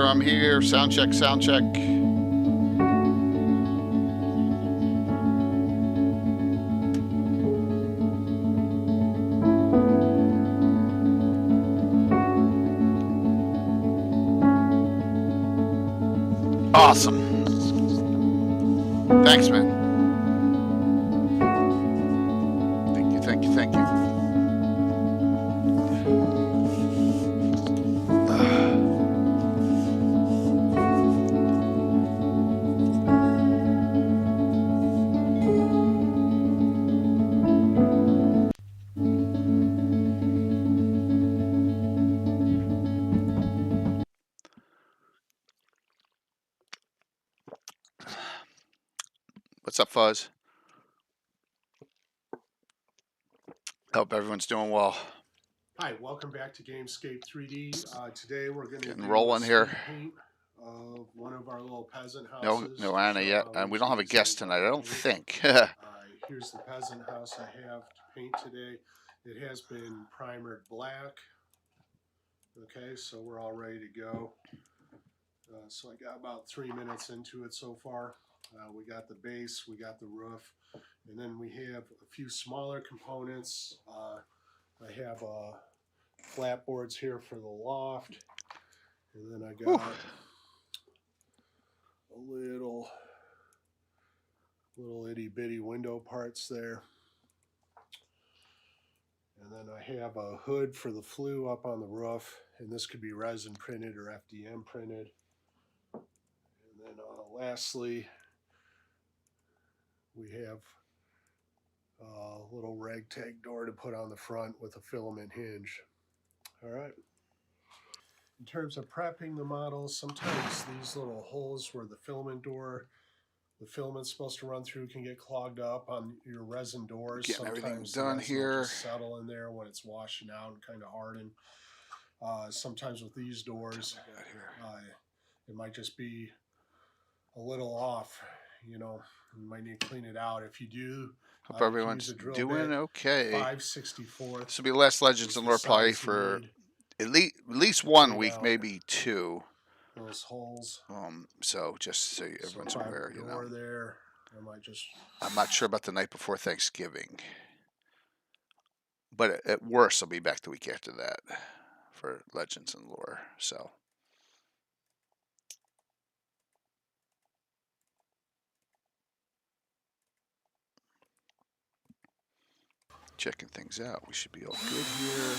I'm here. Sound check, sound check. Awesome. Thanks, man. Thank you, thank you, thank you. What's up, Fuzz? Hope everyone's doing well. Hi, welcome back to Gamescape 3D. Today we're going to Getting do rolling a here. speed paint of one of our little peasant houses. No Anna yet, and we don't have a guest tonight, I don't think. Here's the peasant house I have to paint today. It has been primered black. Okay, so we're all ready to go. So I got about 3 minutes into it so far. We got the base, we got the roof, and then we have a few smaller components. I have flat boards here for the loft, and then I got a little itty bitty window parts there, and then I have a hood for the flue up on the roof, and this could be resin printed or FDM printed. And then lastly, we have a little ragtag door to put on the front with a filament hinge. All right. In terms of prepping the models, sometimes these little holes where the filament's supposed to run through can get clogged up on your resin doors. Getting Sometimes everything done here. Just settle in there when it's washing out and kind of harden. Sometimes with these doors, it might just be a little off. You know, you might need to clean it out. If you do, hope everyone's doing okay. 5/64. This will be less Legends and Lore probably for at least 1 week, maybe 2. Those holes. So just so everyone's aware, you know. There. I'm not sure about the night before Thanksgiving, but at worst, I'll be back the week after that for Legends and Lore. So. Checking things out. We should be all good here.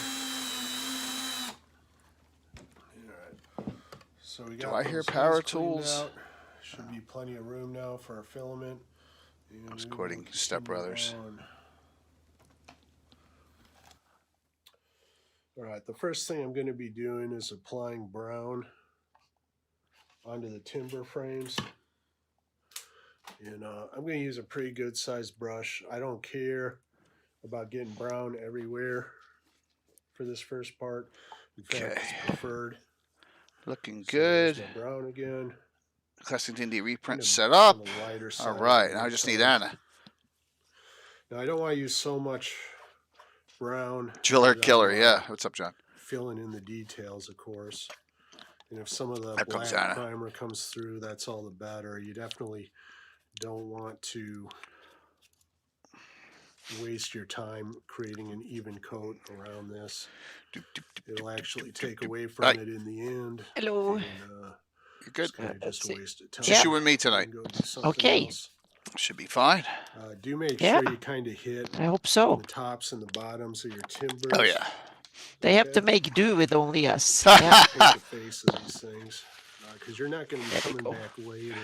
All right. So we got Do I hear power tools? Out. Should be plenty of room now for our filament. I was quoting Step Brothers. All right. The first thing I'm going to be doing is applying brown onto the timber frames. And I'm going to use a pretty good sized brush. I don't care about getting brown everywhere for this first part. In fact, it's preferred. Looking good. So brown again. Classic D&D reprint set up. All right, now I just need Anna. Now I don't want to use so much brown. Driller killer, yeah. What's up, John? Filling in the details, of course. And if some of the black primer comes through, that's all the better. You definitely don't want to waste your time creating an even coat around this. It'll actually take away from it in the end. Hello. And, you're good. Just wasted time. Just you and me tonight. Okay. Else. Should be fine. Do make sure you kind of hit. I hope so. The tops and the bottoms of your timbers. Oh yeah. They have to make do with only us. Yeah. Paint the face of these things, because you're not going to be coming back later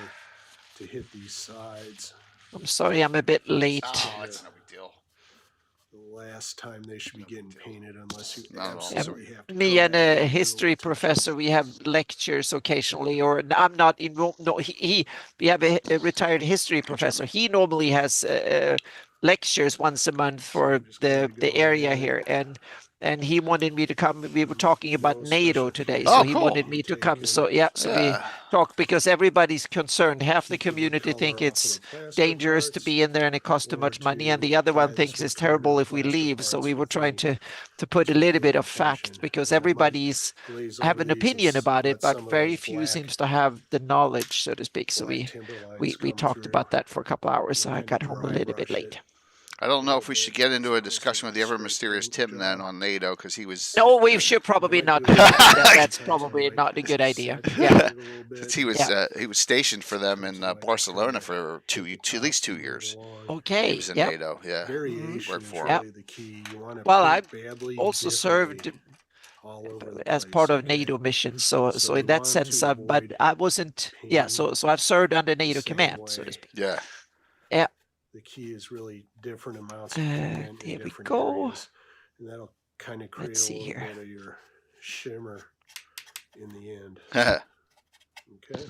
to hit these sides. I'm sorry, I'm a bit late. Oh, it's no big deal. The last time they should be getting painted, unless you absolutely have to. Me and a history professor, we have lectures occasionally, or I'm not involved. No, we have a retired history professor. He normally has lectures once a month for the area here, and and he wanted me to come. We were talking about No NATO special today, fees. so Oh, he cool. wanted me to come. So yeah, so we Yeah. talked because everybody's concerned. Half the You keep the community color think off of it's the plaster dangerous to parts, be in there and it costs too or much money, and to the other one try this thinks it's with covering terrible the if we plaster leave. So parts we were with trying any to put a little bit of pigmentation. fact, because And my everybody's glaze have over an these opinion is about it, let but some of very those few black seems to have the knowledge, so to speak. So timber we lines come talked through. about that for a couple hours. So And I then got to home a dry little bit brush late. it I don't know a if we bit, should get into a as opposed to discussion with the ever straight mysterious paint Tim then job. on NATO, because he was. No, we should probably Might not do do it that. sometimes That's I probably like not a good idea. saturate Yeah. it a little bit. He was Yeah. he was stationed for them in So I can Barcelona kinda for keep the at least top 2 years. along. He Okay. was in Yeah. NATO. Yeah. Variation Worked is for him. really the key. You want to Well, I paint badly also served differently all over the as place, part of okay? NATO missions. So So in we that want sense, to but avoid I wasn't. Yeah. painting So I've served under the NATO same command, so to way. speak. Yeah. Yeah. The key is really different amounts of pigment in There we different go. areas, and that'll kind of create Let's a see little here. bit of your shimmer in the end. Okay.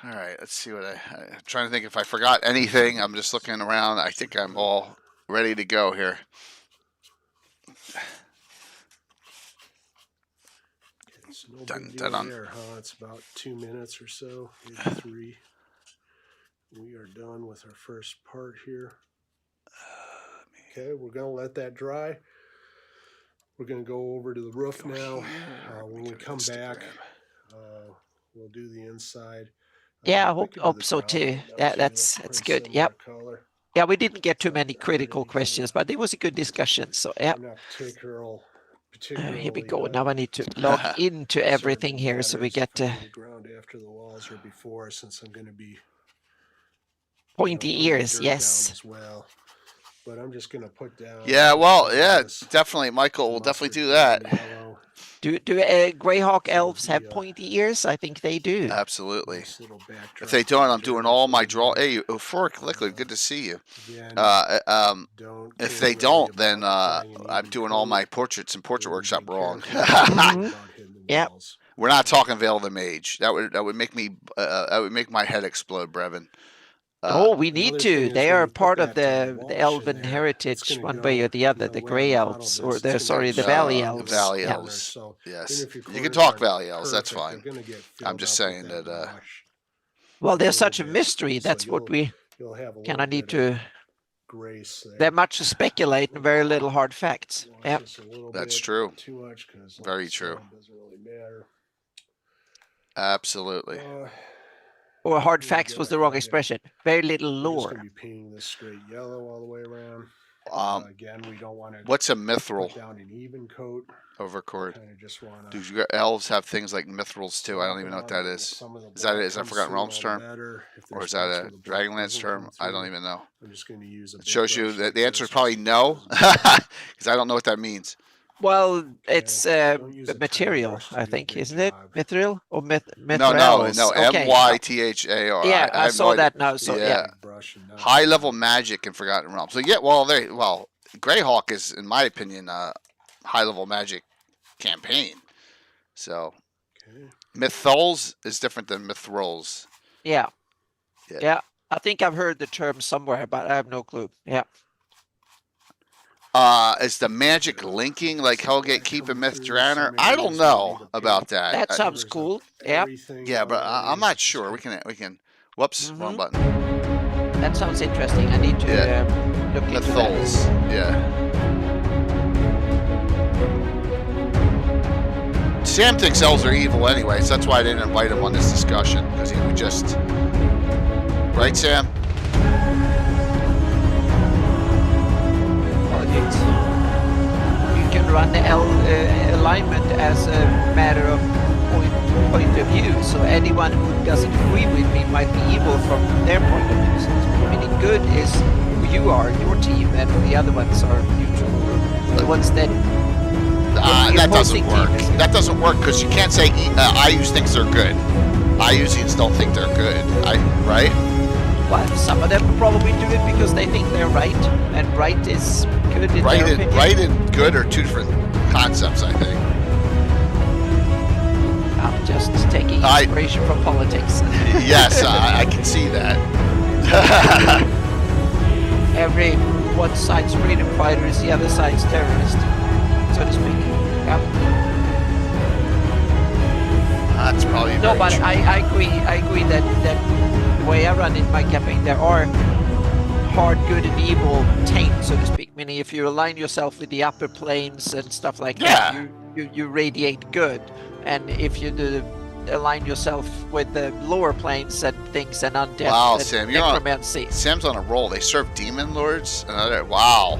All right. Let's see what I'm trying to think if I forgot anything. I'm just looking around. I think I'm all ready to go here. It's no Dun, big dun, deal dun. there, huh? It's about 2 minutes or so, maybe 3. We are done with our first part here. Okay, we're going to let that dry. We're going to go over to the roof Go now. here. When we come back, we'll do the inside. Yeah, I We hope, could do the so ground too. now, That's pretty good. similar Yep. color. Yeah, we didn't get too many Not critical anything questions, but it was a good discussion. So yeah. I'm not particularly Here we go. Now I need to log into everything here so we get the ground after the walls or before, since I'm going to be pointy putting the ears. dirt Yes. down as well. But I'm just going to put down. Yeah. Well. Yeah. this Definitely. Michael will definitely do mustard that. green yellow, Do Greyhawk So elves have the, pointy ears? I think they do. Absolutely. nice little If backdrop they don't, I'm dirt doing up all in my there. draw. Hey, Euphoric Liquid. Good to see you. Again, If don't they get worried don't, about then applying an I'm even doing all coat. my portraits in Portrait Really Workshop be wrong. careful Mhm. about hitting the Yep. walls. We're not talking Veil of the Mage. That would make me that would make my head explode, Brevin. Oh, we need Another to. thing is They when are you put part of that, the wash in elven there, heritage, it's gonna one way or go, the other. you know, The when I Grey model Elves, this, or it's the gonna sorry, get the shot Valley on Elves. Valley in Yeah. there, Elves. so Yes, even if your you can corners talk aren't Valley Elves. That's perfect, fine. they're gonna get I'm filled just up with saying that that. wash Well, a they're little such a bit, mystery. so That's what we you'll have a kind little of need bit of to. grace there. There's much to speculate and very little hard facts. Wash Yep. this a little That's bit, true. not too much, because Very true. doesn't really matter. Absolutely. Or hard We'll facts go was the wrong ahead and- expression. Very little We're just lore. going to be painting this straight yellow all the way around. Again, we don't want to What's a put mithril down an even coat. overcord? Kind of just want Do to. elves have things like mithrils too? I don't even know what that is. Is that a Forgotten Realms term? Or is that a Dragonlance term? I don't even know. I'm just going to use a It big shows you brush that like the answer is this, probably just no, doesn't- because I don't know what that means. Well, it's Don't use a tiny material, brush to I do a think, good isn't it? job. Mithril or No, mithrils? Okay. MYTHAR. Yeah, I have saw no idea. that now. So Yeah. yeah. Big brush and not- High level magic in Forgotten Realms. So yeah, well, Greyhawk is, in my opinion, high level magic campaign. So Okay. mythals is different than mithrils. Yeah. Yeah. Yeah. I think I've heard the term somewhere, but I have no clue. Yeah. Is the magic linking like Hellgate Keep and Myth Drowner? I don't know about that. That sounds cool. Yeah. Yeah, but I'm not sure. We can. Whoops, wrong Mhm. button. That sounds interesting. I need to Yeah. look into that. Mythals. Yeah. Sam thinks elves are evil anyway, so that's why I didn't invite him on this discussion, because he would just. Right, Sam? Politics. You can run the alignment as a matter of point of view. So anyone who doesn't agree with me might be evil from their point of view. So meaning good is who you are, your team, and the other ones are neutral. The ones that the That doesn't opposing work. team is- That doesn't work because you can't say IUs thinks they're good. IUsians don't think they're good. Right? well, some of them probably do it because they think they're right, and right is good in their opinion. Right and good are two different concepts, I think. I'm just taking inspiration from politics. Yes, I can see that. Every one side's freedom fighter is the other side's terrorist. so to speak. Yep. That's probably No, very but true. I agree that the way I run in my campaign, there are hard, good, and evil taint, so to speak. Meaning, if you align yourself with the upper planes and stuff like that, Yeah. you radiate good. And if you align yourself with the lower planes and things and undeath Wow, and Sam, you're on. necromancy, Sam's on a roll. They serve demon lords. Wow.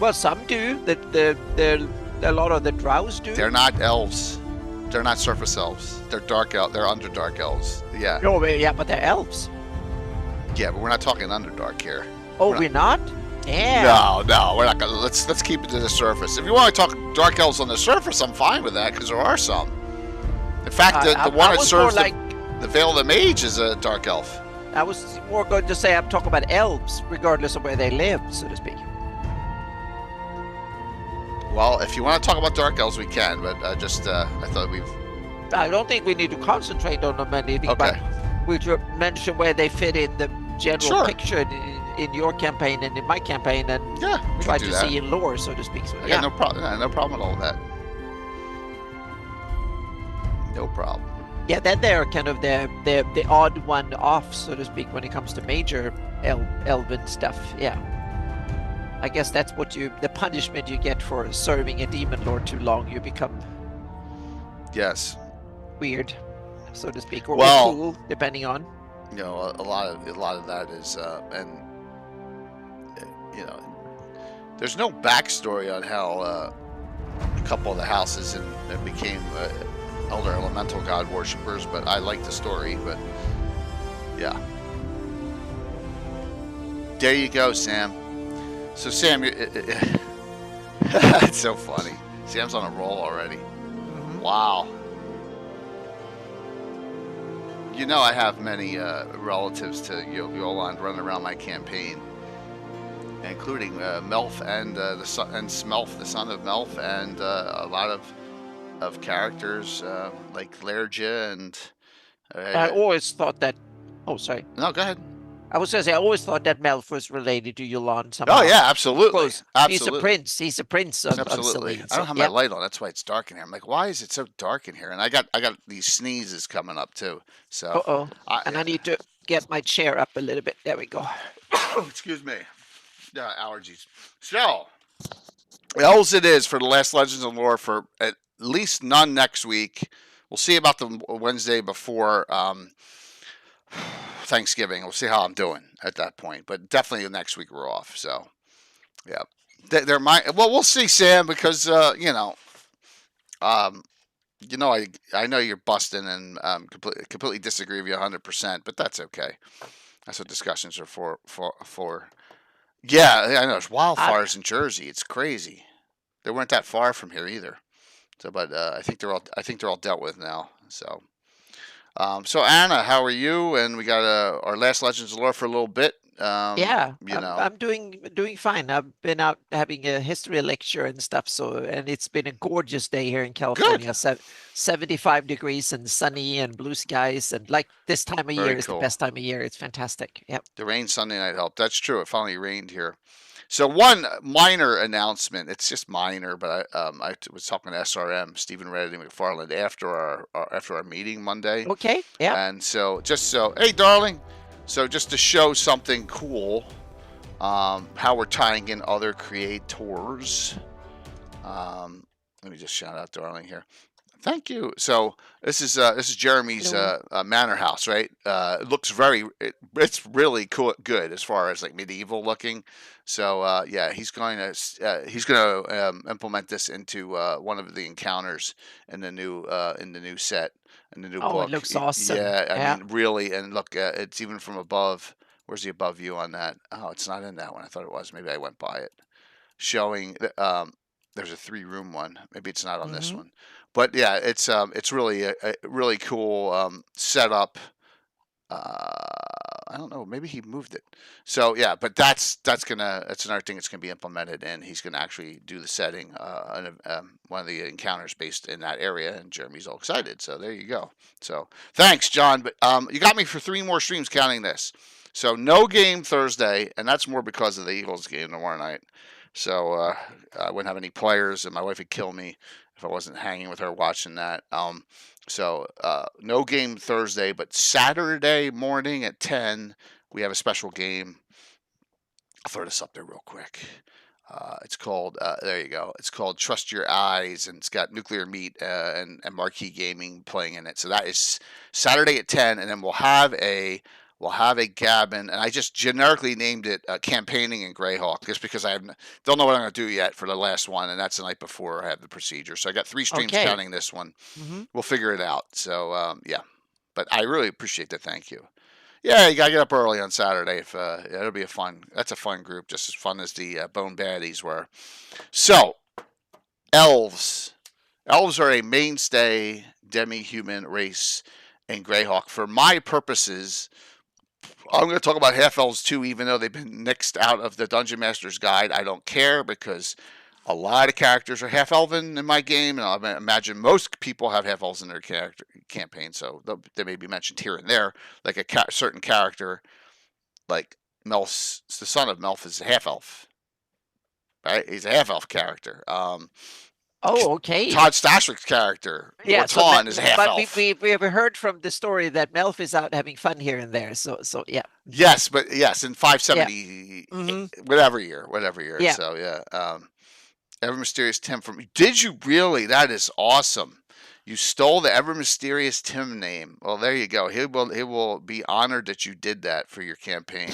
well, some do. A lot of the drows do. They're not elves. They're not surface elves. They're dark elves. They're underdark elves. Yeah. No, yeah, but they're elves. Yeah, but we're not talking underdark here. Oh, we're not? Damn. No, we're not gonna. Let's keep it to the surface. If you want to talk dark elves on the surface, I'm fine with that because there are some. In fact, the one that serves the Veil of the Mage is a dark elf. I was more going to say I'm talking about elves, regardless of where they live, so to speak. Well, if you want to talk about dark elves, we can. But I thought we've. I don't think we need to concentrate on them anything, Okay. but we should mention where they fit in the general picture in your campaign and in my campaign, and Yeah, we try can do to that. see in lore, so to speak. So, I yeah. got no problem. No problem at all with that. No problem. Yeah, then they're kind of the odd one off, so to speak, when it comes to major elven stuff. Yeah. I guess that's what the punishment you get for serving a demon lord too long. You become Yes. weird, so to speak, or Well, cool, depending on. You know, a lot of that is, and you know, there's no backstory on how a couple of the houses and became elder elemental god worshippers, but I like the story. But yeah, there you go, Sam. So Sam, it's so funny. Sam's on a roll already. Mm-hmm. Wow. You know, I have many relatives to Yoland running around my campaign, including Melf and Smelf, the son of Melf, and a lot of characters like Lerja and. I always thought that. Oh, sorry. No, go ahead. I was going to say, I always thought that Melf was related to Yulon somehow. Oh yeah, absolutely. Close. Absolutely. He's a prince of Absolutely. Selene. I don't have my light on. That's why it's dark in here. I'm like, why is it so dark in here? And I got these sneezes coming up too. So. And I need to get my chair up a little bit. There we go. Excuse me. Allergies. So, Elves it is for the last Legends of Lore for at least none next week. We'll see about the Wednesday before Thanksgiving. We'll see how I'm doing at that point. But definitely next week we're off. So, yeah. There might. Well, we'll see, Sam, because I know you're busting and completely disagree with you 100%, but that's okay. That's what discussions are for. Yeah, I know. There's wildfires in Jersey. It's crazy. They weren't that far from here either. So, but I think they're all dealt with now. So, so Anna, how are you? And we got our last Legends of Lore for a little bit. I'm doing fine. I've been out having a history lecture and stuff. And it's been a gorgeous day here in California. 75 degrees and sunny and blue skies, and like this time of year is the best time of year. It's fantastic. Yep. The rain Sunday night helped. That's true. It finally rained here. So one minor announcement. It's just minor, but I was talking to SRM Stephen Reddy McFarland after our meeting Monday. Okay. Yeah. And so hey, darling. So just to show something cool, how we're tying in other creators. Let me just shout out Darling here. Thank you. So this is Jeremy's manor house, right? It looks it's really cool, good as far as like medieval looking. So yeah, he's going to implement this into one of the encounters in the new set. In the new book. It looks awesome. Yeah, I mean, really, and look, it's even from above. Where's the above view on that? Oh, it's not in that one. I thought it was. Maybe I went by it. Showing there's a 3-room one. Maybe it's not on this one. But yeah, it's really a really cool setup. I don't know. Maybe he moved it. So yeah, but that's another thing that's gonna be implemented, and he's gonna actually do the setting on one of the encounters based in that area. And Jeremy's all excited. So there you go. So thanks, John. But you got me for 3 more streams counting this. So no game Thursday, and that's more because of the Eagles game tomorrow night. So I wouldn't have any players, and my wife would kill me if I wasn't hanging with her watching that. So no game Thursday, but Saturday morning at 10, we have a special game. I'll throw this up there real quick. It's called, there you go. It's called Trust Your Eyes, and it's got Nuclear Meat and Marquee Gaming playing in it. So that is Saturday at 10, and then we'll have a Gabbin, and I just generically named it Campaigning in Greyhawk, just because don't know what I'm going to do yet for the last one, and that's the night before I have the procedure. So I got 3 streams Okay. counting this one. Hmm. We'll figure it out. So yeah, but I really appreciate the thank you. Yeah, you gotta get up early on Saturday. If yeah, it'll be that's a fun group, just as fun as the Bone Baddies were. So, elves. Elves are a mainstay demi-human race in Greyhawk. For my purposes, I'm going to talk about half elves too, even though they've been nixed out of the Dungeon Master's Guide. I don't care because a lot of characters are half elven in my game, and I imagine most people have half elves in their campaign, so they may be mentioned here and there. Like a certain character, like Melf, the son of Melf, is a half elf. Right, he's a half elf character. Oh, okay. Todd Stashwick's character, Yeah, so Lorton, is a half but elf. we have heard from the story that Melf is out having fun here and there. So yeah. Yes, but yes, in 570, Hmm. whatever year. Yeah. So yeah. Ever Mysterious Tim from. Did you really? That is awesome. You stole the Ever Mysterious Tim name. Well, there you go. He will be honored that you did that for your campaign.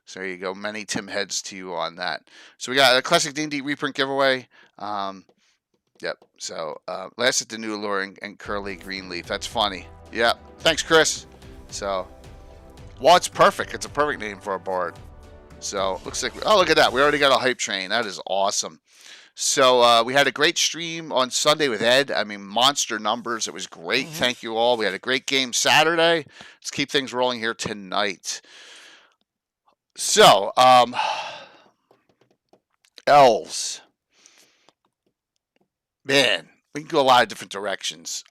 So there you go. Many Tim heads to you on that. So we got a classic D&D reprint giveaway. Yep. So last at the new alluring and curly greenleaf. That's funny. Yep. Thanks, Chris. So, well, it's perfect. It's a perfect name for a bard. So looks like. Oh, look at that. We already got a hype train. That is awesome. So we had a great stream on Sunday with Ed. I mean, monster numbers. It was great. Mhm. Thank you all. We had a great game Saturday. Let's keep things rolling here tonight. So, elves. Man, we can go a lot of different directions.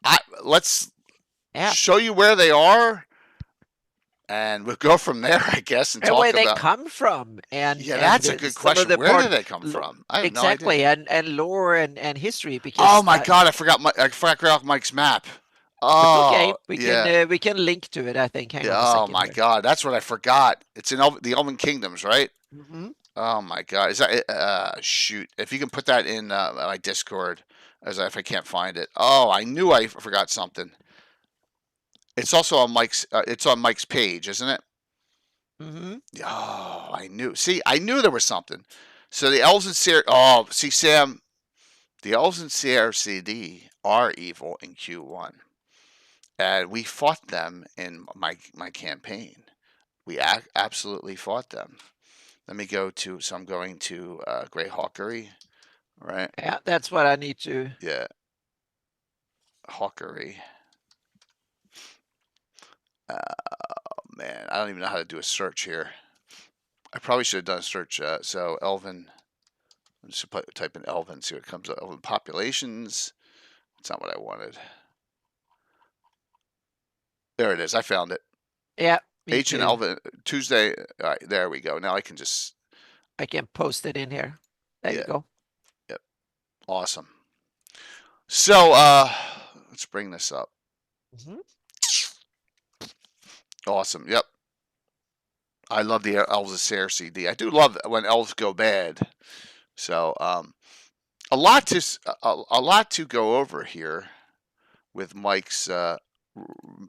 Let's Yeah. show you where they are, and we'll go from there, I guess, and And talk where they about. come from, and Yeah, that's a and good some of question. the Where do they come lo- from? I have no exactly, idea. and lore and history, because Oh my God, I forgot Mike's map. okay, Oh yeah. we can link to it. I think. Hang Yeah, on a oh second my here. God, that's what I forgot. It's in the Elven Kingdoms, right? Hmm. Oh my God, is that shoot? If you can put that in my Discord, as if I can't find it. Oh, I knew I forgot something. It's also on Mike's. It's on Mike's page, isn't it? Hmm. Oh, I knew. See, I knew there was something. So the elves in Oh, see, Sam, the elves in CRCD are evil in Q1, and we fought them in my campaign. We absolutely fought them. Let me go to. So I'm going to Greyhawkery, right? Yeah, that's what I need to. Yeah, Hawkery. Man, I don't even know how to do a search here. I probably should have done a search. So Elven. I'm just type in Elven, see what comes up. Elven populations. It's not what I wanted. There it is. I found it. Yeah, me Ancient too. Elven Tuesday. All right, there we go. Now I can just. I can post it in here. There you Yeah. go. Yep. Awesome. So let's bring this up. Hmm. Awesome. Yep. I love the Elves of CRCD. I do love when elves go bad. So a lot to go over here with Mike's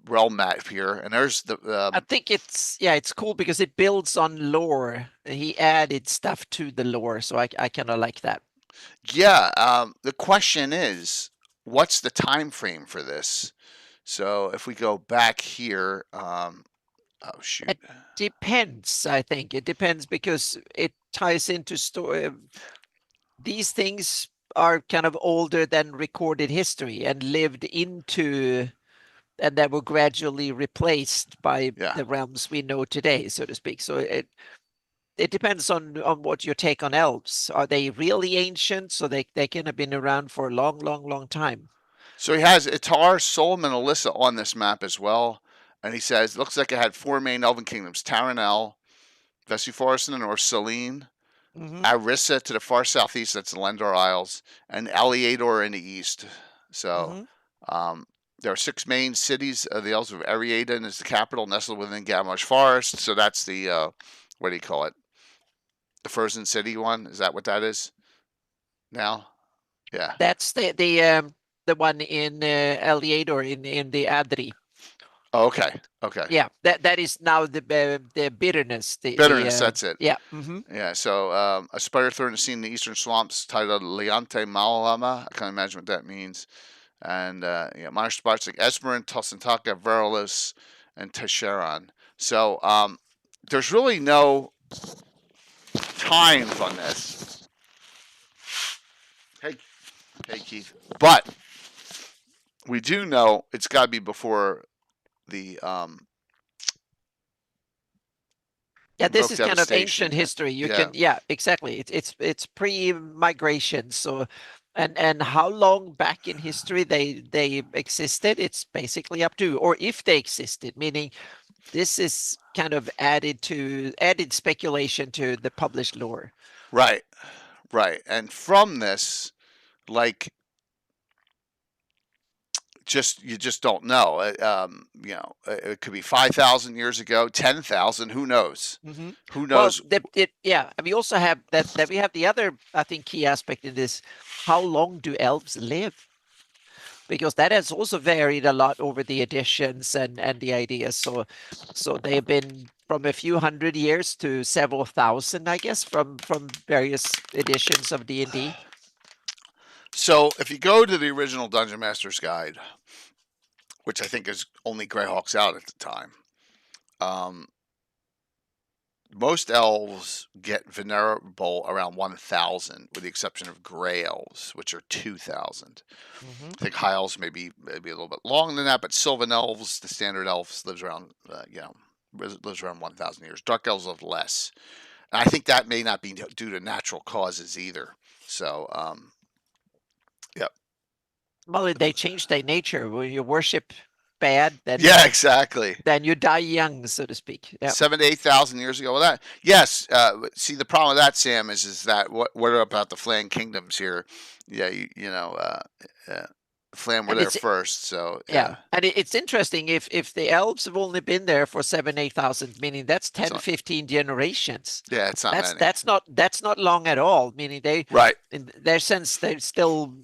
realm map here, and there's the I think it's cool because it builds on lore. He added stuff to the lore, so I kind of like that. yeah. The question is, what's the time frame for this? So if we go back here, oh shoot, It depends, I think. It depends because it ties into story. These things are kind of older than recorded history and lived into, and that were gradually replaced by yeah. the realms we know today, so to speak. So it depends on what your take on elves. Are they really ancient? So they can have been around for a long time. So he has Itar, Solomon, and Alyssa on this map as well, and he says looks like it had 4 main Elven kingdoms: Taranel, Vessi Forest in the north, Selene, Arissa to the far southeast, that's the Lendor Isles, and Eleador in the east. So there are 6 main cities. The Elves of Ariaden is the capital, nestled within Gamash Forest. So that's the, what do you call it? The Frozen City one? Is that what that is now? Yeah. That's the one in Eleador in the Adri. Oh, okay. Okay. Yeah, that is now the bitterness. Bitterness, that's it. Yeah. Yeah, so a spider thorn is seen in the eastern swamps titled Leante Malama. I can't imagine what that means. And minor spots like Esmerin, Tosantaka, Verilis, and Tesheron. So there's really no times on this. Hey, Keith. But we do know it's got to be before the this is kind of devastation. ancient history. You can exactly. It's pre-migration. So and how long back in history they existed, it's basically up to, or if they existed, meaning this is kind of added speculation to the published lore. Right. And from this, like, you just don't know. It could be 5,000 years ago, 10,000. Who knows? Who knows? Well, and we also have that we have the other, I think, key aspect in this. How long do elves live? Because that has also varied a lot over the editions and the ideas. So they've been from a few hundred years to several thousand, I guess, from various editions of D&D. So if you go to the original Dungeon Master's Guide, which I think is only Greyhawk's out at the time, most elves get venerable around 1,000, with the exception of Grey Elves, which are 2,000. I think High Elves maybe a little bit longer than that, but Sylvan Elves, the standard elves, lives around 1,000 years. Dark Elves live less. And I think that may not be due to natural causes either. So, yep. Well, they change their nature. When you worship bad, then exactly. Then you die young, so to speak. Yep. 7,000 to 8,000 years ago. Well, that see, the problem with that, Sam, is that what about the Flan kingdoms here? Yeah, Flan were there first, so yeah. And it's interesting if the elves have only been there for 7,000 8,000, meaning that's 10 15 generations. Yeah, it's not many. That's not long at all. Meaning in their sense, they're still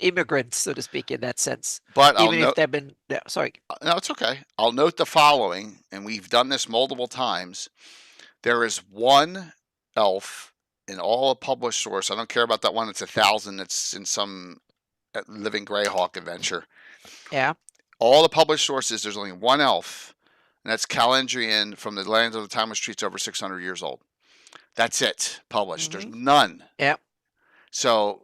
immigrants, so to speak, in that sense. But even if they've been sorry. No, it's okay. I'll note the following, and we've done this multiple times. There is one elf in all published source. I don't care about that one. It's 1,000. It's in some Living Greyhawk adventure. Yeah. All the published sources, there's only one elf, and that's Calendrian from the lands of the Timeless Treats, over 600 years old. That's it, published. There's none. Yeah. So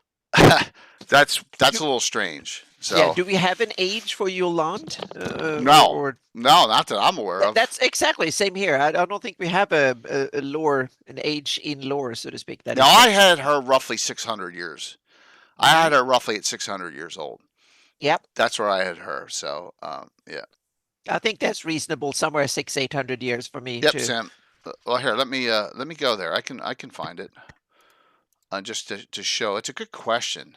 that's a little strange. So yeah, do we have an age for Yolande? No, not that I'm aware of. That's exactly same here. I don't think we have a lore, an age in lore, so to speak. Now I had her roughly 600 years. I had her roughly at 600 years old. Yep. That's where I had her. So yeah. I think that's reasonable. Somewhere 600-800 years for me. Yep, too. Sam. Well, here, let me go there. I can find it. Just to show, it's a good question.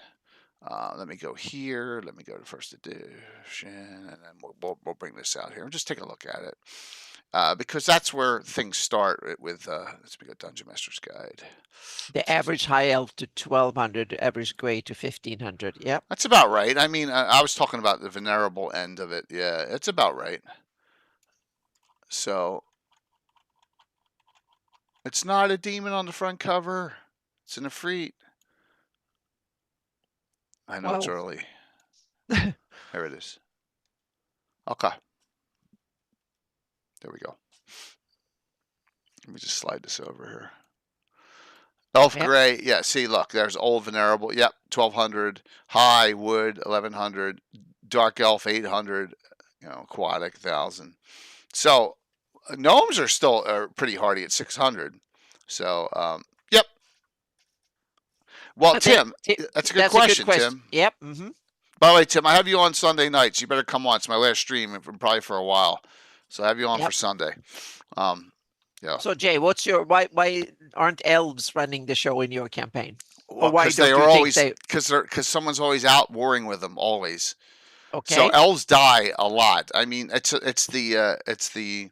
Let me go here. Let me go to first edition, and then we'll bring this out here and just take a look at it, because that's where things start with. Let's go Dungeon Master's Guide. The average high elf to 1,200, average gray to 1,500. Yep, that's about right. I mean, I was talking about the venerable end of it. Yeah, it's about right. So it's not a demon on the front cover. It's an Efreet. I know it's early. There it is. Okay. There we go. Let me just slide this over here. Elf Gray. Yeah, see, look, there's Old Venerable. Yep, 1,200. High Wood, 1,100. Dark Elf, 800. Aquatic, 1,000. So, gnomes are still pretty hardy at 600. So, yep. Well, Tim, that's a good question, Tim. Yep. By the way, Tim, I have you on Sunday nights. You better come on. It's my last stream, probably for a while. So I have you on for Sunday. Yeah. So Jay, what's your why aren't elves running the show in your campaign? Or Well, why because they don't are you think always they because someone's always out warring with them always. So okay? elves die a lot. I mean, it's the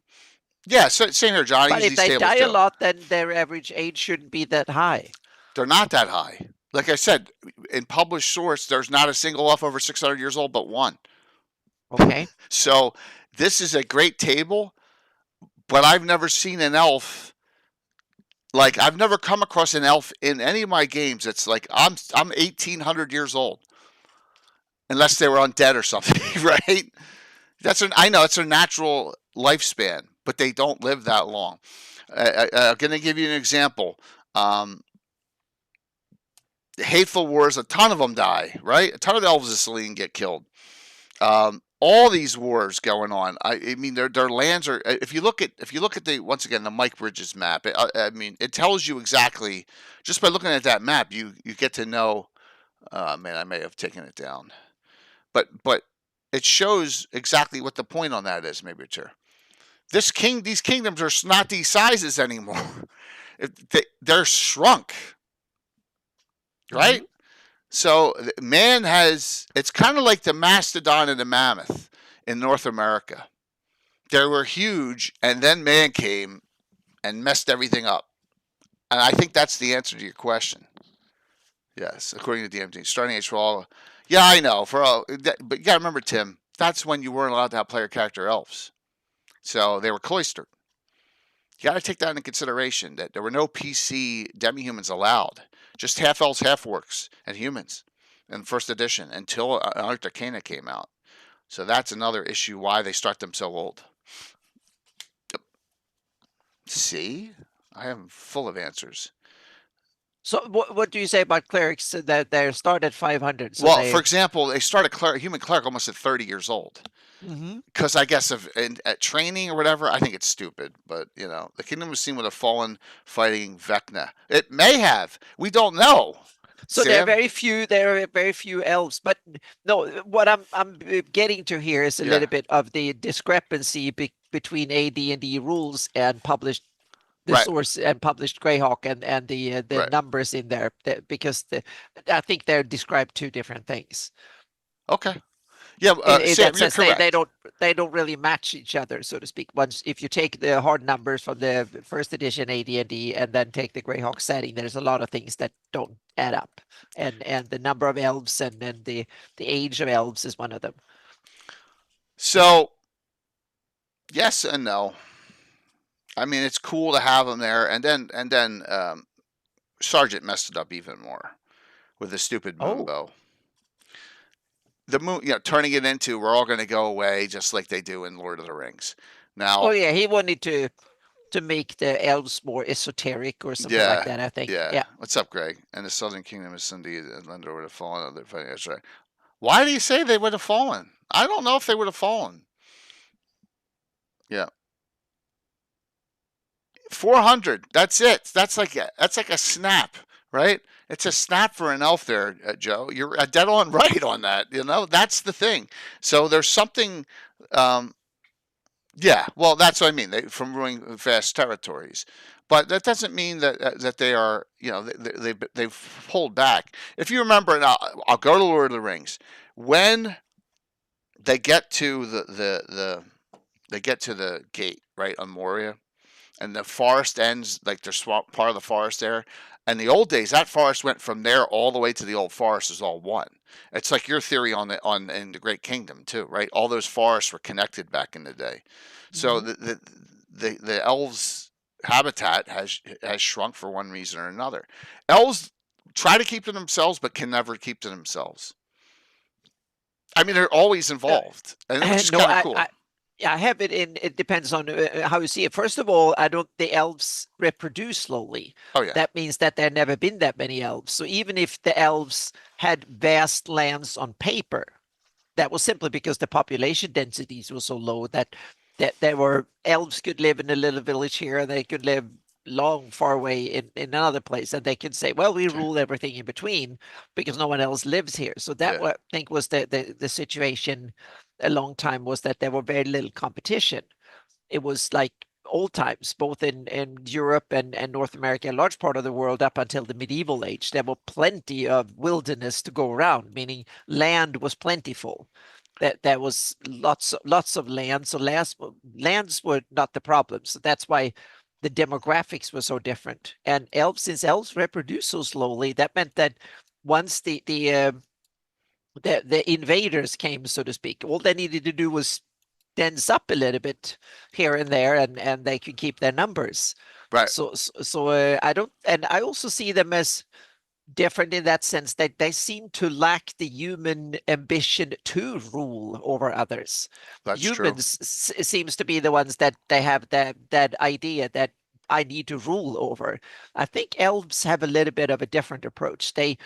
yeah. So, same here, John. I But use if these they tables die a too. lot, then their average age shouldn't be that high. They're not that high. Like I said, in published source, there's not a single elf over 600 years old, but one. Okay. So this is a great table, but I've never seen an elf. Like I've never come across an elf in any of my games. It's like I'm 1,800 years old, unless they were undead or something, right? I know it's their natural lifespan, but they don't live that long. I'm going to give you an example. Um, Hateful Wars, a ton of them die, right? A ton of elves of Selene get killed. All these wars going on. I mean, their lands are. If you look at the once again the Mike Bridges map, I mean, it tells you exactly just by looking at that map. You get to know. Man, I may have taken it down, but it shows exactly what the point on that is. Maybe it's here. These kingdoms are not these sizes anymore. They're shrunk, right? Mhm. So man has. It's kind of like the mastodon and the mammoth in North America. They were huge, and then man came and messed everything up. And I think that's the answer to your question. Yes, according to DMT, starting age for all. Yeah, I know for all, but you gotta remember, Tim. That's when you weren't allowed to have player character elves, so they were cloistered. You got to take that into consideration that there were no PC demi-humans allowed, just half elves, half orcs, and humans in first edition until Arcana came out. So that's another issue why they start them so old. See, I am full of answers. So what do you say about clerics that they start at 500? So Well, for they example, they start a human cleric almost at 30 years old. Mhm. Because I guess at training or whatever, I think it's stupid. But the kingdom was seen with a fallen fighting Vecna. It may have. We don't know. So there are Sam. very few. There are very few elves. But no, what I'm getting to here is a Yeah. little bit of the discrepancy between AD&D rules and published the Right. source and published Greyhawk and the Right. numbers in there because I think they're described two different things. Okay. Yeah. In Sam, that you're sense, they correct. don't really match each other, so to speak. Once if you take the hard numbers from the first edition AD&D and then take the Greyhawk setting, there's a lot of things that don't add up, and the number of elves and then the age of elves is one of them. So yes and no. I mean, it's cool to have them there, and then Sergeant messed it up even more with the stupid Oh, moonbow. The moon, turning it into we're all going to go away just like they do in Lord of the Rings. oh Now, yeah, he wanted to make the elves more esoteric or something like yeah, that. I think, yeah. yeah. What's up, Greg? And the Southern Kingdom is indeed and Lindor would have fallen. That's right. Why do you say they would have fallen? I don't know if they would have fallen. Yeah, 400. That's it. That's like a snap, right? It's a snap for an elf there, Joe. You're dead on right on that. That's the thing. So there's something. Um, yeah, well, that's what I mean. From ruling vast territories, but that doesn't mean that they are. They've pulled back. If you remember, and I'll go to Lord of the Rings when they get to the gate right on Moria and the forest ends, like there's part of the forest there. And the old days, that forest went from there all the way to the old forest is all one. It's like your theory in the Great Kingdom too, right? All those forests were connected back in the day. So Mhm. the elves' habitat has shrunk for one reason or another. Elves try to keep to themselves, but can never keep to themselves. I mean, they're always Uh, involved, and which is no, kind of cool. I have it in. It depends on how you see it. First of all, I don't. The elves reproduce slowly. Oh yeah, That means that there never been that many elves. So even if the elves had vast lands on paper, that was simply because the population densities were so low that there were elves could live in a little village here, and they could live long far away in another place, and they could say, well, we okay. rule everything in between because no one else lives here. So that Yeah, what I think was the situation a long time, was that there were very little competition. It was like old times, both in Europe and North America, a large part of the world up until the medieval age. There were plenty of wilderness to go around, meaning land was plentiful. That was lots of land, so lands were not the problem. So that's why the demographics were so different. And since elves reproduce so slowly, that meant that once the invaders came, so to speak, all they needed to do was dense up a little bit here and there, and they could keep their numbers. Right. So I don't, and I also see them as different in that sense that they seem to lack the human ambition to rule over others. That's true. Humans seems to be the ones that they have that idea that I need to rule over. I think elves have a little bit of a different approach. They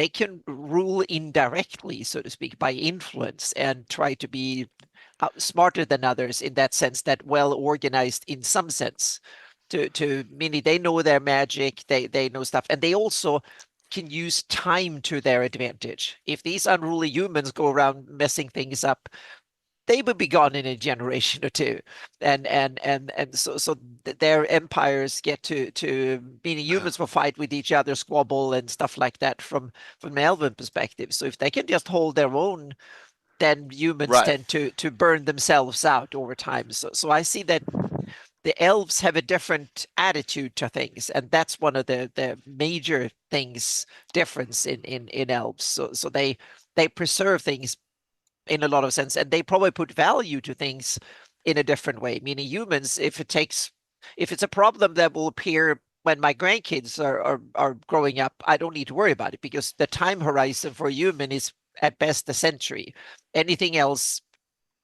can rule indirectly, so to speak, by influence and try to be smarter than others in that sense, that well organized in some sense. To meaning they know their magic, they know stuff, and they also can use time to their advantage. If these unruly humans go around messing things up, they will be gone in a generation or two, and so their empires get to meaning humans will fight with each other, squabble and stuff like that from an elven perspective. So if they can just hold their own, then humans Right. tend to burn themselves out over time. So I see that the elves have a different attitude to things, and that's one of the major things difference in elves. So they preserve things in a lot of sense, and they probably put value to things in a different way. Meaning humans, if it's a problem that will appear when my grandkids are growing up, I don't need to worry about it because the time horizon for a human is at best a century. Anything else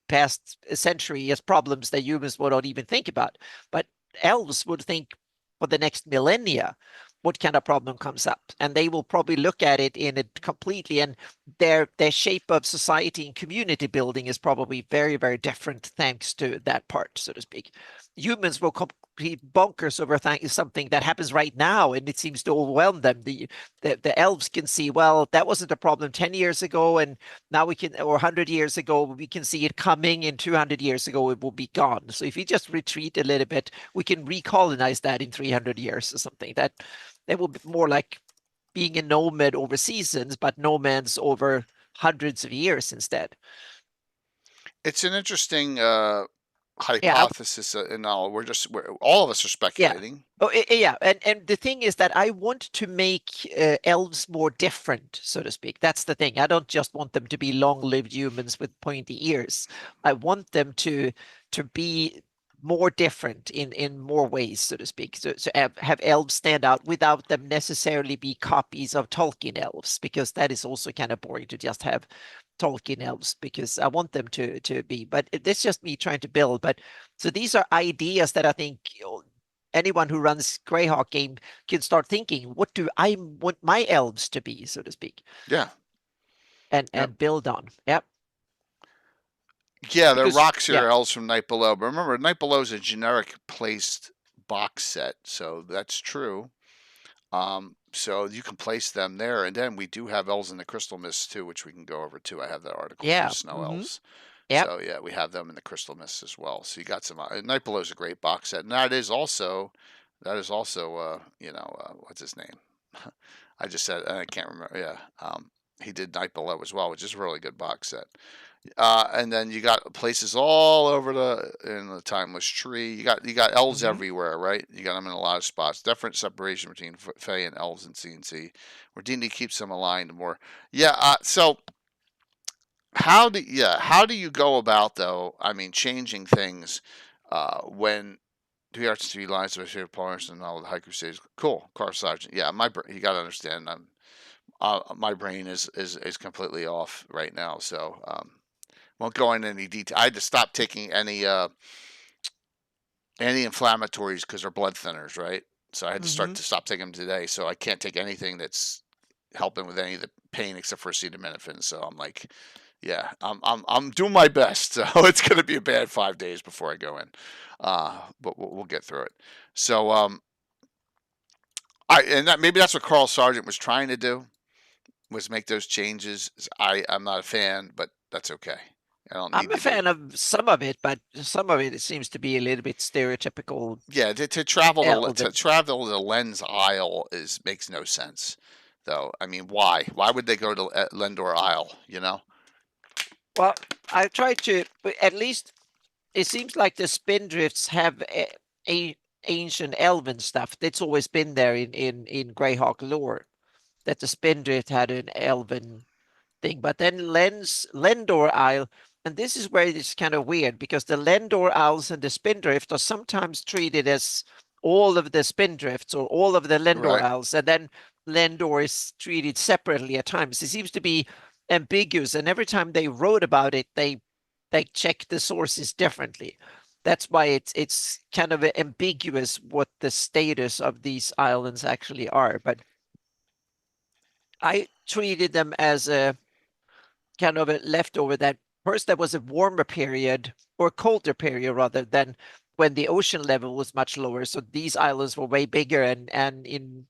past a century as problems that humans would not even think about. But elves would think for the next millennia what kind of problem comes up, and they will probably look at it in a completely, and their shape of society and community building is probably very, very different thanks to that part, so to speak. Humans will complete bonkers over something that happens right now, and it seems to overwhelm them. The elves can see, well, that wasn't a problem 10 years ago, and now we can, or 100 years ago, we can see it coming, and 200 years ago, it will be gone. So if we just retreat a little bit, we can recolonize that in 300 years or something. That will be more like being a nomad over seasons, but nomads over hundreds of years instead. It's an interesting Yeah, hypothesis, and all. We're all of us are yeah. speculating. Oh, yeah, and the thing is that I want to make elves more different, so to speak. That's the thing. I don't just want them to be long-lived humans with pointy ears. I want them to be more different in more ways, so to speak. So have elves stand out without them necessarily be copies of Tolkien elves, because that is also kind of boring to just have Tolkien elves, because I want them to be. But it's just me trying to build. But so these are ideas that I think anyone who runs Greyhawk game can start thinking, what do I want my elves to be, so to speak, Yeah. and Yep. build on. Yep. Yeah, they're Because Rock yeah, Elves from Night Below. But remember, Night Below is a generic placed box set, so that's true. So you can place them there, and then we do have Elves in the Crystal Mist too, which we can go over too. I have that article for yeah, the Snow Elves. yep. So yeah, we have them in the Crystal Mist as well. So you got some. Night Below is a great box set, and that is also what's his name? I just said I can't remember. Yeah, he did Night Below as well, which is a really good box set. And then you got places all over in the Timeless Tree. You got elves Hmm. everywhere, right? You got them in a lot of spots. Different separation between Fae and elves and CNC, where D&D keeps them aligned more. Yeah. So how do you go about, though? I mean, changing things when three arts, three lines of shared partners and all the high crusades. Cool, Carl Sargent. Yeah, you got to understand. My brain is completely off right now, so won't go into any detail. I had to stop taking any anti-inflammatories because they're blood thinners, right? So I had to start Hmm. to stop taking them today. So I can't take anything that's helping with any of the pain except for acetaminophen. So I'm like, yeah, I'm doing my best. So it's gonna be a bad 5 days before I go in, but we'll get through it. So maybe that's what Carl Sargent was trying to do, was make those changes. I'm not a fan, but that's okay. I don't I'm need a to be. fan of some of it, but some of it seems to be a little bit stereotypical Yeah, to travel to elven. travel to Len's Isle makes no sense, though. I mean, why? Why would they go to Lendor Isle? You know? Well, I tried to, but at least it seems like the Spindrifts have a ancient elven stuff. That's always been there in Greyhawk lore. That the Spindrift had an elven thing. But then Lendor Isle, and this is where it's kind of weird because the Lendor Isles and the Spindrift are sometimes treated as all of the Spindrifts or all of the Lendor Right. Isles, and then Lendor is treated separately at times. It seems to be ambiguous, and every time they wrote about it, they checked the sources differently. That's why it's kind of ambiguous what the status of these islands actually are. But I treated them as a kind of a leftover that first there was a warmer period or colder period rather than when the ocean level was much lower. So these islands were way bigger and in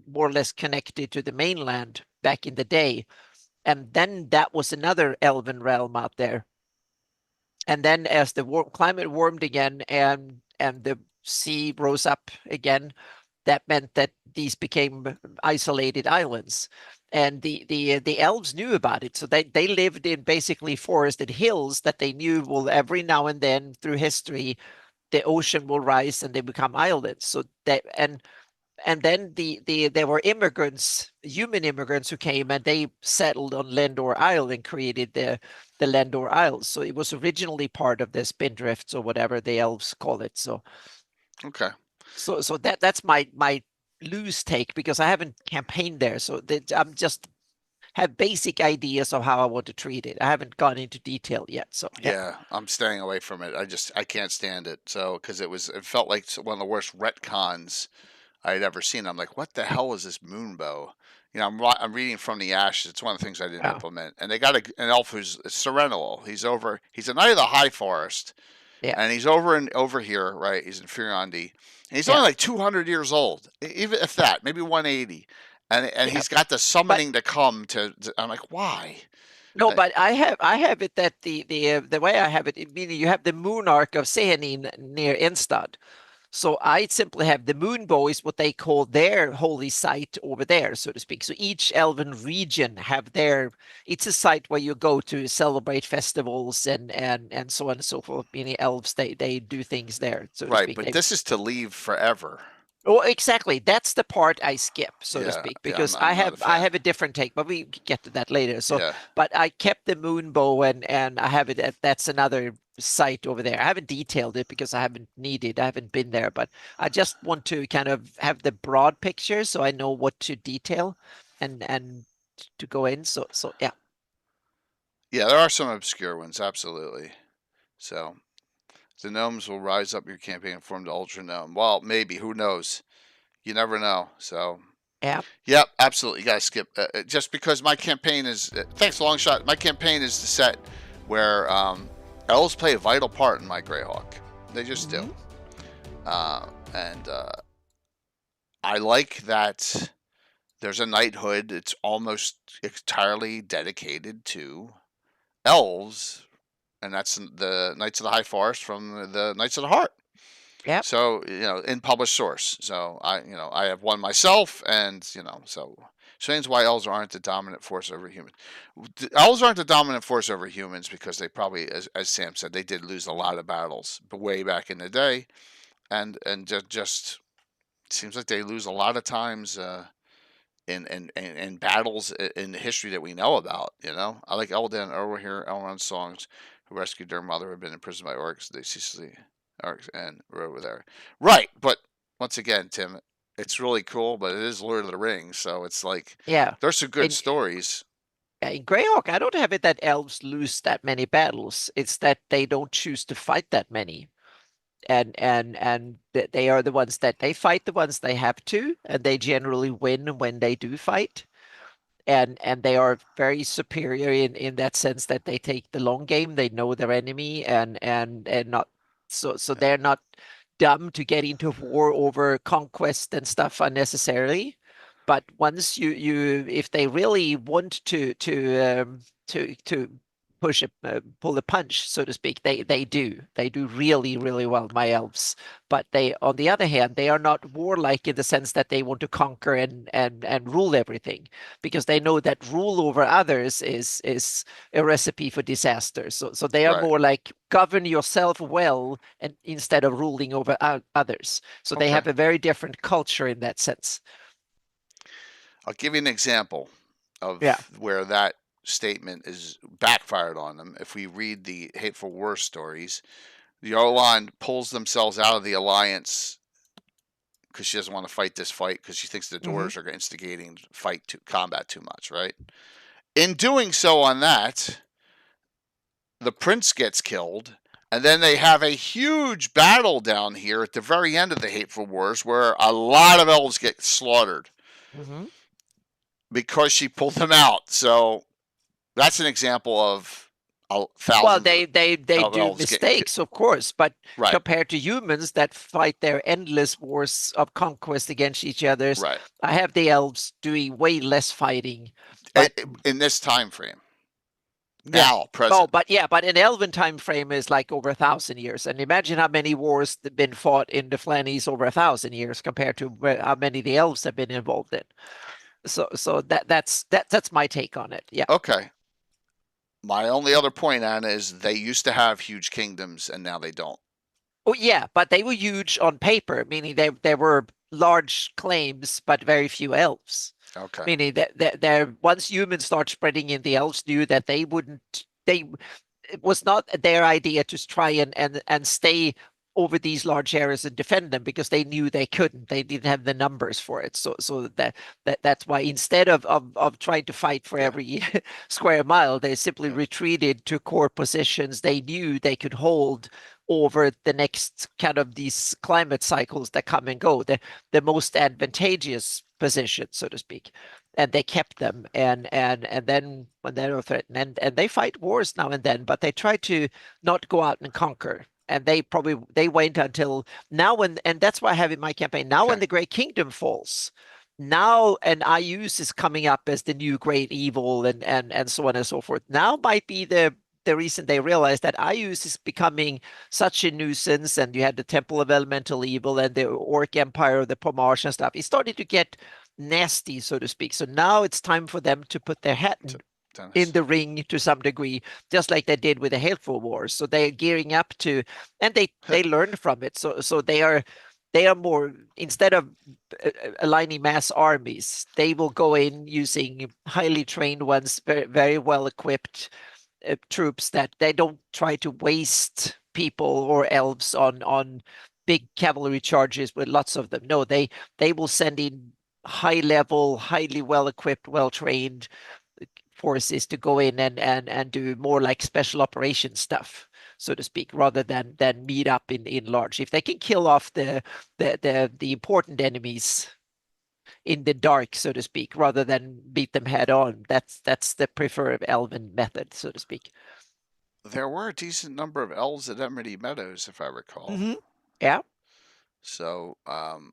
more or less connected to the mainland back in the day. And then that was another elven realm out there. And then as the climate warmed again and the sea rose up again, that meant that these became isolated islands. And the elves knew about it, so they lived in basically forested hills that they knew will every now and then through history the ocean will rise and they become islands. So that and then there were immigrants, human immigrants who came and they settled on Lendor Isle and created the Lendor Isles. So it was originally part of the Spindrifts or whatever the elves call it. So Okay. so that's my loose take because I haven't campaigned there. So that I'm just have basic ideas of how I want to treat it. I haven't gone into detail yet. So yeah. Yeah, I'm staying away from it. I can't stand it. So because it felt like one of the worst retcons I'd ever seen. I'm like, what the hell is this moonbow? You know, I'm reading from the ashes. It's one of the things I didn't Wow. implement. And they got an elf who's Serenal. He's a knight of the High Forest, Yeah. and he's over here, right? He's in Furiondi, and he's Yeah. only like 200 years old, even if that, maybe 180. And Yeah. he's got the But summoning to come to. I'm like, why? no, Like, but I have it that the way I have it, meaning you have the moon arc of Sehanin near Enstad. So I simply have the moon bow is what they call their holy site over there, so to speak. So each elven region have their, it's a site where you go to celebrate festivals and so on and so forth. Meaning elves, they do things there, so to right, speak. but this is to leave forever. Oh, exactly. That's the part I skip, so to Yeah, speak, yeah, because I'm not a I fan. have a different take, but we can get to that later. So, Yeah, but I kept the moon bow and I have it at that's another site over there. I haven't detailed it because I haven't needed, I haven't been there, but I just want to kind of have the broad picture so I know what to detail and to go in. So yeah. yeah, there are some obscure ones, absolutely. So the gnomes will rise up your campaign and form the ultra gnome. Well, maybe. Who knows? You never know. So, Yeah. yep, absolutely. You gotta skip. Just because my campaign is. Thanks, long shot. My campaign is the set where elves play a vital part in my Greyhawk. They just do. Mhm. And I like that there's a knighthood. It's almost entirely dedicated to elves, and that's the Knights of the High Forest from the Knights of the Heart. Yep. So in published source. So I have one myself, and so explains why elves aren't the dominant force over humans. Elves aren't the dominant force over humans because they probably, as Sam said, they did lose a lot of battles, but way back in the day, and just seems like they lose a lot of times. In battles in the history that we know about. I like Eldan over here, Elrond's songs, who rescued their mother, who had been imprisoned by orcs. They ceaselessly orcs and rode over there. Right, but once again, Tim, it's really cool, but it is Lord of the Rings, so it's like Yeah. there's some good In stories. in Greyhawk, I don't have it that elves lose that many battles. It's that they don't choose to fight that many. And they are the ones that they fight the ones they have to, and they generally win when they do fight. And they are very superior in that sense that they take the long game. They know their enemy and not so Yeah, they're not dumb to get into war over conquest and stuff unnecessarily. But once you if they really want to pull a punch, so to speak. They do really, really well, my elves. But they, on the other hand, they are not warlike in the sense that they want to conquer and rule everything, because they know that rule over others is a recipe for disaster. So they are Right. more like govern yourself well, and instead of ruling over others. So they Okay. have a very different culture in that sense. I'll give you an example Yeah. of where that statement is backfired on them. If we read the Hateful War stories, the Orlan pulls themselves out of the alliance because she doesn't want to fight this fight because she thinks the Mm-hmm. Doors are instigating combat too much, right? In doing so on that, the prince gets killed, and then they have a huge battle down here at the very end of the Hateful Wars where a lot of elves get slaughtered Mm-hmm. because she pulled them out. So that's an example of Well, thousands they of do elves getting killed. mistakes, of course, but Right, compared to humans that fight their endless wars of conquest against each others, right. I have the elves doing way less fighting. But In this time frame, yeah. now, Oh, present. but yeah, but an elven time frame is like over 1,000 years. And imagine how many wars have been fought in the Flannies over 1,000 years compared to how many the elves have been involved in. So that's my take on it. Yeah. Okay. My only other point on it is they used to have huge kingdoms and now they don't. Oh yeah, but they were huge on paper, meaning there were large claims, but very few elves. Okay. Meaning that there once humans start spreading in, the elves knew that they wouldn't. It was not their idea to try and stay over these large areas and defend them, because they knew they couldn't. They didn't have the numbers for it. So that's why, instead of trying to fight for Yeah. every square mile, they simply Yeah. retreated to core positions they knew they could hold over the next kind of these climate cycles that come and go, the most advantageous positions, so to speak. And they kept them, and then when they were threatened, and they fight wars now and then, but they try to not go out and conquer. And they wait until now, and that's why I have in my campaign now, when Okay. the Great Kingdom falls, now, and Ius is coming up as the new great evil, and so on and so forth. Now might be the reason they realize that Ius is becoming such a nuisance, and you had the Temple of Elemental Evil and the Orc Empire of the Pomage and stuff. It started to get nasty, so to speak. So now it's time for them to put their hat in the ring to some degree, just like they did with the Hateful Wars. So they're gearing up to, and they learned from it. So they are more, instead of aligning mass armies, they will go in using highly trained ones, very, very well equipped troops, that they don't try to waste people or elves on big cavalry charges with lots of them. No, they will send in high level, highly well equipped, well trained forces to go in and do more like special operations stuff, so to speak, rather than meet up in large. If they can kill off the important enemies in the dark, so to speak, rather than beat them head on, that's the preferred elven method, so to speak. There were a decent number of elves at Emerald Meadows, if I recall. Mm-hmm. Yeah. So I'm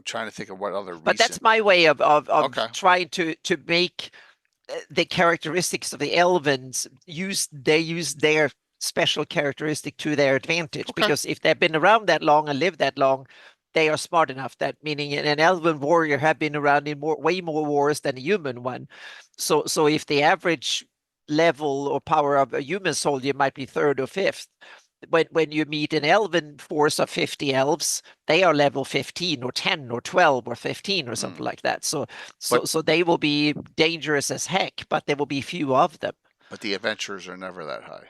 trying to think of what other But that's recent. my way of Okay. trying to make the characteristics of the Elvens use their special characteristic to their advantage. Okay. Because if they've been around that long and lived that long, they are smart enough. That meaning an Elven warrior have been around in way more wars than a human one. So if the average level or power of a human soldier might be third or fifth, when you meet an elven force of 50 elves, they are level 15 or 10 or 12 or 15 or something like that. So they will be dangerous as heck, but there will be few of them. But the adventurers are never that high.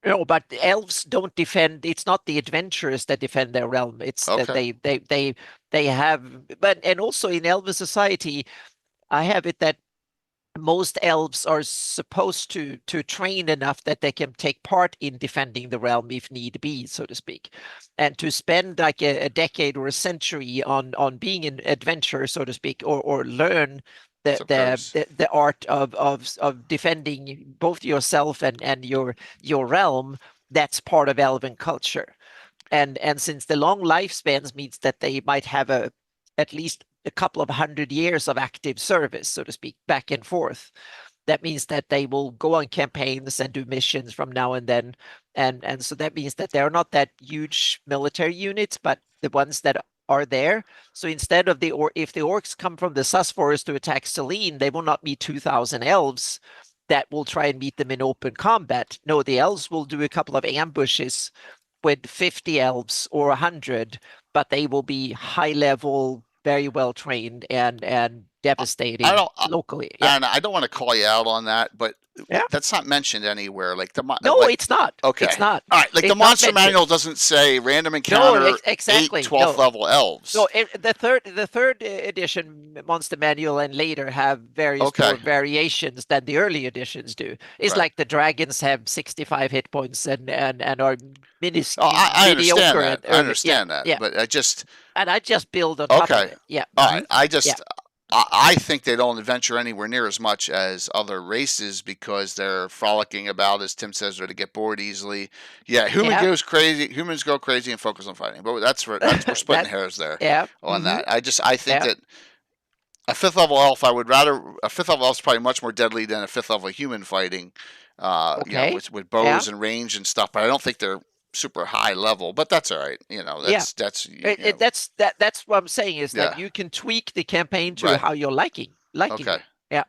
No, but the elves don't defend. It's not the adventurers that defend their realm. It's that Okay. they have. But and also in elven society, I have it that most elves are supposed to train enough that they can take part in defending the realm if need be, so to speak. And to spend like a decade or a century on being an adventurer, so to speak, or learn the art of defending both yourself and your realm, that's part of elven culture. And since the long lifespans means that they might have at least a couple of 100 years of active service, so to speak, back and forth, that means that they will go on campaigns and do missions from now and then. And so that means that they're not that huge military units, but the ones that are there. So instead of if the orcs come from the Sus Forest to attack Selene, they will not meet 2,000 elves that will try and meet them in open combat. No, the elves will do a couple of ambushes with 50 elves or 100, but they will be high level, very well trained, and devastating I don't, locally. Yeah. and I don't want to call you out on that, but Yeah. that's not mentioned anywhere. Like No, like, it's not. okay, It's not. all right. Like It's the not monster mentioned. manual doesn't say random No, encounter exactly. 8 12th No. level elves. So the third edition monster manual and later have various more Okay. variations than the early editions do. It's Right. like the dragons have 65 hit points and are Oh, I understand mediocre that. and I early. understand that, Yeah. but I just And I just build on top of okay. it. Yeah. All right. I Yeah. just I think they don't venture anywhere near as much as other races because they're frolicking about, as Tim says, or to get bored easily. Yeah, Yeah. Humans go crazy and focus on fighting. But we're splitting That. hairs there Yeah. on that. I think Yeah. that a 5th level elf, I would rather a 5th level elf is probably much more deadly than a 5th level human fighting. Okay. With bows and range and stuff. But I don't think they're super high level. But that's all right. That's That's what I'm saying is that yeah. you can tweak the campaign to Right. how you're liking Okay. it. Yeah.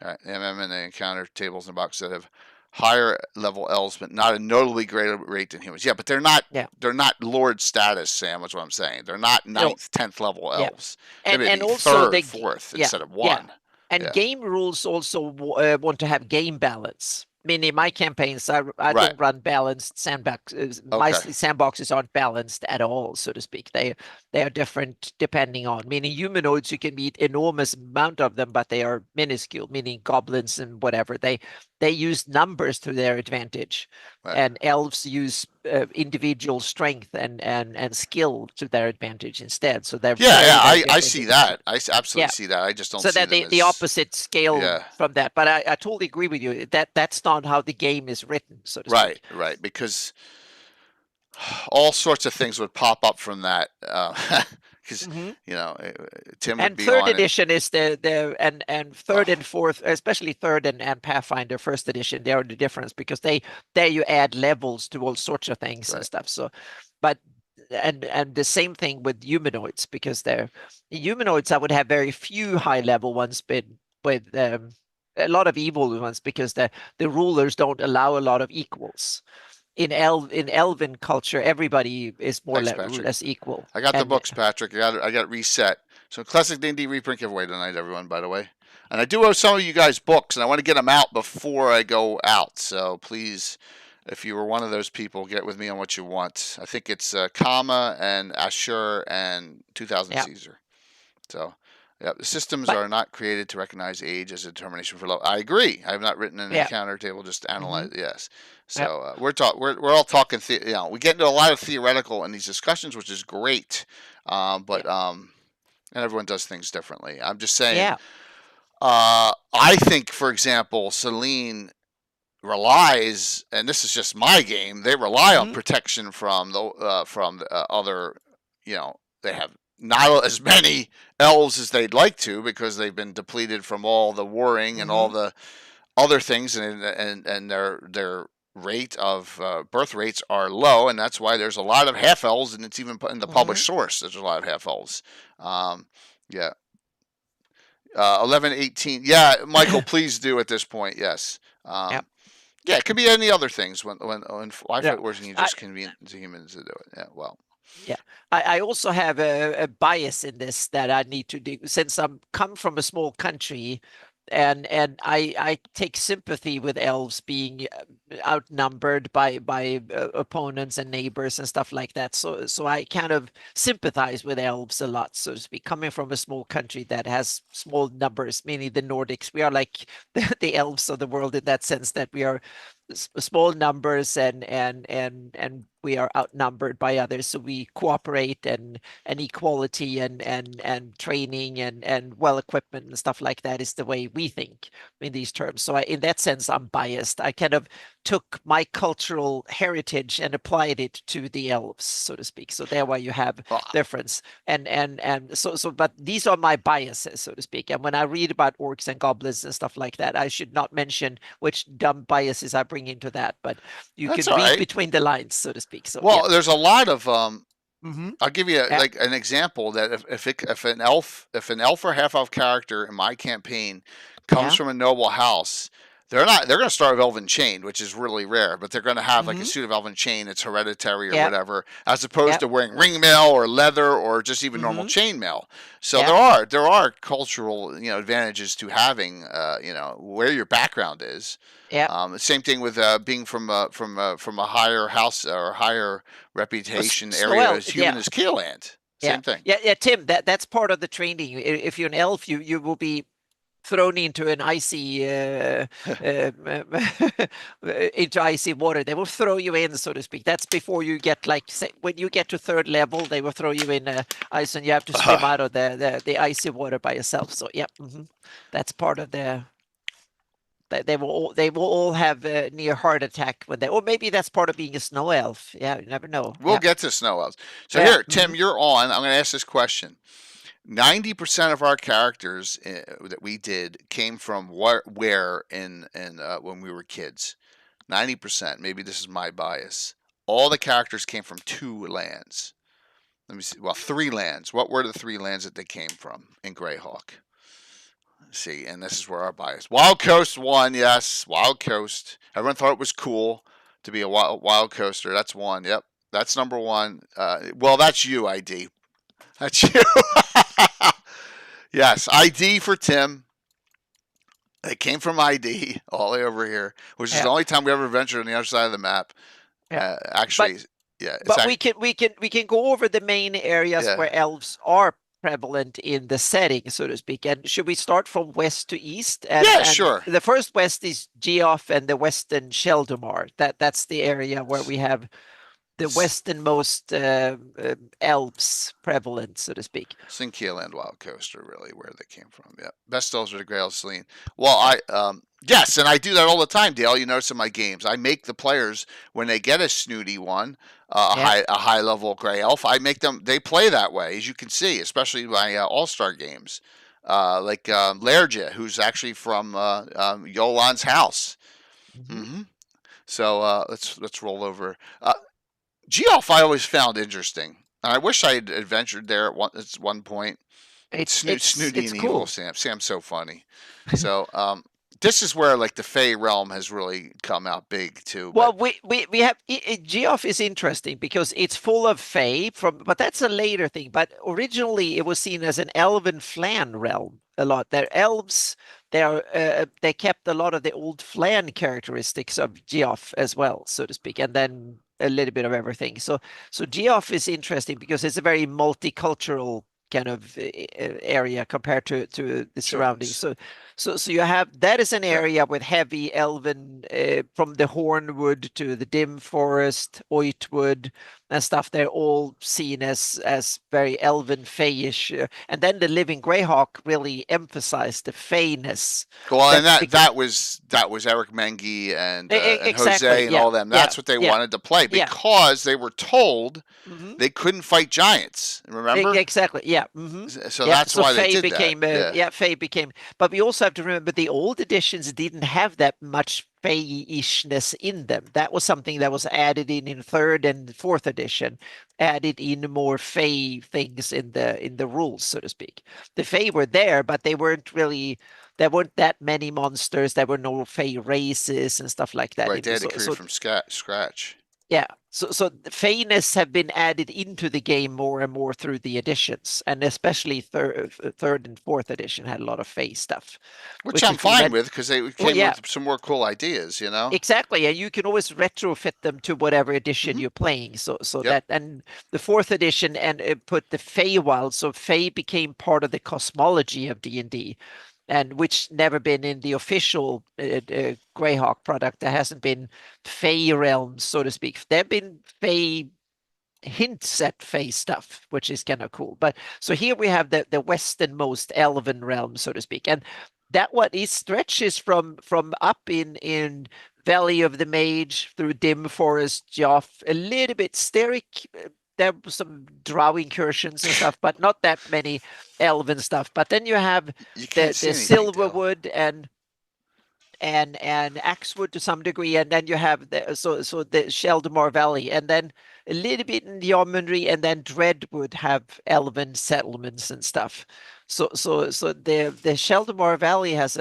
All right. And they encounter tables in the box that have higher level elves, but not a notably greater rate than humans. Yeah, but they're not. Yeah. They're not lord status, Sam. That's what I'm saying. They're not 9th, 10th level Yeah. elves. And They may be also 3rd, 4th instead of 1. Yeah. And Yeah. game rules also want to have game balance. I mean, in my campaigns, I Right. don't run balanced sandboxes. My Okay. sandboxes aren't balanced at all, so to speak. They are different depending on. Meaning humanoids, you can meet enormous amount of them, but they are minuscule. Meaning goblins and whatever. They use numbers to their advantage, Right. and elves use individual strength and skill to their advantage instead. So they're I see that. I absolutely see that. I just don't so see that them the as opposite scale Yeah. from that. But I totally agree with you that that's not how the game is written, so to right, speak. right, because all sorts of things would pop up from that. Because Tim would And be third on it. edition is and third and fourth, especially third and Pathfinder first edition, they are the difference because there you add levels to all sorts of things and Right. stuff. So, but and the same thing with humanoids because humanoids I would have very few high level ones, but with a lot of evil ones because the rulers don't allow a lot of equals. In elven culture, everybody is more or Thanks, Patrick. less equal. I got the books, Patrick. I got it reset. So classic D&D reprint giveaway tonight, everyone. By the way, and I do owe some of you guys books, and I want to get them out before I go out. So please, if you were one of those people, get with me on what you want. I think it's Kama and Ashur and 2000 Caesar. So. Yeah, the systems are not created to recognize age as a determination for level. I agree. I have not written an encounter table just to analyze. Yes, so we're all talking. We get into a lot of theoretical in these discussions, which is great. And everyone does things differently. I'm just saying. Yeah. I think, for example, Selene relies, and this is just my game. They rely on protection from the other. They have not as many elves as they'd like to because they've been depleted from all the warring and all the other things, and their rate of birth rates are low, and that's why there's a lot of half elves, and it's even in the published source. There's a lot of half elves. 11, 18. Yeah, Michael, please do at this point. Yes. Yeah, it could be any other things when fight wars and you just convene to humans to do it. Yeah, well. Yeah, I also have a bias in this that I need to do since I'm come from a small country, and I take sympathy with elves being outnumbered by opponents and neighbors and stuff like that. So I kind of sympathize with elves a lot, so to speak. Coming from a small country that has small numbers, meaning the Nordics, we are like the elves of the world in that sense that we are small numbers, and we are outnumbered by others, so we cooperate, and equality, and training, and well equipment and stuff like that is the way we think in these terms. So in that sense, I'm biased. I kind of took my cultural heritage and applied it to the elves, so to speak. So there where you have Well, difference, and so but these are my biases, so to speak. And when I read about orcs and goblins and stuff like that, I should not mention which dumb biases I bring into that, but you that's can all read right. between the lines, so to speak. So yeah. Well, there's a lot of Mm-hmm. I'll give you Yeah. like an example that if an elf or half elf character in my campaign comes Yeah. from a noble house, they're going to start with Elven Chain, which is really rare, but they're going to have like a Mm-hmm. suit of Elven Chain. It's hereditary or Yeah. whatever, as opposed Yeah. to wearing ringmail or leather or just even normal Mm-hmm. chainmail. So Yeah. there are cultural advantages to having where your background is. Yeah. Same thing with being from a higher house or higher reputation area Snow. as human Yeah. as Keeland. Yeah. Same thing. Yeah. Tim, that's part of the training. If you're an elf, you will be thrown into an icy into icy water. They will throw you in, so to speak. That's before you get like, say, when you get to third level, they will throw you in ice, and you have to swim out of the icy water by yourself. So yeah, that's part of the. They will all have a near heart attack when they, or maybe that's part of being a snow elf. Yeah, you never know. We'll Yeah. get to snow elves. So Yeah. here, Tim, you're on. I'm going to ask this question. 90% of our characters that we did came from where in when we were kids. 90%. Maybe this is my bias. All the characters came from 2 lands. Let me see. Well, 3 lands. What were the 3 lands that they came from in Greyhawk? Let's see, and this is where our bias. Wild Coast won, yes. Wild Coast. Everyone thought it was cool to be a wild coaster. That's one. Yep, that's number one. Well, that's you, ID. That's you. Yes, ID for Tim. It came from ID all the way over here, which is Yeah. the only time we ever ventured on the other side of the map. Yeah. Actually, yeah, But we can go over the main areas yeah. where elves are prevalent in the setting, so to speak. And should we start from west to east? Yeah, And sure. the first west is Geoff and the western Sheldamar. That's the area where we have the westernmost elves prevalent, so to speak. Sinkialand Wild Coaster, really, where they came from. Yeah, best elves are the Grail Celine. Well, yes, and I do that all the time, Dale. You notice in my games, I make the players when they get a snooty one, Yeah. a high level gray elf. I make them. They play that way, as you can see, especially my All Star games, like Lerja, who's actually from Yolan's house. Mhm. hmm So let's roll over. Geoff I always found interesting. And I wish I had adventured there at one point. Snooty It's and evil cool. Sam. Sam's so funny. So this is where like the Fey realm has really come out big too. Well, But we have Geoff is interesting because it's full of Fae but that's a later thing. But originally, it was seen as an elven flan realm a lot. They're elves. They kept a lot of the old flan characteristics of Geoff as well, so to speak, and then a little bit of everything. So Geoff is interesting because it's a very multicultural kind of area compared to the surroundings. So you have that is an yeah. area with heavy elven from the Hornwood to the Dim Forest, Oitwood, and stuff. They're all seen as very elven fayish, and then the Living Greyhawk really emphasized the fayness. Well, and That's that was Eric Mengi and exactly, Jose and yeah, all them. yeah, That's what they yeah, wanted to play yeah. because they were told hmm they couldn't fight giants. Remember? Exactly, yeah. So Yeah, that's so why they Fae did became that. Yeah. Fae became, but we also have to remember the old editions didn't have that much Fae-ishness in them. That was something that was added in third and fourth edition, added in more Fae things in the rules, so to speak. The Fae were there, but they weren't really. There weren't that many monsters. There were no Fae races and stuff like that. Right, they had to So, create from scratch. yeah, so the Fayness have been added into the game more and more through the editions, and especially third and fourth edition had a lot of Fey stuff, Which I'm is cool. fine with because they Well, came yeah, with some more cool ideas, you know? exactly, and you can always retrofit them to whatever edition hmm you're playing. So Yep. that, and the fourth edition and put the Feywild, so Fey became part of the cosmology of D&D. and which never been in the official Greyhawk product. There hasn't been Fey realms, so to speak. There have been Fey hints at Fey stuff, which is kind of cool. But so here we have the westernmost elven realm, so to speak, and that one is stretches from up in Valley of the Mage through Dim Forest, Joff, a little bit Steric. There were some drow incursions and stuff, but not that many elven stuff. But then you have You can't see the anything, Dale. Silverwood and Axewood to some degree, and then you have the Sheldamore Valley, and then a little bit in the Yeomanry, and then Dreadwood have elven settlements and stuff. So the Sheldamore Valley has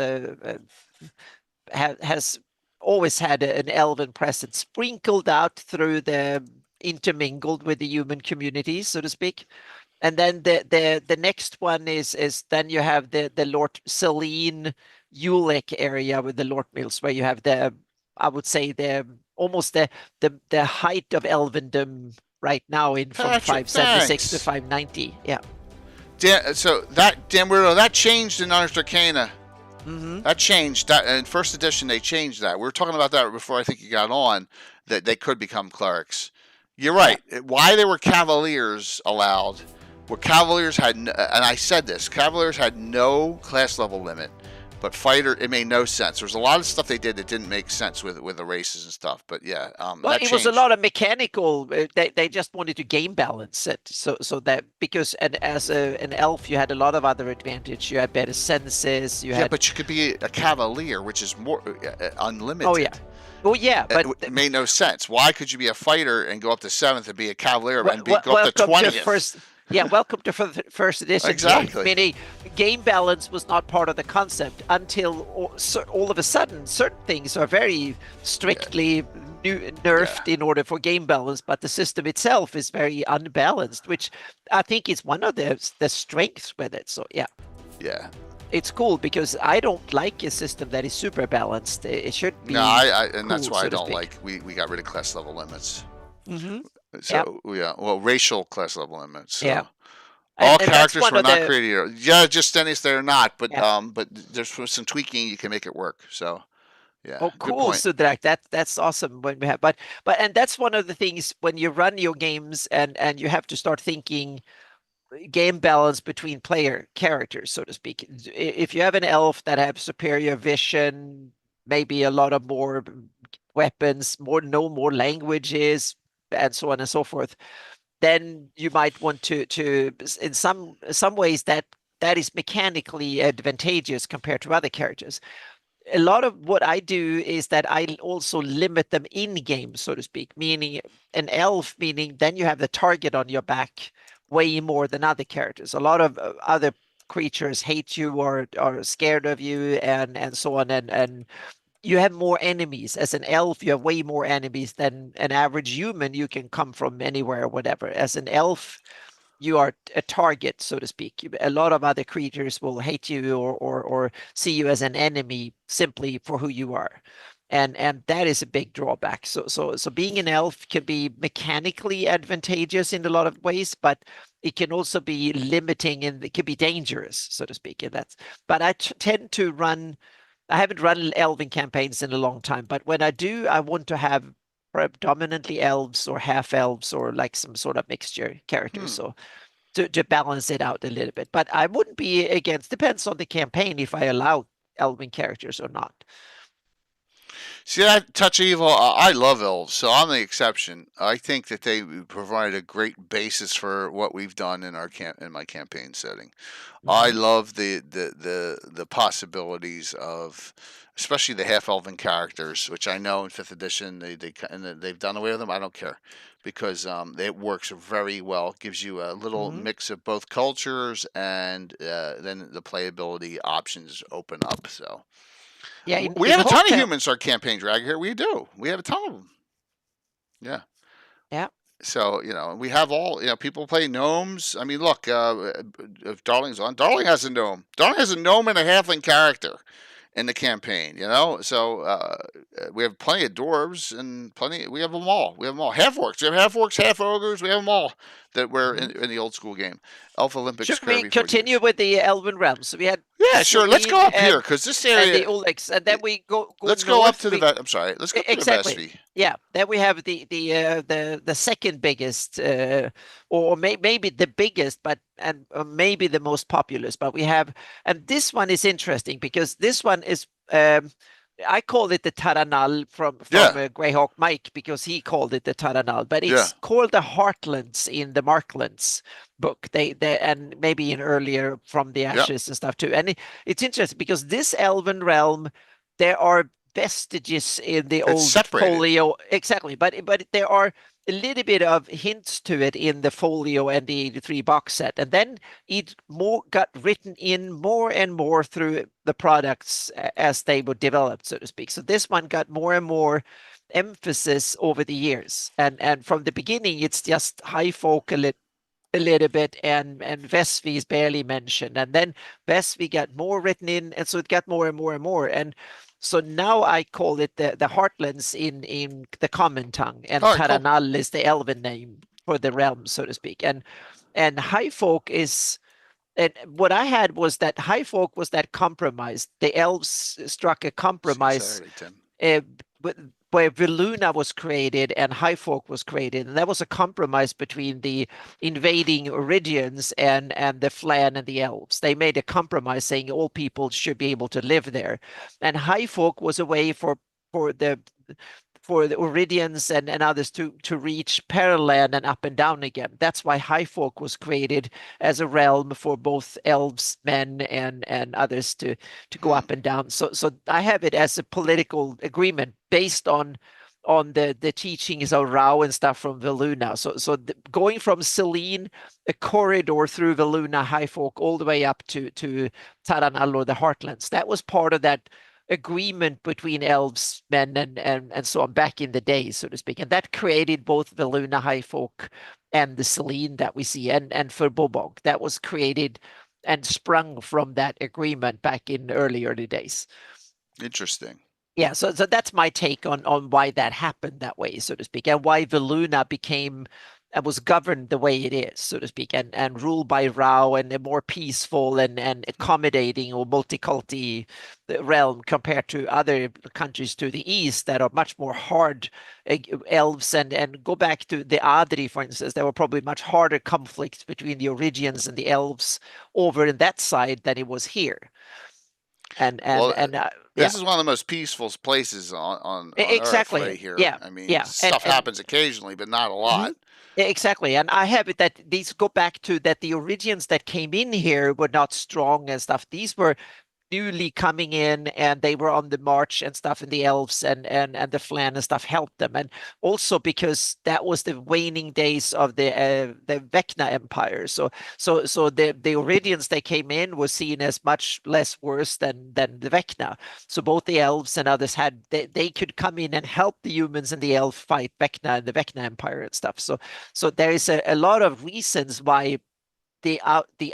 has always had an elven presence sprinkled out through the intermingled with the human communities, so to speak. And then the next one is then you have the Lord Celine Ulek area with the Lord Mills, where you have I would say almost the height of elvendom right now in from Patrick, 576 to thanks. 590. Yeah. So that Dan Weirdo, that changed in Ars Arcana. Mm-hmm. That changed. That in first edition they changed that. We were talking about that before I think you got on, that they could become clerics. You're right. Why they were cavaliers allowed? Where cavaliers had, and I said this, cavaliers had no class level limit, but fighter, it made no sense. There was a lot of stuff they did that didn't make sense with the races and stuff. But yeah, Well, that it was a changed. lot of mechanical. They just wanted to game balance it, so that because as an elf you had a lot of other advantage. You had better senses. You Yeah, had but you could be a cavalier, which is more unlimited. oh yeah, well yeah, but It made no sense. Why could you be a fighter and go up to 7th and be a cavalier and go up to welcome 20th? to first. Yeah, welcome to first edition. Exactly. Meaning, game balance was not part of the concept until all of a sudden certain things are very strictly nerfed in order for game balance, but the system itself is very unbalanced, which I think is one of the strengths with it. So yeah, Yeah. it's cool because I don't like a system that is super balanced. It should be. No, and that's cool, why so I to don't speak. like we got rid of class level limits. Mm-hmm. So yeah, well, racial class level limits. So. Yeah. All And that's characters one were of not the created. Yeah, just Dennis, they're not. But yeah. but there's some tweaking you can make it work. So yeah, Oh, good cool, point. Sudrak. That's awesome when we have, but and that's one of the things when you run your games and you have to start thinking game balance between player characters, so to speak. If you have an elf that have superior vision, maybe a lot of more weapons, know more languages, and so on and so forth, then you might want to in some ways that is mechanically advantageous compared to other characters. A lot of what I do is that I also limit them in game, so to speak, meaning an elf, meaning then you have the target on your back way more than other characters. A lot of other creatures hate you or are scared of you and so on. And you have more enemies. As an elf, you have way more enemies than an average human. You can come from anywhere or whatever. As an elf, you are a target, so to speak. A lot of other creatures will hate you or see you as an enemy simply for who you are. And that is a big drawback. So being an elf can be mechanically advantageous in a lot of ways, but it can also be limiting and it can be dangerous, so to speak. And that's but I tend to run. I haven't run elven campaigns in a long time, but when I do, I want to have predominantly elves or half elves or like some sort of mixture characters. So to balance it out a little bit. But I wouldn't be against, depends on the campaign if I allow elven characters or not. See that Touch of Evil? I love elves, so I'm the exception. I think that they provide a great basis for what we've done in my campaign setting. I Mm-hmm. love the possibilities of, especially the half elven characters, which I know in fifth edition they've done away with them. I don't care because it works very well. It gives you a little Mm-hmm. mix of both cultures, and then the playability options open up. So. Yeah, We in have a ton of Hotel. humans our campaign drag here. We do. We have a ton of them. Yeah. Yeah. So we have all people play gnomes. I mean, look, if Darling's on, Darling has a gnome. Darling has a gnome and a halfling character, in the campaign, you know. So we have plenty of dwarves and plenty. We have them all. We have them all. Half orcs. We have half orcs, half ogres. We have them all that were in the old school game. Elf Olympics Should we curvy for continue use. with the Elven realms? So we had Yeah, sure. Let's go Selene up here because this and the area. Ulex, and then we go Let's go up north. to the. I'm sorry. Let's go to the Exactly. Vespi. Yeah. Then we have the second biggest, or maybe the biggest, but and maybe the most populous. But we have, and this one is interesting because this one is. I call it the Taranal from Yeah. Greyhawk Mike because he called it the Taranal, but Yeah. it's called the Heartlands in the Marklands book. They and maybe in earlier From the Yeah. Ashes and stuff too. And it's interesting because this elven realm, there are vestiges in the It's old separated. folio, exactly, but there are a little bit of hints to it in the folio and the 83 box set, and then it more got written in more and more through the products as they were developed, so to speak. So this one got more and more emphasis over the years, and from the beginning it's just high folk a little bit, and Vesvi is barely mentioned, and then Vesvi got more written in, and so it got more and more and more, and so now I call it the Heartlands in the common tongue, and All right, cool. Taranal is the elven name for the realm, so to speak, and High Folk is. And what I had was that High Folk was that compromise. The elves struck a See you compromise Saturday, Tim. where Veluna was created and High Folk was created, and that was a compromise between the invading Origians and the Flan and the Elves. They made a compromise saying all people should be able to live there, and High Folk was a way for the Oridians and others to reach Pearland and up and down again. That's why High Folk was created as a realm for both elves, men, and others to go up and down. So I have it as a political agreement based on the teachings of Rao and stuff from Veluna. So going from Selene, a corridor through Veluna, High Folk, all the way up to Taranal or the Heartlands. That was part of that agreement between elves, men, and so on back in the day, so to speak. And that created both the Luna High Folk and the Selene that we see, and for Bobog. That was created and sprung from that agreement back in early days. Interesting. Yeah, so that's my take on why that happened that way, so to speak, and why Veluna became and was governed the way it is, so to speak, and ruled by Rao and a more peaceful and accommodating or multiculti realm compared to other countries to the east that are much more hard elves, and go back to the Adri, for instance, there were probably much harder conflicts between the Origians and the elves over in that side than it was here. This is one of the most peaceful places on exactly. Earth right here. Yeah, I mean, yeah, stuff happens occasionally, but not a lot. Exactly, and I have it that these go back to that the Origians that came in here were not strong and stuff. These were newly coming in, and they were on the march and stuff, and the elves and the Flan and stuff helped them, and also because that was the waning days of the Vecna Empire. So the Oridians that came in was seen as much less worse than the Vecna. So both the elves and others had they could come in and help the humans and the elf fight Vecna and the Vecna Empire and stuff. So there is a lot of reasons why the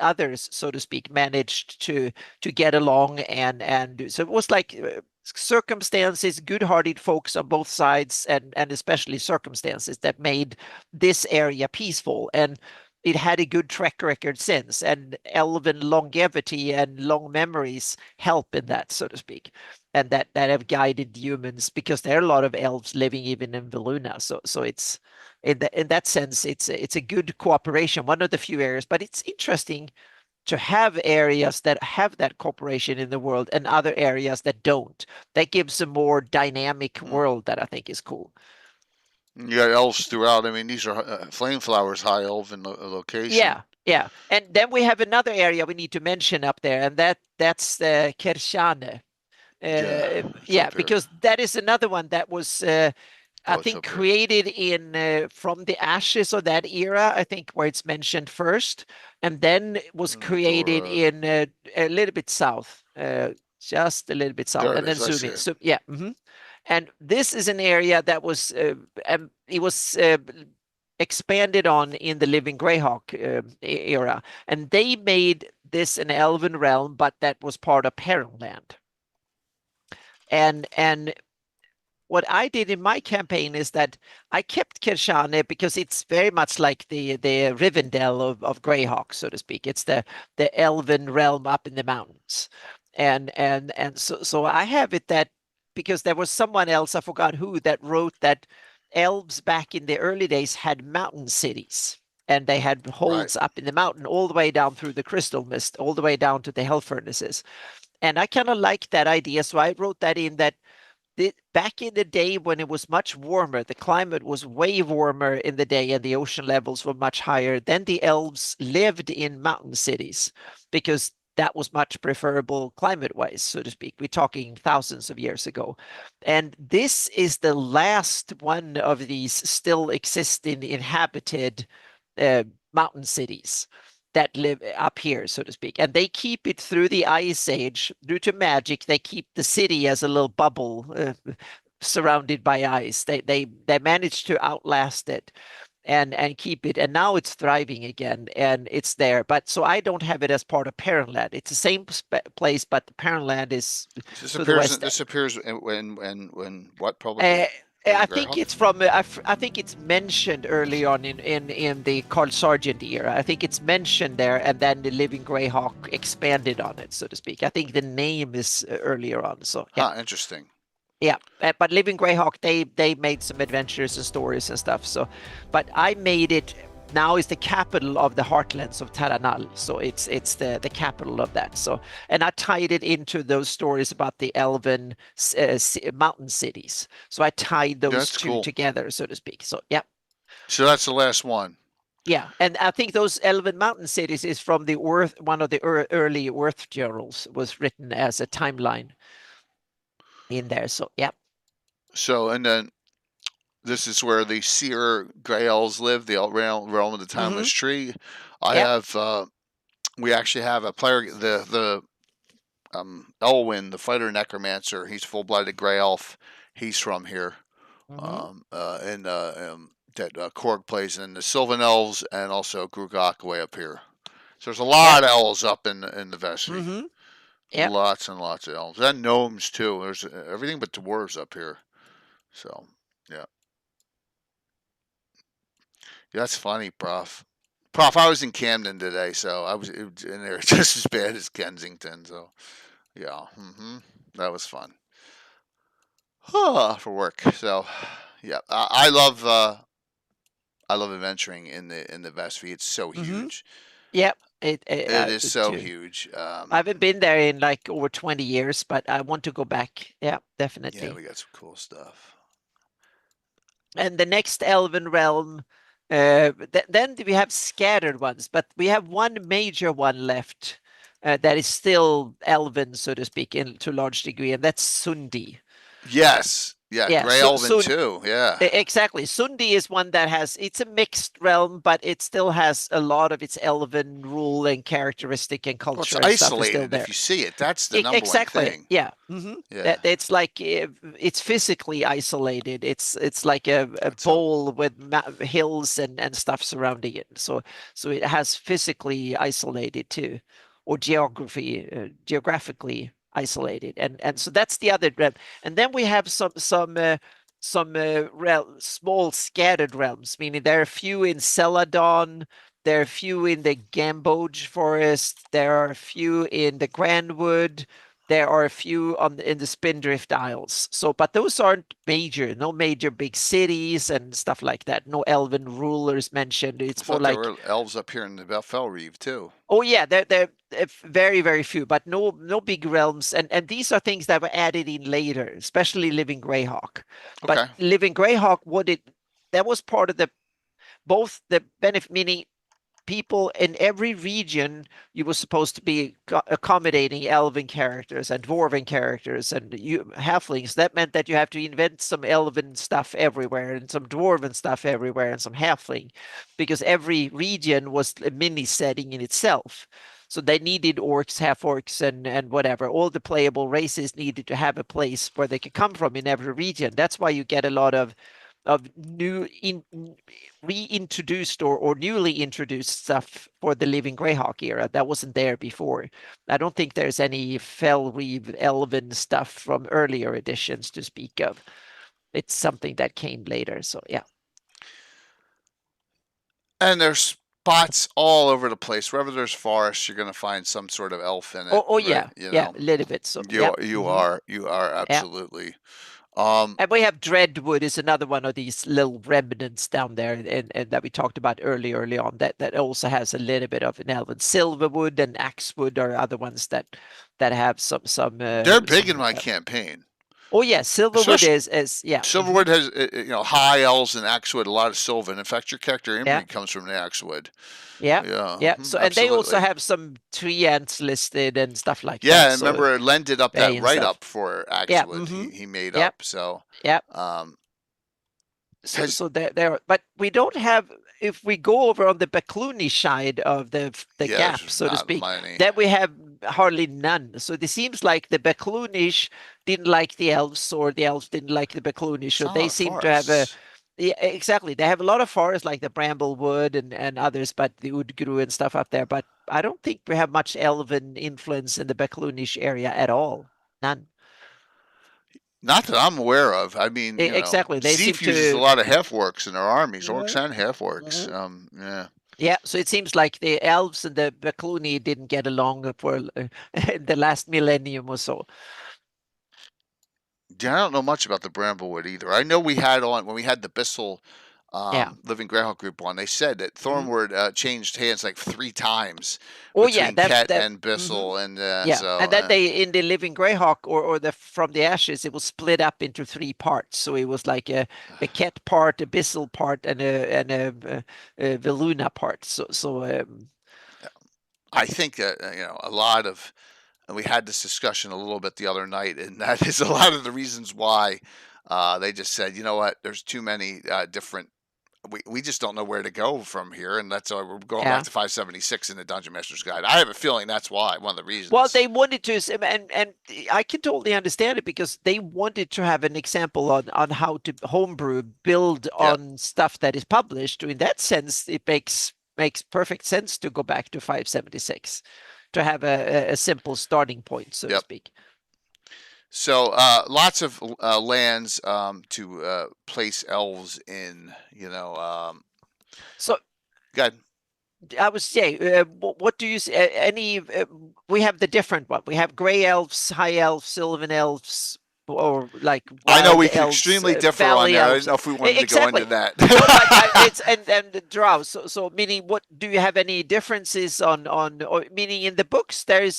others, so to speak, managed to get along, and so it was like circumstances, good-hearted folks on both sides, and especially circumstances that made this area peaceful, and it had a good track record since, and elven longevity and long memories help in that, so to speak, and that have guided humans, because there are a lot of elves living even in Veluna. So it's in that sense, it's a good cooperation, one of the few areas, but it's interesting to have areas that have that cooperation in the world and other areas that don't. That gives a more dynamic world that I think is cool. You got elves throughout. I mean, these are flame flowers, high elven location. Yeah, and then we have another area we need to mention up there, and that's Kershane. Because that is another one that was I think created in from the ashes of that era, I think, where it's mentioned first, and then it was created in a little bit south, just a little bit south, and then zoom in. So yeah, and this is an area that was it was expanded on in the Living Greyhawk era, and they made this an elven realm, but that was part of Perrenland. And what I did in my campaign is that I kept Kirshane because it's very much like the Rivendell of Greyhawk, so to speak. It's the elven realm up in the mountains, and so I have it that because there was someone else, I forgot who, that wrote that elves back in the early days had mountain cities. And they had Right. holds up in the mountain all the way down through the crystal mist, all the way down to the hell furnaces. And I kind of like that idea. So I wrote that in that back in the day when it was much warmer, the climate was way warmer in the day and the ocean levels were much higher, then the elves lived in mountain cities because that was much preferable climate-wise, so to speak. We're talking thousands of years ago. And this is the last one of these still existing inhabited mountain cities that live up here, so to speak. And they keep it through the Ice Age. Due to magic, they keep the city as a little bubble surrounded by ice. They managed to outlast it and keep it. And now it's thriving again and it's there. But so I don't have it as part of Parentland. It's the same place, but the Parentland is to the west. This appears when what Uh, publication? I think Greyhawk? it's from I think it's mentioned early on in the Carl Sargent era. I think it's mentioned there, and then the Living Greyhawk expanded on it, so to speak. I think the name is earlier on. So yeah, Interesting. yeah. But Living Greyhawk, they made some adventures and stories and stuff. So, but I made it. Now is the capital of the heartlands of Taranal, so it's the capital of that. So, and I tied it into those stories about the elven mountain cities. So I tied those That's two cool. together, so to speak. So yeah, So that's the last one. yeah, and I think those elven mountain cities is from the Earth. One of the early Earth journals was written as a timeline in there. So yeah. So and then this is where the seer gray elves live, the realm of the timeless tree. I Yep. have we actually have a player, the Elwyn, the fighter necromancer. He's full blooded gray elf. He's from here. And that Korg plays in the Sylvan Elves and also Grugok way up here. So there's a lot of elves up in the Vestry. Yep. Lots and lots of elves and gnomes too. There's everything but dwarves up here. So yeah, that's funny, Prof. Prof, I was in Camden today, so I was in there just as bad as Kensington. So yeah, that was fun. For work. So yeah, I love adventuring in the Vestry. It's so huge. Yep. It is so too. huge. I haven't been there in like over 20 years, but I want to go back. Yeah, Yeah, definitely. we got some cool stuff. And the next Elven realm, then we have scattered ones, but we have one major one left that is still Elven, so to speak, in to a large degree, and that's Sundi. Yes, yeah, Yeah, Grey Elven too. Yeah, exactly. Sundi is one that has, it's a mixed realm, but it still has a lot of its elven rule and characteristic and well, it's culture and stuff is still isolated. there. If you see it, that's the number Exactly. one thing. Yeah. Yeah, That it's like it's physically isolated. It's like a bowl with hills and stuff surrounding it. So it has physically isolated too, or geographically isolated. And so that's the other realm. And then we have some small scattered realms, meaning there are a few in Celadon, there are a few in the Gamboge forest, there are a few in the Grandwood, there are a few in the Spindrift Isles. So, but those aren't major, no major big cities and stuff like that. No elven rulers mentioned. It's more like there were elves up here in the Felreeve too. oh yeah, they're very few, but no big realms. And these are things that were added in later, especially Living Greyhawk. But Okay, Living Greyhawk, that was part of the both the benefit, meaning people in every region you were supposed to be accommodating elven characters and dwarven characters and halflings. That meant that you have to invent some elven stuff everywhere and some dwarven stuff everywhere and some halfling, because every region was a mini setting in itself. So they needed orcs, half orcs, and whatever. All the playable races needed to have a place where they could come from in every region. That's why you get a lot of reintroduced or newly introduced stuff for the Living Greyhawk era that wasn't there before. I don't think there's any Fellreave Elven stuff from earlier editions to speak of. It's something that came later. So yeah. And there's spots all over the place. Wherever there's forest, you're going to find some sort of elf in it, Oh right? yeah, yeah, a little bit. So yeah. You Mhm. are Yeah. absolutely. And we have Dreadwood is another one of these little remnants down there, and that we talked about early on. That also has a little bit of an elven. Silverwood and Axewood are other ones that have They're big in some. my campaign. Oh yeah, Silverwood Especially is yeah. Silverwood has high elves and Axewood, a lot of Sylvan. In fact, your character Yeah. Imri comes from the Axewood. Yeah. Yeah, Yeah. So and they also absolutely. have some tree ants listed and stuff like Yeah, that. and So remember Len did up Bay that and write stuff. up for Yeah. Axewood. He made Yeah. up. So Yeah. um, has So there, but we don't have. If we go over on the Bacloony side of the yeah, gap, there's so to not speak, many. then we have hardly none. So it seems like the Bacloonish didn't like the elves, or the elves didn't like the Bacloonish. It's So not a lot they of seem to have a. forests. Yeah, exactly. They have a lot of forests like the Bramblewood and others, but the Udgru and stuff up there. But I don't think we have much elven influence in the Bacloonish area at all. None. Not that I'm aware of. I mean, Exactly. They seem Zeef uses a to. lot of half orcs in their armies, orcs Yeah. and half orcs. Uh-huh. Yeah. Yeah, so it seems like the elves and the Baclooni didn't get along for the last millennium or so. Yeah, I don't know much about the Bramblewood either. I know we had on when we had the Bissell Yeah. Living Greyhawk group on. They said that Mhm. Thornwood changed hands like 3 times Oh yeah, between that Ket that and mhm. Bissell, and Yeah, so and then they in the Living Greyhawk or the From the Ashes, it was split up into three parts. So it was like a Ket part, a Bissell part, and a Veluna part. So I think that a lot of and we had this discussion a little bit the other night, and that is a lot of the reasons why they just said, you know what, there's too many different. We just don't know where to go from here, and that's why we're going back yeah. to 576 in the Dungeon Master's Guide. I have a feeling that's why one of the Well, reasons. they wanted to, and I can totally understand it because they wanted to have an example on how to homebrew, build Yeah, on stuff that is published. In that sense, it makes perfect sense to go back to 576 to have a simple starting point, so to yep. speak. So lots of lands to place elves in. So Good. I would say, what do you see? We have the different one. We have gray elves, high elves, sylvan elves, or like I know wild we could elves, extremely differ on valley that. I didn't elves. know if we wanted to go Exactly. into that. No, but it's and the drow. So meaning, what do you have any differences on or meaning in the books? There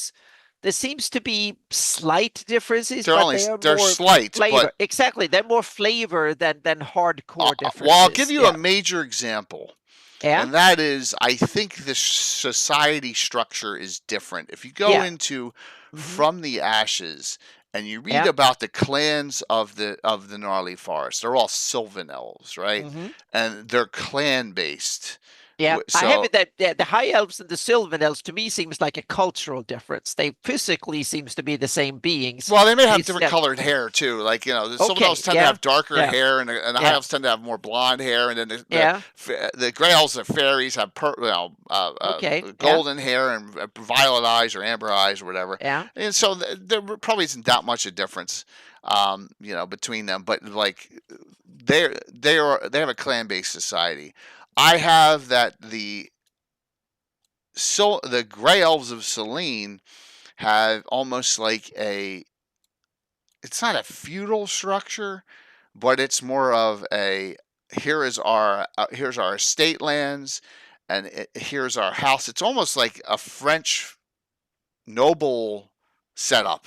seems to be slight differences, but they are they're more slight, but flavor. Exactly, they're more flavor than hardcore well, I'll give differences. you a Yeah. major example. Yeah. And that is, I think the society structure is different. If you go Yeah. into Hmm. From the Ashes and you read Yeah. about the clans of the gnarly forest, they're all Sylvan elves, right? Hmm. And they're clan based. Yeah, I have So it that the high elves and the sylvan elves to me seems like a cultural difference. They physically seems to be the same beings. well, they may have It's different colored hair too. Like the Sylvan elves okay. tend to Yeah, have darker yeah, hair, and the High yeah, elves tend to have more blonde hair, and then yeah. the Gray elves and fairies have Okay, yeah, golden hair and violet eyes or amber eyes or whatever. yeah. And so there probably isn't that much a difference, between them. But like they have a clan based society. I have that the Gray elves of Selene have almost like it's not a feudal structure, but it's more of a here's our estate lands, and here's our house. It's almost like a French noble setup.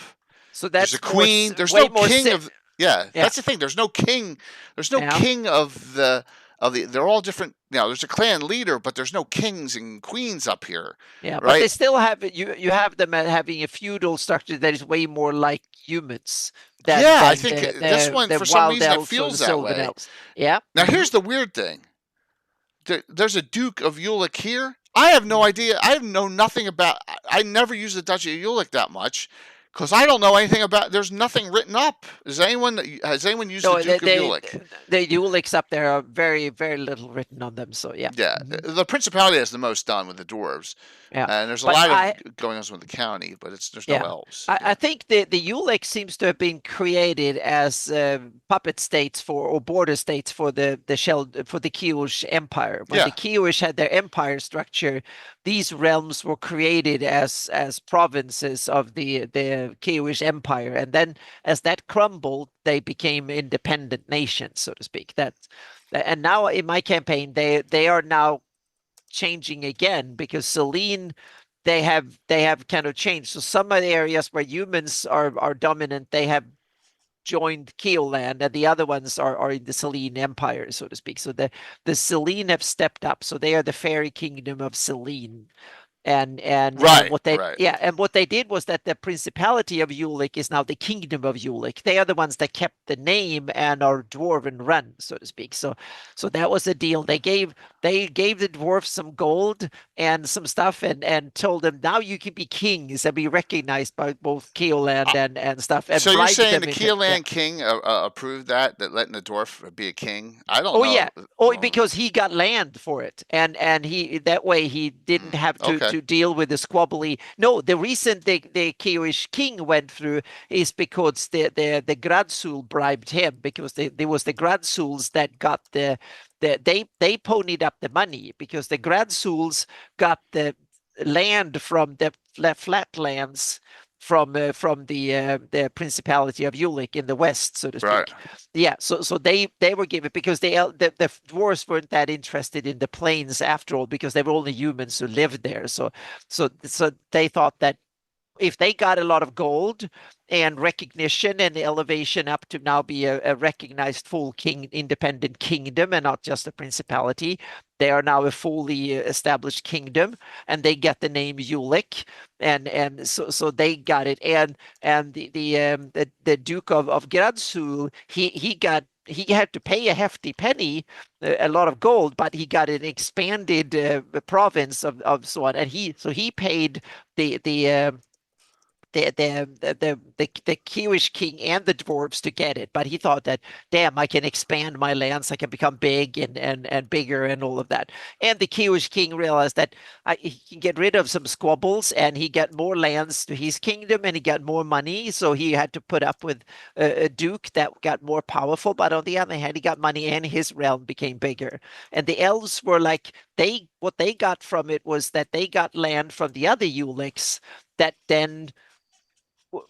So There's a that's queen. There's way no more king of. Yeah, yeah, that's the thing. There's no king. There's no yeah, king of the. They're all different. There's a clan leader, but there's no kings and queens up here, yeah. But they right? still have you have them having a feudal structure that is way more like humans Yeah, I than think this one the for some wild reason it elves or the feels that sylvan way. elves. Yeah. Now here's the weird thing. There's a Duke of Ulick here. I have no idea. I have known nothing about. I never used the Duchy of Ulick that much. Because I don't know anything about. There's nothing written up. Has anyone used the No, Duke of Ulick? the Uliks up there are very, very little written on them. So yeah. Yeah, the Principality has the most done with the dwarves, Yeah. and there's a But lot of going on with the county, but there's no yeah, elves. I think the Ulick seems to have been created as puppet states or border states for the Kiosh Empire. When the Kiosh had their empire structure, these realms were created as provinces of the Kiosh Empire, and then as that crumbled, they became independent nations, so to speak. And now in my campaign, they are now changing again because Selene they have kind of changed. So some of the areas where humans are dominant, they have joined Keoland, and the other ones are in the Selene Empire, so to speak. So the Selene have stepped up. So they are the fairy kingdom of Selene. And what they did was that the Principality of Ulick is now the Kingdom of Ulick. They are the ones that kept the name and are dwarven run, so to speak. So that was the deal. They gave the dwarfs some gold and some stuff, and told them, now you can be kings and be recognized by both Keoland and stuff. And so you're saying the Keoland king approved that letting the dwarf be a king? I don't know. Yeah. Because he got land for it, and he that way he didn't have to deal with the squabbly. No, the reason the Kiosh king went through is because the Gradsul bribed him, because there was the Gradsuls that got they ponied up the money, because the Gradsuls got the land from the flatlands from the Principality of Ulick in the west, so to speak. Right. Yeah, so they were given, because the dwarves weren't that interested in the plains after all, because they were only humans who lived there. So they thought that if they got a lot of gold and recognition and the elevation up to now be a recognized full independent kingdom and not just a principality, they are now a fully established kingdom, and they get the name Ulick, and so they got it. And the Duke of Gradsul, he had to pay a hefty penny, a lot of gold, but he got an expanded province of so on, and he paid the Kiosh king and the dwarves to get it, but he thought that, damn, I can expand my lands, I can become big and bigger and all of that. And the Kiosh king realized that he can get rid of some squabbles, and he got more lands to his kingdom, and he got more money, so he had to put up with a duke that got more powerful. But on the other hand, he got money and his realm became bigger. And the elves were like, what they got from it was that they got land from the other Ulicks that then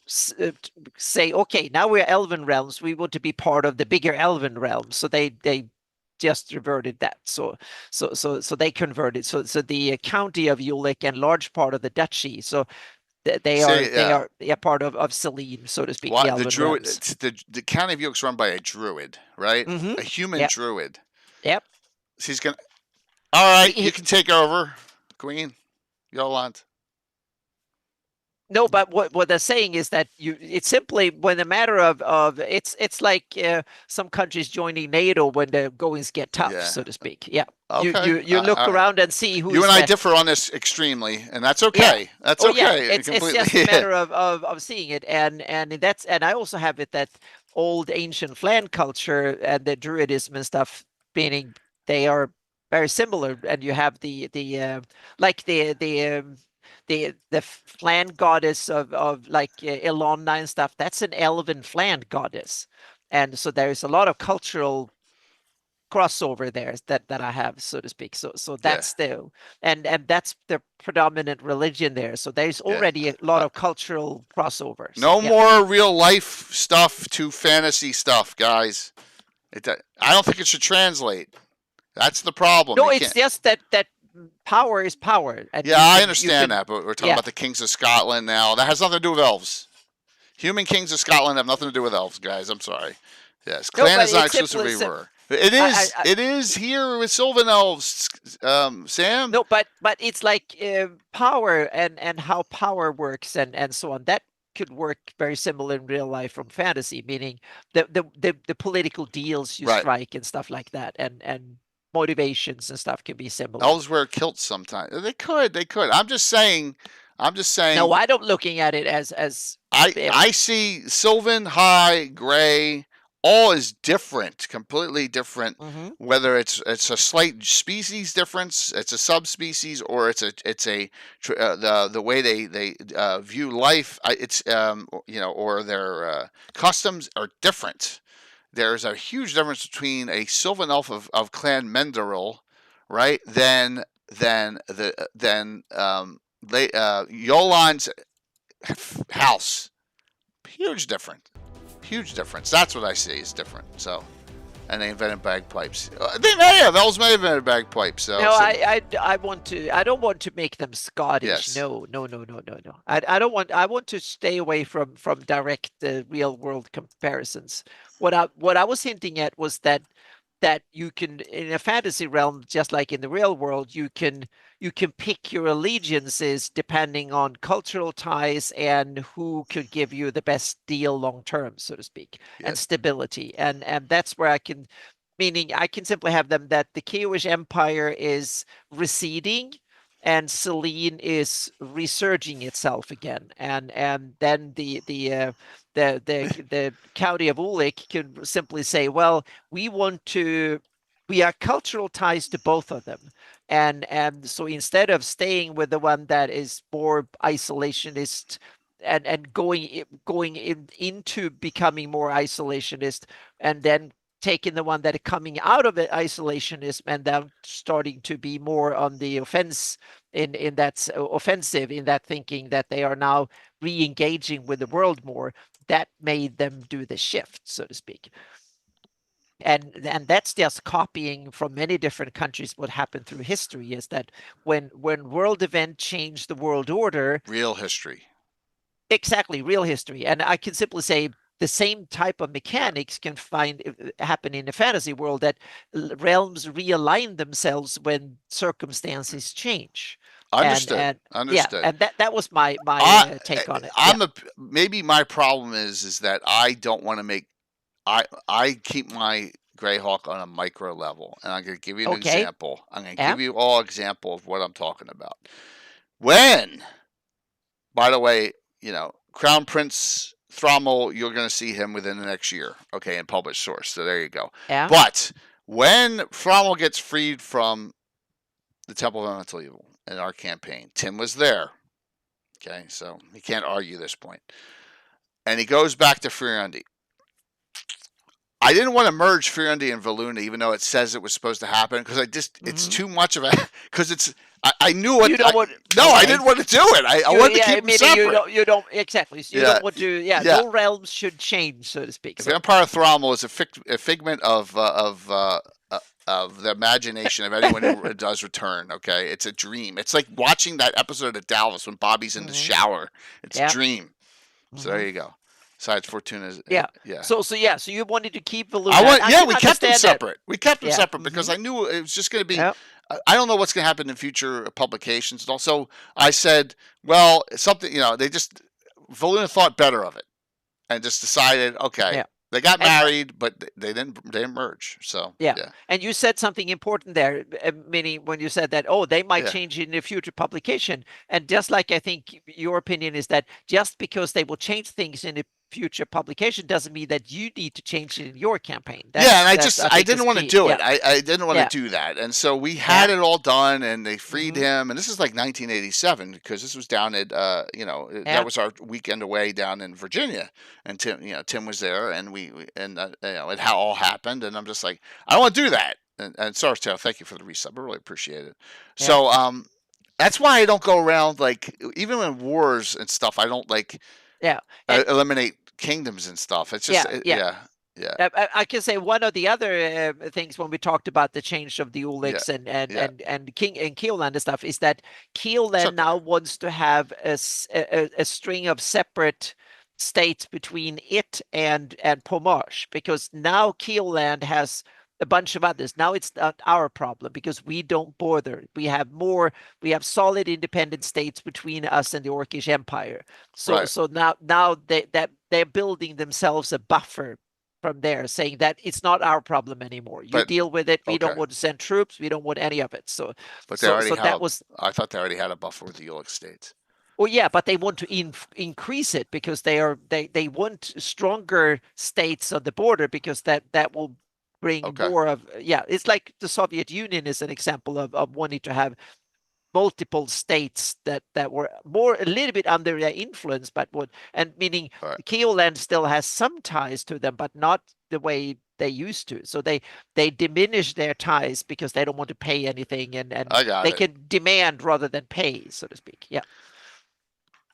say, okay, now we're elven realms, we want to be part of the bigger elven realm. So they just reverted that. So they converted. So the county of Ulick and large part of the duchy. So they are part of Selene, so to speak. The druid, the county of Ulick's run by a druid, right? A human druid. Yep. So he's gonna. All right, you can take over, Queen Yolande. No, but what they're saying is that it's simply when a matter of it's like some countries joining NATO when the goings get tough, so to speak. Yeah. Okay. You look around and see who. You and I differ on this extremely, and that's okay. Yeah. That's okay. Yeah. It's just a matter of seeing it, and I also have it that old ancient Flan culture and the Druidism and stuff, meaning they are very similar, and you have the Flan goddess of like Ilona and stuff. That's an elven Flan goddess, and so there's a lot of cultural crossover there that I have, so to speak. So that's and that's the predominant religion there. So there's already a lot of cultural crossovers. No more real life stuff to fantasy stuff, guys. I don't think it should translate. That's the problem. No, it's just that power is power. And I understand that, but we're talking about the kings of Scotland now. That has nothing to do with elves. Human kings of Scotland have nothing to do with elves, guys. I'm sorry. Yes, clan is not exclusively Ruhr. It is. It is here with Sylvan elves, Sam. No, but it's like power and how power works and so on. That could work very similar in real life from fantasy, meaning the political deals you strike and stuff like that, and motivations and stuff can be similar. Elves wear kilts sometimes. They could. I'm just saying, I'm just saying. No, I don't looking at it as I see Sylvan, High, Gray, all is different, completely different. mm-hmm. Whether it's a slight species difference, it's a subspecies, or it's a the way they view life. It's or their customs are different. There's a huge difference between a Sylvan elf of Clan Menderil, right? Than Yolan's house. Huge difference. Huge difference. That's what I see is different. So, and they invented bagpipes. They may have. Elves may have invented bagpipes. So, No, I want to. I don't want to make them Scottish. Yes. No. I don't want. I want to stay away from direct real world comparisons. What I was hinting at was that you can, in a fantasy realm, just like in the real world, you can pick your allegiances depending on cultural ties and who could give you the best deal long term, so to speak, and Yes. stability. And that's where I can, meaning I can simply have them that the Kiowish Empire is receding and Selene is resurging itself again, and then the county of Ulick can simply say, well, we have cultural ties to both of them, and so instead of staying with the one that is more isolationist and going into becoming more isolationist, and then taking the one that are coming out of it isolationism and then starting to be more on the offense in that offensive in that thinking that they are now re-engaging with the world more, that made them do the shift, so to speak. And that's just copying from many different countries what happened through history, is that when world event changed the world order, real history. exactly, real history. And I can simply say the same type of mechanics can happen in the fantasy world, that realms realign themselves when circumstances change. Understood. Yeah, and that was my take on it. Maybe my problem is that I don't want to make. I keep my Greyhawk on a micro level, and I'm going to give you an example. I'm going to give you all example of what I'm talking about. When, by the way, Crown Prince Thrommel, you're going to see him within the next year, okay, in published source. So there you go. Yeah. But when Thrommel gets freed from the Temple of Elemental Evil in our campaign, Tim was there. Okay, so he can't argue this point. And he goes back to Friundi. I didn't want to merge Friundi and Valuna, even though it says it was supposed to happen, because it's too much of a, because it's, I knew what. I didn't want to do it. I wanted to keep them separate. You don't exactly. So you don't want to. Yeah, no realms should change, so to speak. So. Vampire Thrommel is a figment of the imagination of anyone who does return. Okay, it's a dream. It's like watching that episode of Dallas when Bobby's in the shower. It's a dream. So there you go. Besides Fortuna's, yeah. So you wanted to keep Valuna. We kept them separate. We kept them separate because I knew it was just going to be. Yep. I don't know what's going to happen in future publications. And also, I said, well, something, they just, Valuna thought better of it and just decided, okay, they got married, but they didn't merge. So, yeah. And you said something important there, meaning when you said that, they might change in the future publication. And just like I think your opinion is that just because they will change things in the future publication doesn't mean that you need to change it in your campaign. And I didn't want to do it. I didn't want to do that. And so we had it all done, and they freed him. And this is like 1987, because this was down at, that was our weekend away down in Virginia. And Tim was there, and it all happened. And I'm just like, I don't want to do that. And sorry, Taylor, thank you for the resub. I really appreciate it. Yeah. So that's why I don't go around, like, even in wars and stuff, I don't eliminate kingdoms and stuff. It's just I can say one of the other things when we talked about the change of the Uliks and King and Keoland and stuff is that Keoland now wants to have a string of separate states between it and Pomarsh, because now Keoland has a bunch of others. Now it's not our problem because we don't bother. We have solid independent states between us and the Orcish Empire. So now they're building themselves a buffer from there, saying that it's not our problem anymore. You deal with it. We don't want to send troops. We don't want any of it. So, but I thought they already had a buffer with the Ulick states. Oh yeah, but they want to increase it because they want stronger states on the border because that will bring Okay. more of it's like the Soviet Union is an example of wanting to have multiple states that were more a little bit under their influence, but would and meaning All right. Keoland still has some ties to them, but not the way they used to. So they diminish their ties because they don't want to pay anything and I got they it. can demand rather than pay, so to speak. Yeah.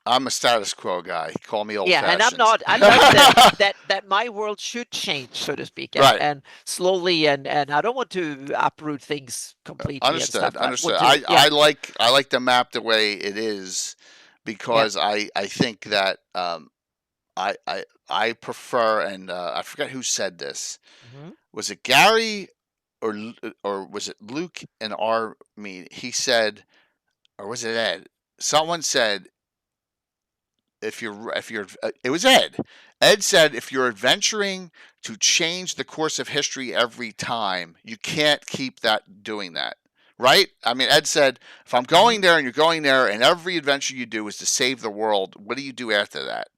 I'm a status quo guy. Call me old Yeah, and I'm fashioned. not. I like that my world should change, so to speak, Right. and slowly, and I don't want to uproot things completely and Understood. stuff. I Understood. want to, yeah, I like the map the way it is yeah. because I think that I prefer, and I forget who said this. Hmm. Was it Gary or was it Luke in our meeting? He said, or was it Ed? Someone said if you're it was Ed. Ed said if you're adventuring to change the course of history every time, you can't keep that doing that. Right? I mean, Ed said, if I'm Hmm. going there and you're going there and every adventure you do is to save the world, what do you do after that?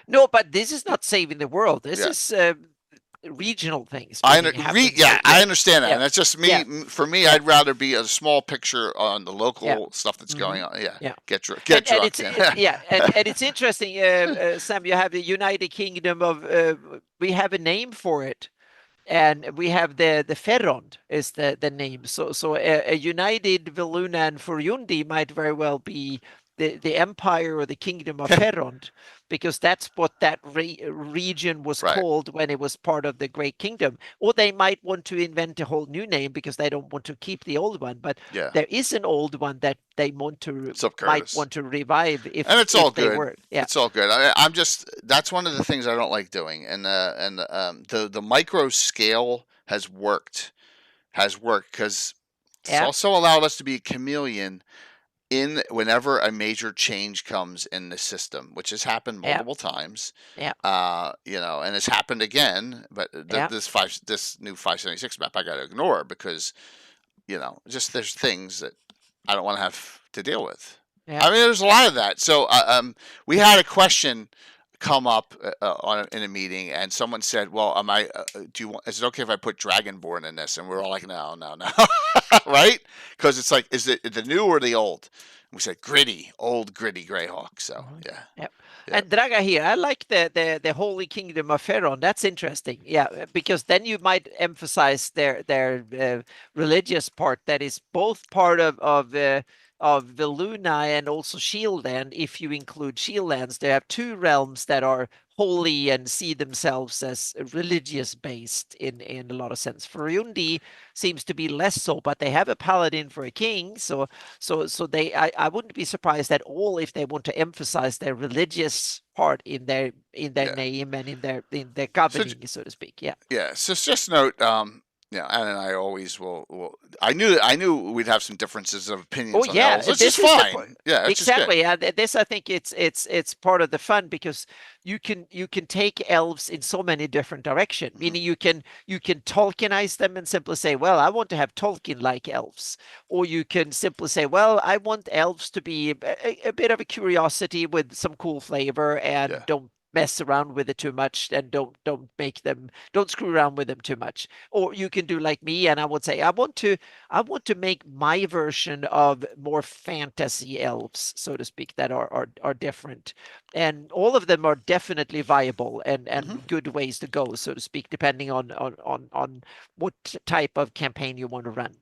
No, but this is not saving the world. This Yeah. is regional things, meaning happens. Yeah, Yeah, I understand that, yeah, and it's just me. yeah, For me, yeah, I'd rather be a small picture on the yeah. local stuff that's Hmm. going on. Yeah, Yeah. get And drunk it's then. yeah, and it's interesting, Sam. You have the United Kingdom of. We have a name for it, and we have the Ferrond is the name. So a united Veluna and Furundi might very well be the empire or the kingdom of Ferrond, because that's what that region was Right. called when it was part of the Great Kingdom. Or they might want to invent a whole new name because they don't want to keep the old one. But Yeah. there is an old one that they What's up, might Curtis? want to revive And it's all if they good. were. Yeah. It's all good. I'm just that's one of the things I don't like doing, and the micro scale has worked because it's Yeah. also allowed us to be a chameleon in whenever a major change comes in the system, which has happened Yeah. multiple times. Yeah. And it's happened again. But Yeah. this new 576 map, I got to ignore because just there's things that I don't want to have to deal with. Yeah. I mean, there's a lot of that. So we had a question come up in a meeting, and someone said, "Well, am I? Do you want? Is it okay if I put Dragonborn in this?" And we're all like, "No, no, no." Right? Because it's like, is it the new or the old? And we said gritty, old gritty Greyhawk. So Mhm. yeah, Yep. yeah, And Draga here, I like the Holy Kingdom of Pharaoh. That's interesting. Yeah, because then you might emphasize their religious part that is both part of Viluna and also Shieldland. If you include Shieldlands, they have two realms that are holy and see themselves as religious based in a lot of sense. Furundi seems to be less so, but they have a paladin for a king, so I wouldn't be surprised at all if they want to emphasize their religious part in their yeah. name and in their So governing, so to speak. Yeah. yeah, so just note, Anna and I always will. I knew we'd have some differences of Oh opinions on yeah, elves, which is this is the fine. Yeah, it's just good. exactly. Yeah, this I think it's part of the fun because you can take elves in so many different directions. Hmm. Meaning you can Tolkienize them and simply say, well, I want to have Tolkien-like elves, or you can simply say, well, I want elves to be a bit of a curiosity with some cool flavor and Yeah. don't mess around with it too much and don't screw around with them too much. Or you can do like me and I would say I want to make my version of more fantasy elves, so to speak, that are different, and all of them are definitely viable and Hmm. good ways to go, so to speak, depending on what type of campaign you want to run.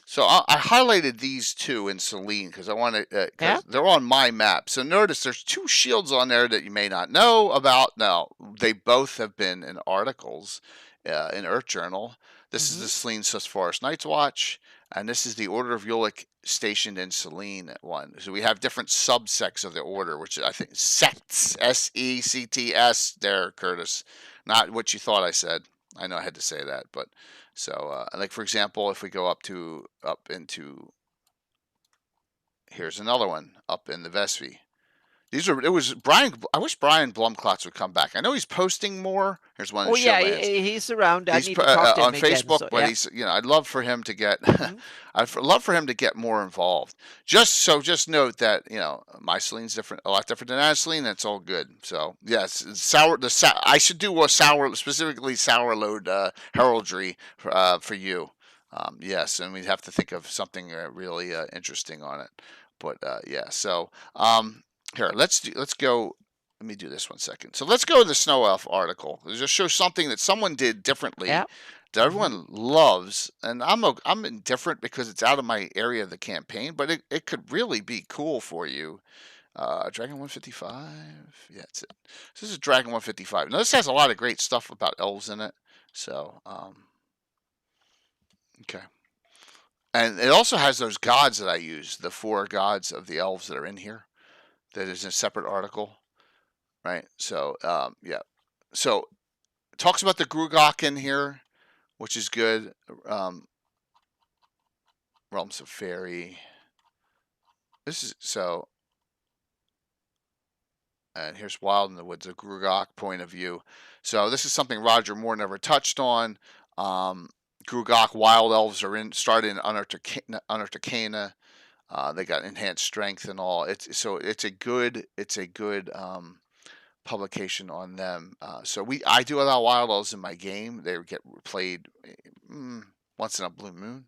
So I highlighted these two in Celine because I want to Yeah. because they're on my map. So notice there's two shields on there that you may not know about. Now they both have been in articles in Earth Journal. This is Mm-hmm. the Celine Sus Forest Night's Watch, and this is the Order of Ulick stationed in Celine one. So we have different subsects of the order, which I think sects, SECTS. There, Curtis, not what you thought I said. I know I had to say that, but so, like for example, if we go up into here's another one up in the Vespi. It was Brian. I wish Brian Blumklotz would come back. I know he's posting more. Here's one of Oh the show yeah, lands. he's around. I He's need to talk to on him again. Facebook, So but yeah. he's, I'd love for him to get, Hmm. I'd love for him to get more involved. Just note that my Celine's different, a lot different than Ashley. That's all good. So yes, I should do a specifically sour load heraldry for you. Yes, and we'd have to think of something really interesting on it. But yeah, so here let's go. Let me do this 1 second. So let's go to the Snow Elf article. It just shows something that someone did differently Yeah. that everyone loves, and I'm indifferent because it's out of my area of the campaign, but it could really be cool for you. Dragon 155. Yeah, it's it. So this is Dragon 155. Now this has a lot of great stuff about elves in it. So okay. And it also has those gods that I use, the 4 gods of the elves that are in here. That is in a separate article. Right. So yeah. So it talks about the Greyhawk in here, which is good. Realms of Fairy. This is so. And here's Wild in the Woods, a Greyhawk point of view. So this is something Roger Moore never touched on. Greyhawk wild elves are started in Unarticana. They got enhanced strength and all. It's a good publication on them. I do allow wild elves in my game. They get played once in a blue moon.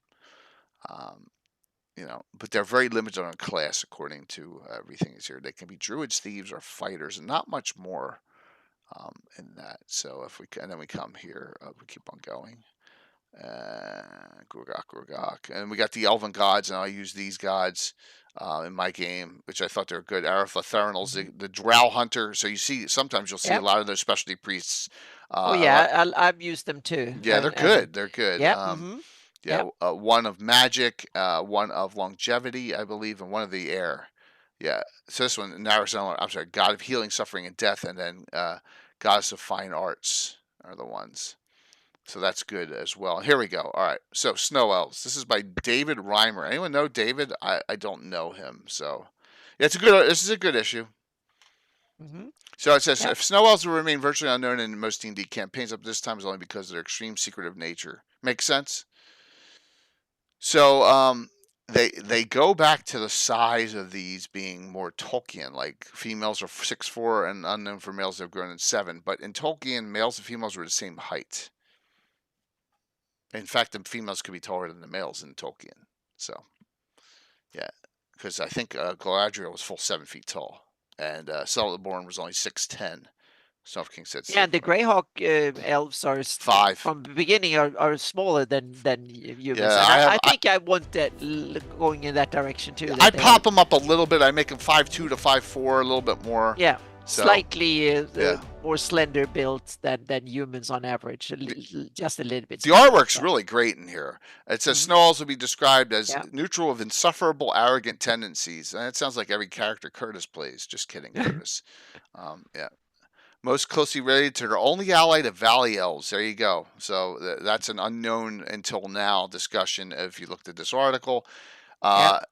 But they're very limited on class according to everything is here. They can be druids, thieves, or fighters, and not much more in that. So and then we come here, we keep on going. Greyhawk. And we got the elven gods, and I use these gods in my game, which I thought they were good. Aratha the Drow Hunter. So sometimes you'll see a lot of those specialty priests. Oh yeah, I've used them too. Yeah, they're good. They're good. Yeah. Yeah, one of magic, one of longevity, I believe, and one of the air. Yeah. So this one, I'm sorry, God of healing, suffering, and death, and then Goddess of fine arts are the ones. So that's good as well. Here we go. All right. So Snow Elves. This is by David Reimer. Anyone know David? I don't know him. So yeah, this is a good issue. Mm-hmm. So it says, if Snow Elves will remain virtually unknown in most D&D campaigns up to this time is only because of their extreme secretive nature. Makes sense? So they go back to the size of these being more Tolkien, like females are 6'4" and unknown for males have grown in 7. But in Tolkien, males and females were the same height. In fact, the females could be taller than the males in Tolkien. So yeah, because I think Galadriel was full 7 feet tall, and Celeborn was only 6'10". Snuff King said. Yeah, and the Greyhawk elves are 5 from the beginning are smaller than humans. Yeah, I think I want that going in that direction too. I pop them up a little bit. I make them 5'2" to 5'4", a little bit more. Yeah, so, slightly more slender built than humans on average, just a little bit. The artwork's really great in here. It says Snow Elves will be described as neutral of insufferable, arrogant tendencies. And it sounds like every character Curtis plays. Just kidding, Curtis. Yeah. Most closely related to their only ally, the Valley Elves. There you go. So that's an unknown until now discussion if you looked at this article,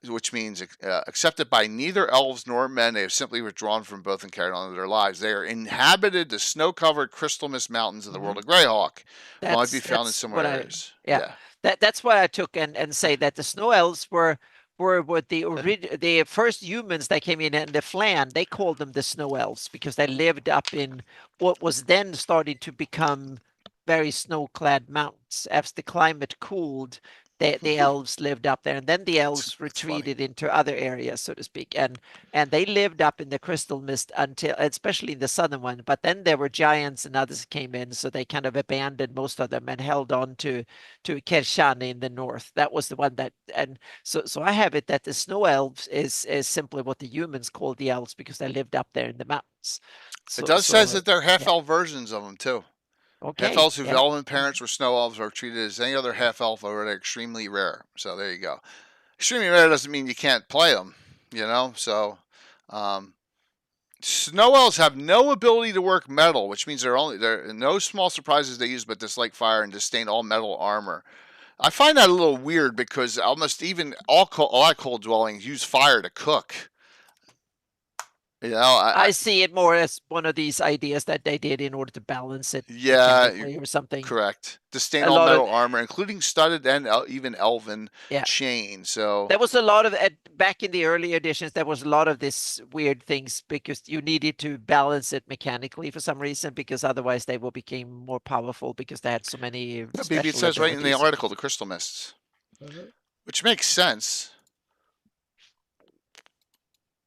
which means accepted by neither elves nor men. They have simply withdrawn from both and carried on with their lives. They are inhabited the snow-covered crystal mist mountains of the world of Greyhawk. Might be found in similar areas. That's what I took and say that the Snow Elves were what the first humans that came in the Flan, they called them the Snow Elves because they lived up in what was then starting to become very snow-clad mountains. As the climate cooled, the elves lived up there, and then the elves retreated into other areas, so to speak, and they lived up in the crystal mist until, especially in the southern one. But then there were giants and others came in, so they kind of abandoned most of them and held on to Kershan in the north. That was the one that, and so I have it that the Snow Elves is simply what the humans called the elves because they lived up there in the mountains. It does says that they're half-elf versions of them too. Okay. Half-elves whose elven parents were snow elves are treated as any other half-elf over there, extremely rare. So there you go. Extremely rare doesn't mean you can't play them, So snow elves have no ability to work metal, which means there are no small surprises they use but dislike fire and disdain all metal armor. I find that a little weird because almost even a lot of cold dwellings use fire to cook. You know, I see it more as one of these ideas that they did in order to balance it yeah, mechanically or something. correct. To stain A all lot of metal armor, including studded and even elven yeah. chain. So There was a lot of back in the early editions. There was a lot of this weird things because you needed to balance it mechanically for some reason, because otherwise they will become more powerful because they had so many maybe it special says right in the abilities. article the crystal mists, which makes sense.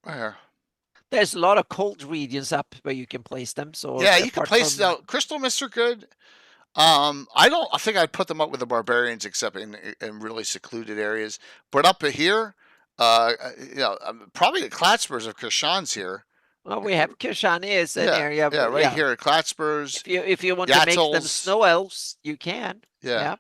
Where? There's a lot of cold regions up where you can place them. So Yeah, you can apart place from crystal mists are good. I don't. I think I'd put them up with the barbarians, except in really secluded areas. But up here, probably the Klatspers of Krishan's here. well, we have Kirshani is an Yeah, area, yeah, but right yeah, here at Klatspers, if you want to make them Yattles. snow elves, you can. Yeah, Yeah.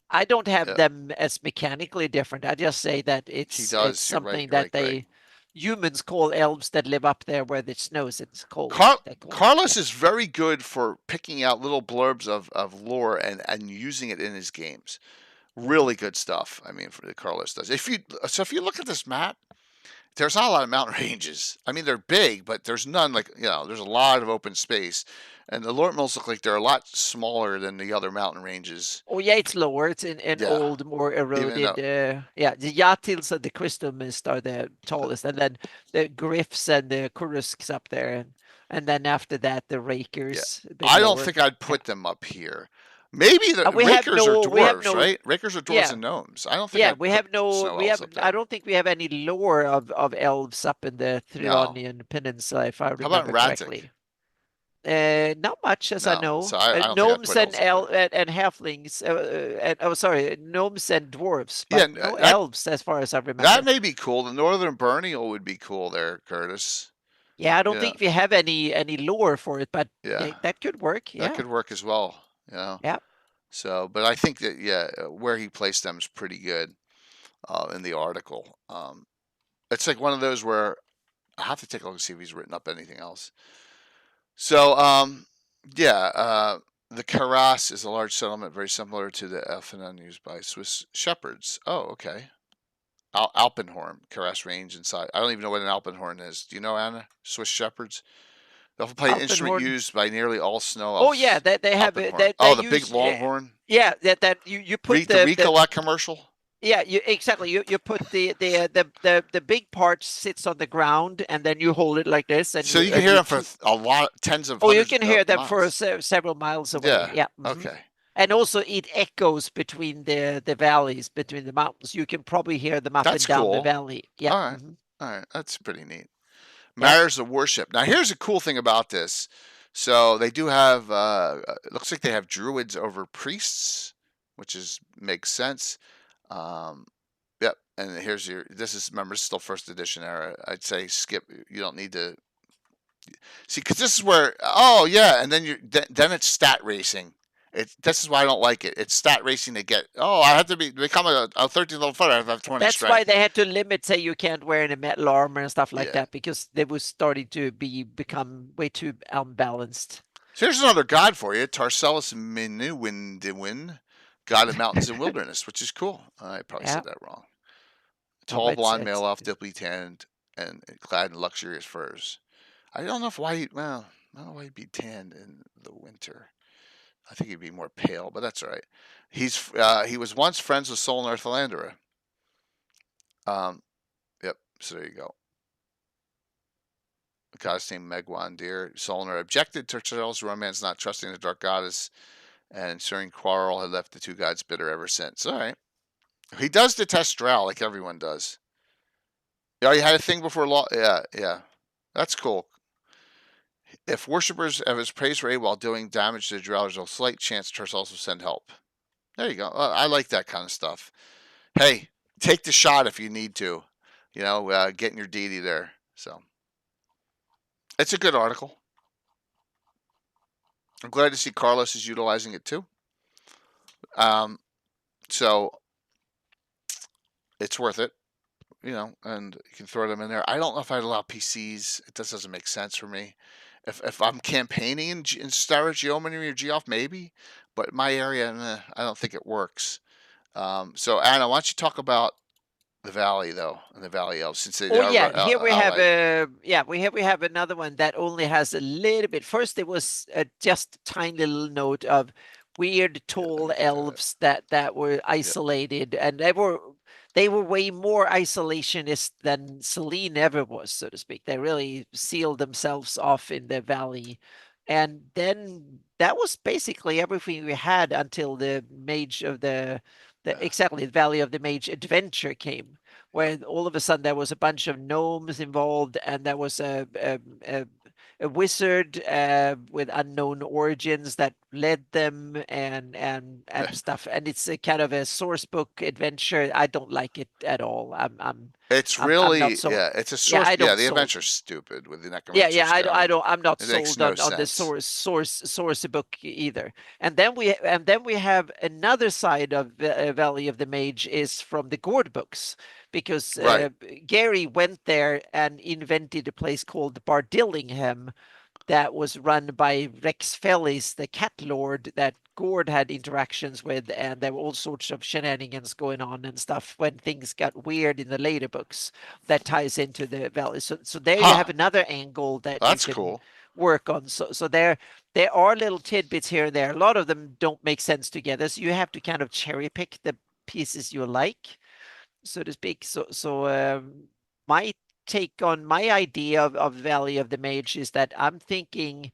I don't have yeah, them as mechanically different. I just say that he it's does. You're right. something You're that right, Greg. humans call elves that live up there where it snows and it's cold. Car- They call it. Carlos Yeah. is very good for picking out little blurbs of lore and using it in his games. Really good stuff. I mean, for Carlos does. If you look at this map, there's not a lot of mountain ranges. I mean, they're big, but there's none like there's a lot of open space, and the Lort Mills look like they're a lot smaller than the other mountain ranges. Oh yeah, it's lower. It's in Yeah, old, more even eroded. though Yeah, the Yatils and the Crystal Mist are the tallest, and then the Griffs and the Kurusks up there, and then after that the yeah, Rakers a bit I don't lower. think I'd Yeah. put them up here. Maybe the We have Rakers are no. We have dwarves, no. right? Rakers are dwarves Yeah. and gnomes. I don't think Yeah, I'd we put have no, snow we elves have, up I there. don't think we have any lore of elves up in the No. Thronian Peninsula, if I How about remember Ratic? correctly. Not much as I No. know. So I don't think I'd Gnomes put elves up there. and halflings, oh sorry, gnomes and dwarves, Yeah, but no elves as far as I that remember. may be cool. The Northern Burial would be cool there, Curtis. Yeah, I don't Yeah, think we have any lore for it, but yeah, that could work. that Yeah, could work as well. yeah. So, but I think that where he placed them is pretty good in the article. It's like one of those where I have to take a look and see if he's written up anything else. So, yeah, the Karas is a large settlement very similar to the Elfenan used by Swiss shepherds. Oh, okay. Alpenhorn, Karas Range inside. I don't even know what an Alpenhorn is. Do you know, Anna? Swiss shepherds? They often play an instrument Alpenhorn. used by nearly all snow Oh elves. yeah, they have it. Alpenhorn. They Oh, the big use longhorn. yeah, that you put The Recollect commercial. yeah, you exactly. You put the big part sits on the ground, and then you hold it like this, and So you can hear them for a lot, tens of oh, you hundreds can of hear them for miles. several miles away. Yeah. Yeah. Okay. And also it echoes between the valleys, between the mountains. You can probably hear them up That's and down the cool. valley. Yeah. All right. All right. That's pretty neat. Yeah. Matters of worship. Now, here's a cool thing about this. So they do have. It looks like they have druids over priests, which makes sense. Yep. And here's your. This is remember this is still first edition era. I'd say skip. You don't need to see because this is where. Oh yeah, and then it's stat racing. This is why I don't like it. It's stat racing to get. Oh, I have to become a 13 level fighter. I have to have 20 That's strength. why they had to limit, say you can't wear any metal armor and stuff like Yeah. that, because they were starting to become way too unbalanced. So here's another god for you, Tarcellus Minuwindewin, god of mountains and wilderness, which is cool. I probably said that wrong. Tall, blonde male elf, deeply tanned, and clad in luxurious furs. I don't know why I don't know why he'd be tanned in the winter. I think he'd be more pale, but that's all right. He was once friends with Sol Northalandera. Yep. So there you go. The goddess named Megwan Deer. Solnar objected to Charles' romance, not trusting the dark goddess, and ensuing quarrel had left the two gods bitter ever since. All right. He does detest Drow like everyone does. Yeah, you had a thing before law. Yeah, yeah. That's cool. If worshippers of his praise ray while doing damage to the Drow, there's a slight chance Tarcellus will send help. There you go. I like that kind of stuff. Hey, take the shot if you need to. Getting your deity there. So it's a good article. I'm glad to see Carlos is utilizing it too. So it's worth it, and you can throw them in there. I don't know if I'd allow PCs. It just doesn't make sense for me. If I'm campaigning in Star Geometry or Geoff, maybe, but my area, I don't think it works. So Anna, why don't you talk about the valley though, and the valley elves, since they Oh are yeah, here we have allied. we have another one that only has a little bit. First, it was just a tiny little note of weird Yeah, let tall me get that. elves that were Yeah. isolated, and they were way more isolationist than Selene ever was, so to speak. They really sealed themselves off in the valley, and then that was basically everything we had until the Mage of the Yeah. exactly the Valley of the Mage adventure came, Yep. where all of a sudden there was a bunch of gnomes involved, and there was a wizard with unknown origins that led them, and stuff. And it's a kind of a source book adventure. I don't like it at all. It's I'm not really, sold. yeah, it's a Yeah, source. I Yeah, don't the sold. adventure's stupid with the Yeah, yeah, necromancers I going. don't. I'm not It makes sold no on the sense. source book either. And then we have another side of Valley of the Mage is from the Gourd books, because Right. Gary went there and invented a place called Bardillingham, that was run by Rex Fellis, the cat lord that Gord had interactions with, and there were all sorts of shenanigans going on and stuff when things got weird in the later books that ties into the valley. So there you have Huh. another angle that you That's can cool. work on. So there are little tidbits here and there. A lot of them don't make sense together, so you have to kind of cherry pick the pieces you like, so to speak. My take on my idea of Valley of the Mage is that I'm thinking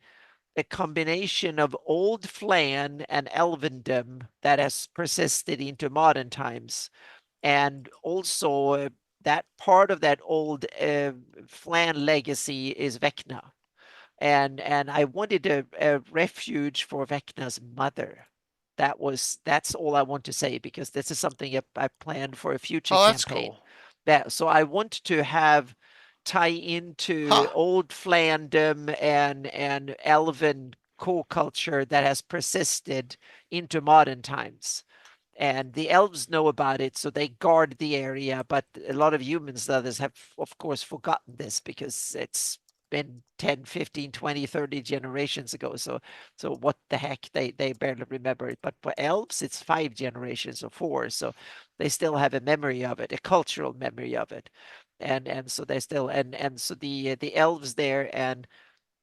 a combination of old Flan and Elvendom that has persisted into modern times, and also that part of that old Flan legacy is Vecna, and I wanted a refuge for Vecna's mother. That's all I want to say, because this is something I planned for a future Oh, that's campaign. cool. That so I want to have tie into Huh. old Flandom and Elven co-culture that has persisted into modern times, and the elves know about it, so they guard the area. But a lot of humans, others, have, of course, forgotten this because it's been 10, 15, 20, 30 generations ago. So what the heck, they barely remember it. But for elves, it's 5 generations or 4, so they still have a memory of it, a cultural memory of it. And so they still, and so the elves there and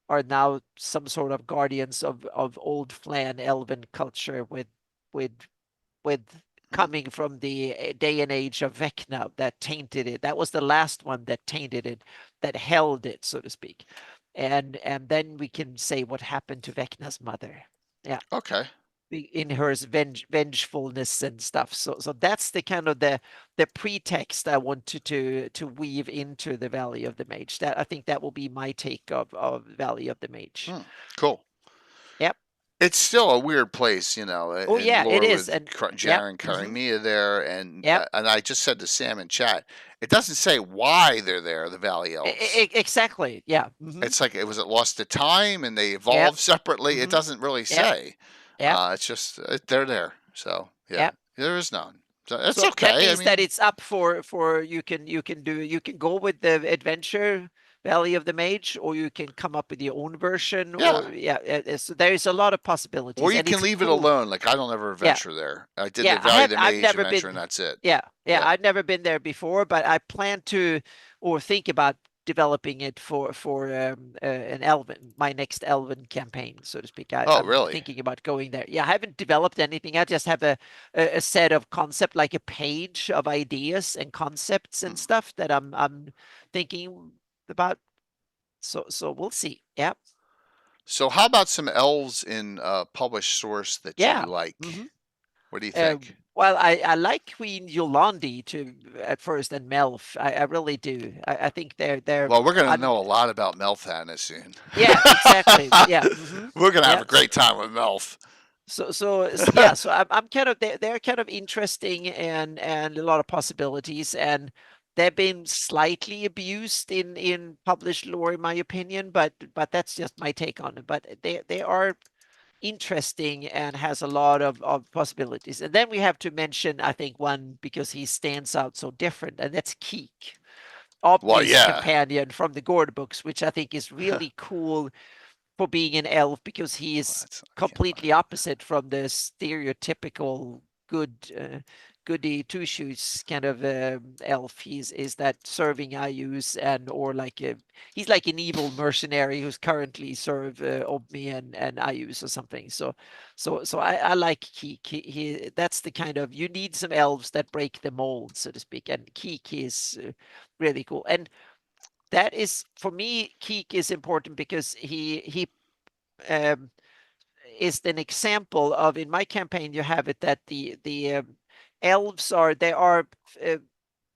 are now some sort of guardians of old Flan elven culture, with with Mm. coming from the day and age of Vecna that tainted it. That was the last one that tainted it, that held it, so to speak. And then we can say what happened to Vecna's mother. Yeah, Okay. in her vengefulness and stuff. So that's the kind of the pretext I want to weave into the Valley of the Mage. That I think that will be my take of Valley of the Mage. Hmm. Cool. Yep. It's still a weird place, Oh in yeah, it lore is. with And yep. Jaren Mm-hmm. Karimia there, Yep. and I just said to Sam in chat, it doesn't say why they're there, the Valley Elves. Exactly. Yeah. Mm-hmm. It's like it was it lost to time and they Yep. evolved separately. It Mm-hmm. doesn't really Yep. say. Yep. It's just they're there. So yeah, Yep. there is none. So it's So that okay. I means that mean, it's up for you can go with the adventure Valley of the Mage, or you can come up with your own version, yeah. or yeah. So there is a lot of Or possibilities, you and can it's leave it cool. alone. Like I don't ever Yeah. adventure there. I did the Yeah, Valley of the I've Mage never adventure and been. that's it. Yeah, Yeah. I've never been there before, but I plan to, or think about developing it for an Elven, my next Elven campaign, so to speak. Oh, I'm really? thinking about going there. Yeah, I haven't developed anything. I just have a set of concept, like a page of ideas and concepts Hmm. and stuff that I'm thinking about. So we'll see. Yeah, So how about some elves in published source that you yeah. like? Hmm. What do you Uh, think? well, I like Queen Yolandi to at first, and Melf. I really do. I think they're Well, we're gonna know a lot about Melfhana soon. yeah, exactly. Yeah. Hmm. We're gonna have Yeah. a great time with Melf. Yeah. So I'm kind of they're kind of interesting, and a lot of possibilities, and they've been slightly abused in published lore, in my opinion. But that's just my take on it. But they are interesting and has a lot of possibilities. And then we have to mention, I think, one because he stands out so different, and that's Keek, Well, Obni's yeah. companion from the Gord books, which I think is really cool for being an elf, because he Well, is I can't find completely it. opposite from the stereotypical good goody two shoes kind of elf. Is that serving Ayus or like he's like an evil mercenary who's currently serve Obmi and Ayus or something. So I like Keek. That's the kind of, you need some elves that break the mold, so to speak, and Keek is really cool. And that is, for me, Keek is important because he um, is an example of, in my campaign you have it that the elves are, they are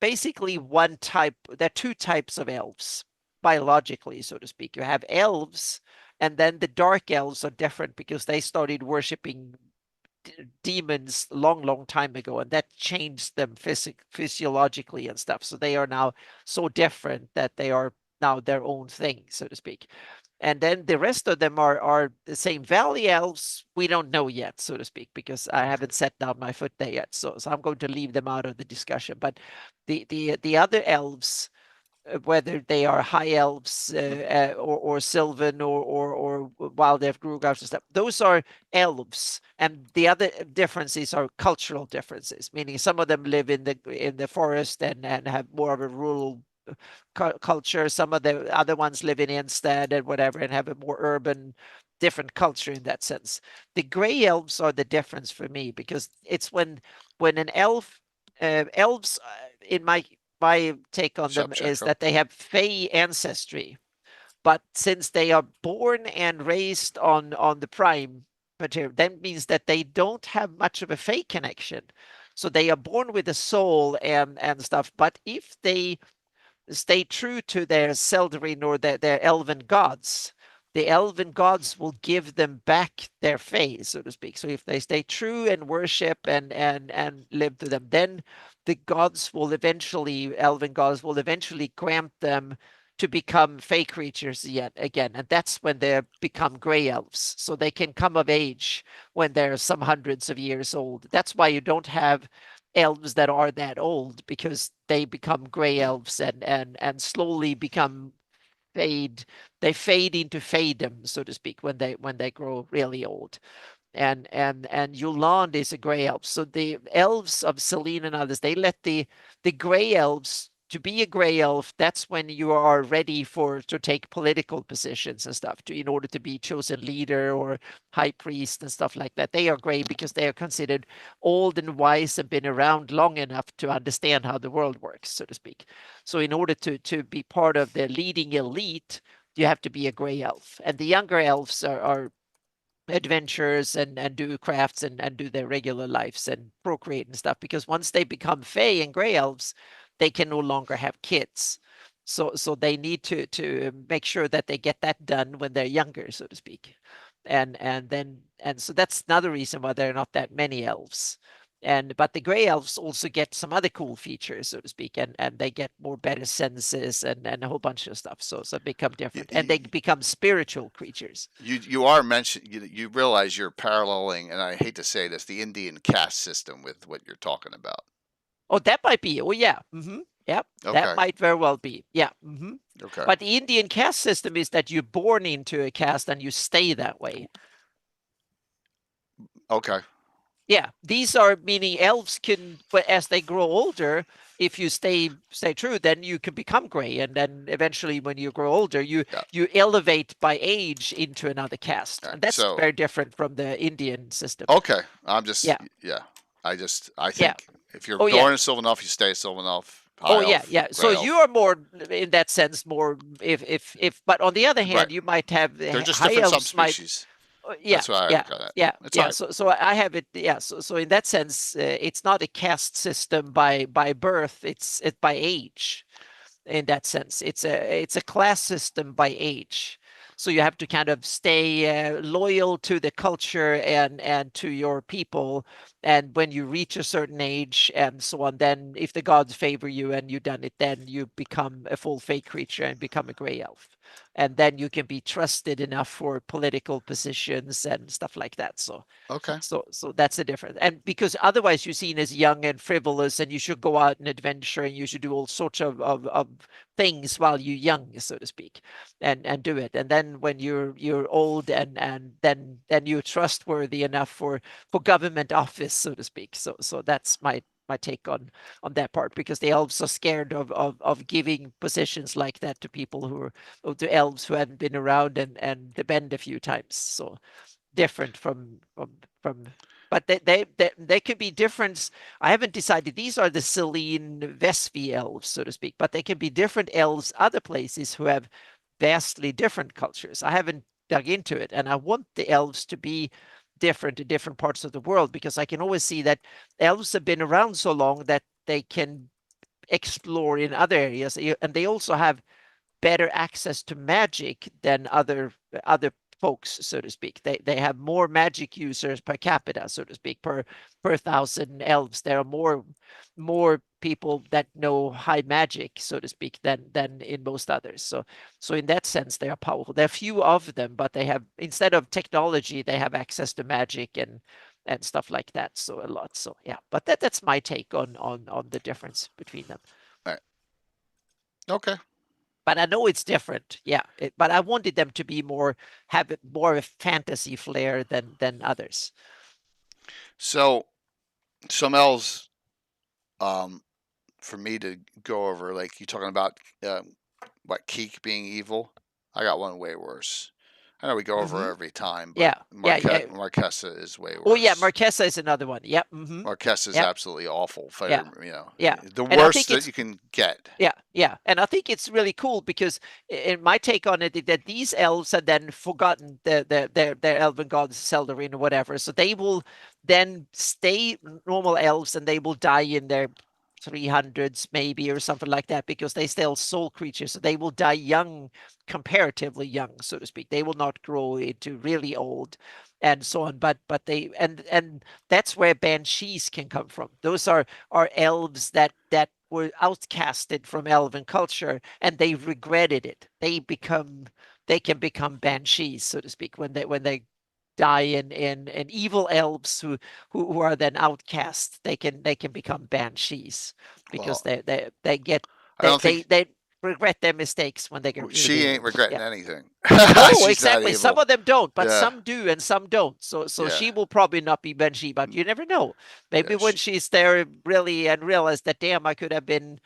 basically one type. There are two types of elves biologically, so to speak. You have elves, and then the dark elves are different because they started worshiping demons long time ago, and that changed them physiologically and stuff. So they are now so different that they are now their own thing, so to speak. And then the rest of them are the same. Valley elves, we don't know yet, so to speak, because I haven't set down my foot there yet. So I'm going to leave them out of the discussion. But the other elves, whether they are high elves or sylvan or wild elf, Grugars and stuff, those are elves. And the other differences are cultural differences, meaning some of them live in the forest and have more of a rural culture. Some of the other ones live in instead and whatever and have a more urban, different culture in that sense. The gray elves are the difference for me, because it's when an elf, elves, in my take on them is that they have Fey ancestry, but since they are born and raised on the prime material, that means that they don't have much of a Fey connection. So they are born with a soul and stuff. But if they stay true to their Seldarin or their elven gods, the elven gods will give them back their fae, so to speak. So if they stay true and worship and live to them, then the gods will eventually, elven gods will eventually grant them to become fey creatures again. And that's when they become gray elves. So they can come of age when they're some hundreds of years old. That's why you don't have elves that are that old, because they become gray elves and slowly become fade. They fade into fadem, so to speak, when they grow really old. And Yuland is a gray elf. So the elves of Selene and others, they let the gray elves, to be a gray elf, that's when you are ready to take political positions and stuff, in order to be chosen leader or high priest and stuff like that. They are gray because they are considered old and wise and been around long enough to understand how the world works, so to speak. So in order to be part of the leading elite, you have to be a gray elf. And the younger elves are adventures and do crafts and do their regular lives and procreate and stuff, because once they become Fae and Grey Elves, they can no longer have kids. So they need to make sure that they get that done when they're younger, so to speak. And so that's another reason why there are not that many elves. But the gray elves also get some other cool features, so to speak, and they get more better senses and a whole bunch of stuff. So they become different, and they become spiritual creatures. You are mentioning, you realize you're paralleling, and I hate to say this, the Indian caste system with what you're talking about. Oh, that might be. Oh, yeah. Yep. Okay. That might very well be. Yeah. Okay. But the Indian caste system is that you're born into a caste and you stay that way. Okay. Yeah, these are, meaning elves can, but as they grow older, if you stay true, then you can become gray, and then eventually, when you grow older, you elevate by age into another caste, and that's very different from the Indian system. Okay, I'm just I think if you're born in Sylvanelf, you stay Sylvanelf. Yeah. So you are more, in that sense, more if. But on the other hand, you might have they're just high different elves subspecies. That's what I look at. Yeah. So I have it. Yeah. So in that sense, it's not a caste system by birth. It's by age. In that sense, it's a class system by age. So you have to kind of stay loyal to the culture and to your people. And when you reach a certain age and so on, then if the gods favor you and you've done it, then you become a full fey creature and become a gray elf. And then you can be trusted enough for political positions and stuff like that. So okay. So that's the difference. And because otherwise you're seen as young and frivolous, and you should go out and adventure, and you should do all sorts of things while you're young, so to speak, and do it. And then when you're old and then you're trustworthy enough for government office, so to speak. So that's my my take on that part, because the elves are scared of giving positions like that to people or to elves who haven't been around and bend a few times. So different from but they could be different. I haven't decided. These are the Selene Vespi elves, so to speak, but they can be different elves other places who have vastly different cultures. I haven't dug into it, and I want the elves to be different in different parts of the world, because I can always see that elves have been around so long that they can explore in other areas, and they also have better access to magic than other folks, so to speak. They have more magic users per capita, so to speak, per thousand elves. There are more people that know high magic, so to speak, than in most others. So in that sense, they are powerful. There are few of them, but they have, instead of technology, they have access to magic and stuff like that. So a lot. So yeah, but that's my take on the difference between them. All right. Okay. But I know it's different. Yeah, but I wanted them to be have more of a fantasy flair than others. So some elves, um, for me to go over, like you talking about, what, Keek being evil. I got one way worse. I know we go over every time, but Yeah, yeah. Marquesa is way Oh yeah, worse. Marquesa is another one. Yep. Marquesa is Yep. absolutely awful. Yeah. Yeah. The And I worst think that it's you can get. yeah, and I think it's really cool because in my take on it, that these elves are then forgotten their elven gods, Seldarin or whatever. So they will then stay normal elves, and they will die in their 300s maybe or something like that, because they still soul creatures. So they will die young, comparatively young, so to speak. They will not grow into really old and so on. But they and that's where banshees can come from. Those are elves that were outcasted from elven culture, and they regretted it. They can become banshees, so to speak, when they die in evil elves who are then outcast. They can become banshees, because Well, they get I don't think they regret their mistakes when they get she really ain't old. regretting Yeah. anything. No, She's that exactly. Some evil. of them don't, but Yeah, some do and some don't. So yeah, she will probably not be Benji, but you never know. Maybe yeah. when she's there really and realize that, damn, I could have been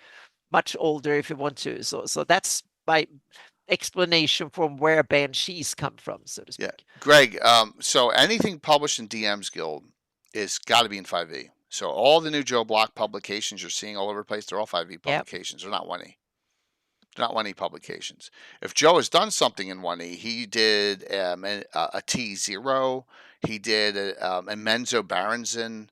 much older if you want to. So that's my explanation from where banshees come from, so to Yeah, speak. Greg. So anything published in DM's Guild is got to be in 5e. So all the new Joe Block publications you're seeing all over the place, they're all 5e Yep. publications. They're not 1e. They're not 1e publications. If Joe has done something in 1e, he did a T0. He did a Menzo Baronson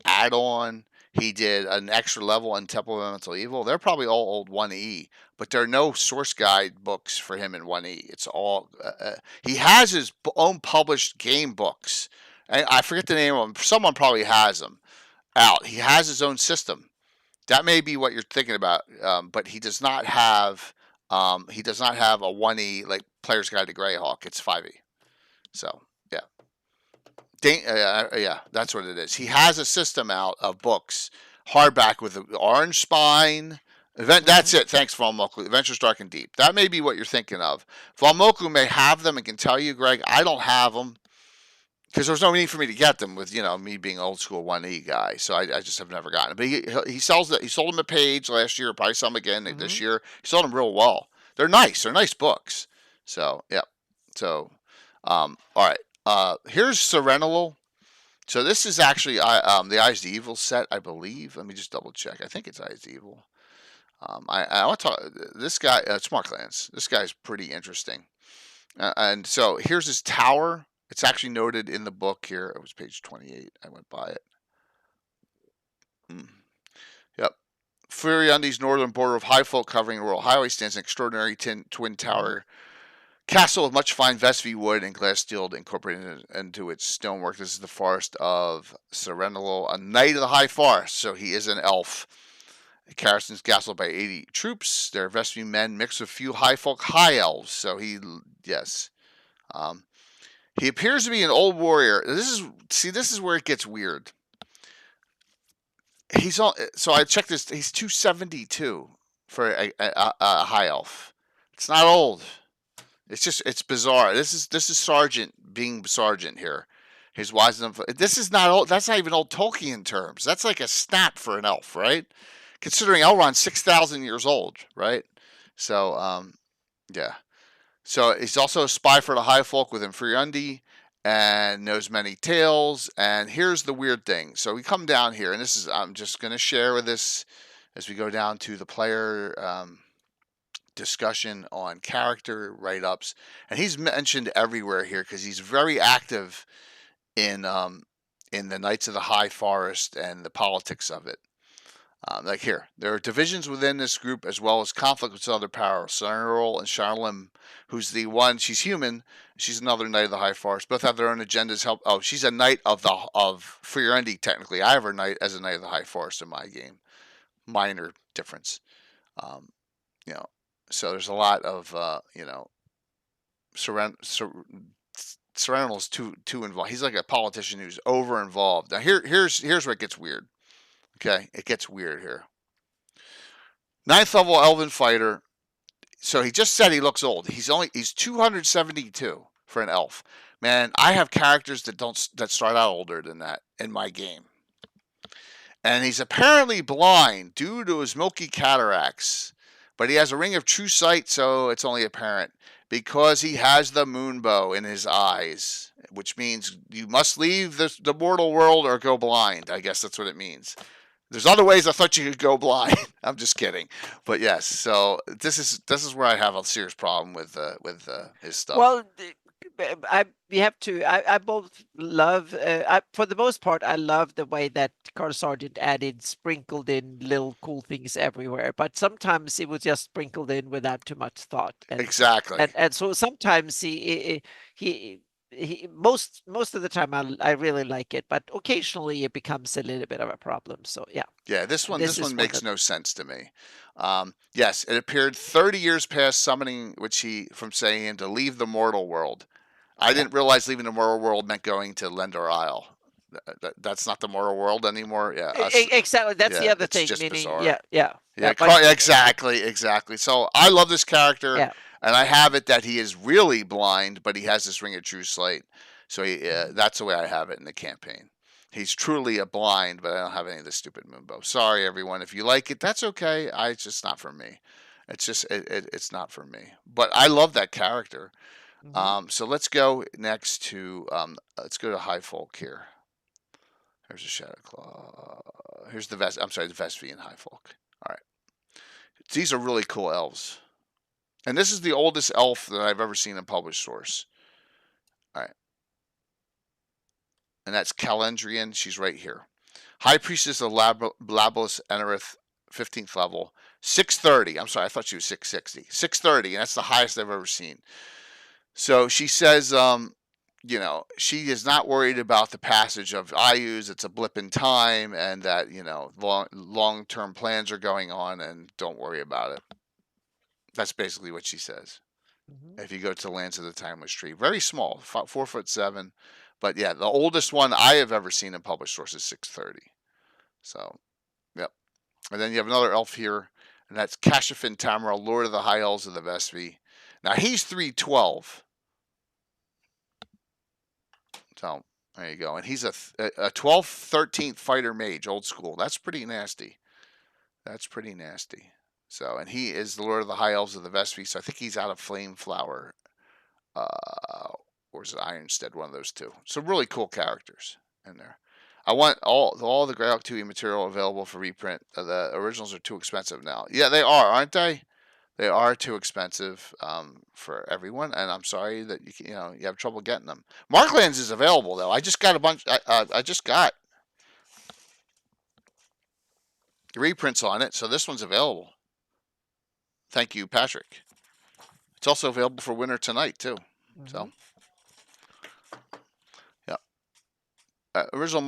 add-on. He did an extra level in Temple of Elemental Evil. They're probably all old 1e, but there are no source guide books for him in 1e. It's all he has his own published game books. I forget the name of them. Someone probably has them out. He has his own system. That may be what you're thinking about, but he does not have a 1e like Player's Guide to Greyhawk. It's 5e. So yeah, yeah, that's what it is. He has a system out of books, hardback with the orange spine. That's it. Thanks, Valmoku. Adventures Dark and Deep. That may be what you're thinking of. Valmoku may have them and can tell you, Greg. I don't have them because there's no need for me to get them with me being old school 1E guy. So I just have never gotten it. But he sells that. He sold them at Page last year. Probably some again this year. He sold them real well. They're nice. They're nice books. So yeah. So all right. Here's Serenal. So this is actually the Eyes of the Evil set, I believe. Let me just double check. I think it's Eyes of the Evil. I want to talk. This guy, Smart Clans. This guy's pretty interesting. And so here's his tower. It's actually noted in the book here. It was page 28. I went by it. Yep. Furiundi's northern border of high folk covering the rural highway stands an extraordinary twin tower castle with much fine Vespi wood and glass steel incorporated into its stonework. This is the forest of Serenal, a knight of the high forest. So he is an elf. Carriston's castle by 80 troops. They're Vespi men mixed with few high folk high elves. So yes. He appears to be an old warrior. This is where it gets weird. So I checked this. He's 272 for a high elf. It's not old. It's bizarre. This is Sergeant being Sergeant here. He's wise enough. This is not old. That's not even old Tolkien terms. That's like a snap for an elf, right? Considering Elrond's 6,000 years old, right? So, yeah. So he's also a spy for the High Folk within Friundi and knows many tales. And here's the weird thing. So we come down here, and this is I'm just going to share with this as we go down to the player discussion on character write-ups. And he's mentioned everywhere here because he's very active in the Knights of the High Forest and the politics of it. Like here, there are divisions within this group as well as conflict with other powers. Cyril and Charlem, who's the one, she's human. She's another knight of the High Forest. Both have their own agendas. Oh, she's a knight of Friundi technically. I have her knight as a knight of the High Forest in my game. Minor difference. You know, so there's a lot of you know, Serenal's too involved. He's like a politician who's over involved. Now here's where it gets weird. Okay, it gets weird here. 9th level Elven fighter. So he just said he looks old. He's 272 for an elf. Man, I have characters that start out older than that in my game. And he's apparently blind due to his milky cataracts. But he has a ring of true sight, so it's only apparent. Because he has the moonbow in his eyes. Which means you must leave the mortal world or go blind. I guess that's what it means. There's other ways I thought you could go blind. I'm just kidding, but yes. So this is where I have a serious problem with his stuff. Well, I both love. For the most part, I love the way that Carl Sargent sprinkled in little cool things everywhere. But sometimes it was just sprinkled in without too much thought. Exactly. And so sometimes he most of the time I really like it, but occasionally it becomes a little bit of a problem. So yeah. Yeah, this one makes no sense to me. Yes, it appeared 30 years past summoning from saying to leave the mortal world. I didn't realize leaving the mortal world meant going to Lendor Isle. That's not the mortal world anymore. Yeah, exactly. That's the other thing. Meaning, bizarre. Yeah. Exactly. So I love this character. Yeah. And I have it that he is really blind, but he has this ring of true sight. So that's the way I have it in the campaign. He's truly a blind, but I don't have any of this stupid moonbow. Sorry, everyone. If you like it, that's okay. It's just not for me. It's just it's not for me. But I love that character. Mm-hmm. So let's go next to let's go to High Folk here. There's a Shadow Claw. Here's the Vestvian High Folk. All right. These are really cool elves. And this is the oldest elf that I've ever seen in published source. All right. And that's Calendrian. She's right here. High Priestess of Labrys Enerith, 15th level. 630. I'm sorry, I thought she was 660. 630, and that's the highest I've ever seen. So she says, you know, she is not worried about the passage of IUs. It's a blip in time, and that, you know, long-term plans are going on, and don't worry about it. That's basically what she says. Mm-hmm. If you go to Lands of the Timeless Tree, very small, 4'7", but yeah, the oldest one I have ever seen in published source is 630. So, yep. And then you have another elf here, and that's Kashafin Tamriel, Lord of the High Elves of the Vestvi. Now he's 312. So there you go, and he's a 12th, 13th fighter mage, old school. That's pretty nasty. So, and he is the Lord of the High Elves of the Vestvi, so I think he's out of Flameflower, or is it Ironstead, one of those two. So really cool characters in there. I want all the Greyhawk 2E material available for reprint. The originals are too expensive now. Yeah, they are, aren't they? They are too expensive for everyone, and I'm sorry that you have trouble getting them. Marklands is available though. I just got a bunch. I just got reprints on it, so this one's available. Thank you, Patrick. It's also available for winter tonight too. Mm-hmm. So, yeah. My original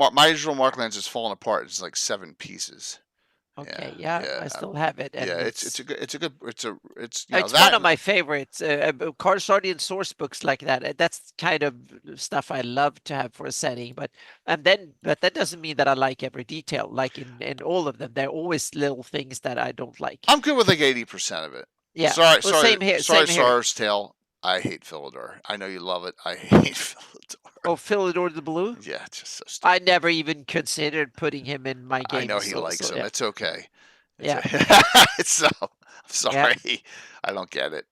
Marklands has fallen apart. It's like 7 pieces. Okay, yeah, I still have it. And yeah, it's one of my favorites. Carl Sargent source books like that. That's kind of stuff I love to have for a setting. But that doesn't mean that I like every detail. Like in all of them, there are always little things that I don't like. I'm good with like 80% of it. Yeah. Same here. Sorry, Sar's Tale. I hate Philidor. I know you love it. I hate Philidor. Oh, Philidor the Blue. Yeah, it's just so stupid. I never even considered putting him in my game. I know he likes him. Yeah. It's okay. Yeah. It's so. I'm Yeah. sorry. I don't get it.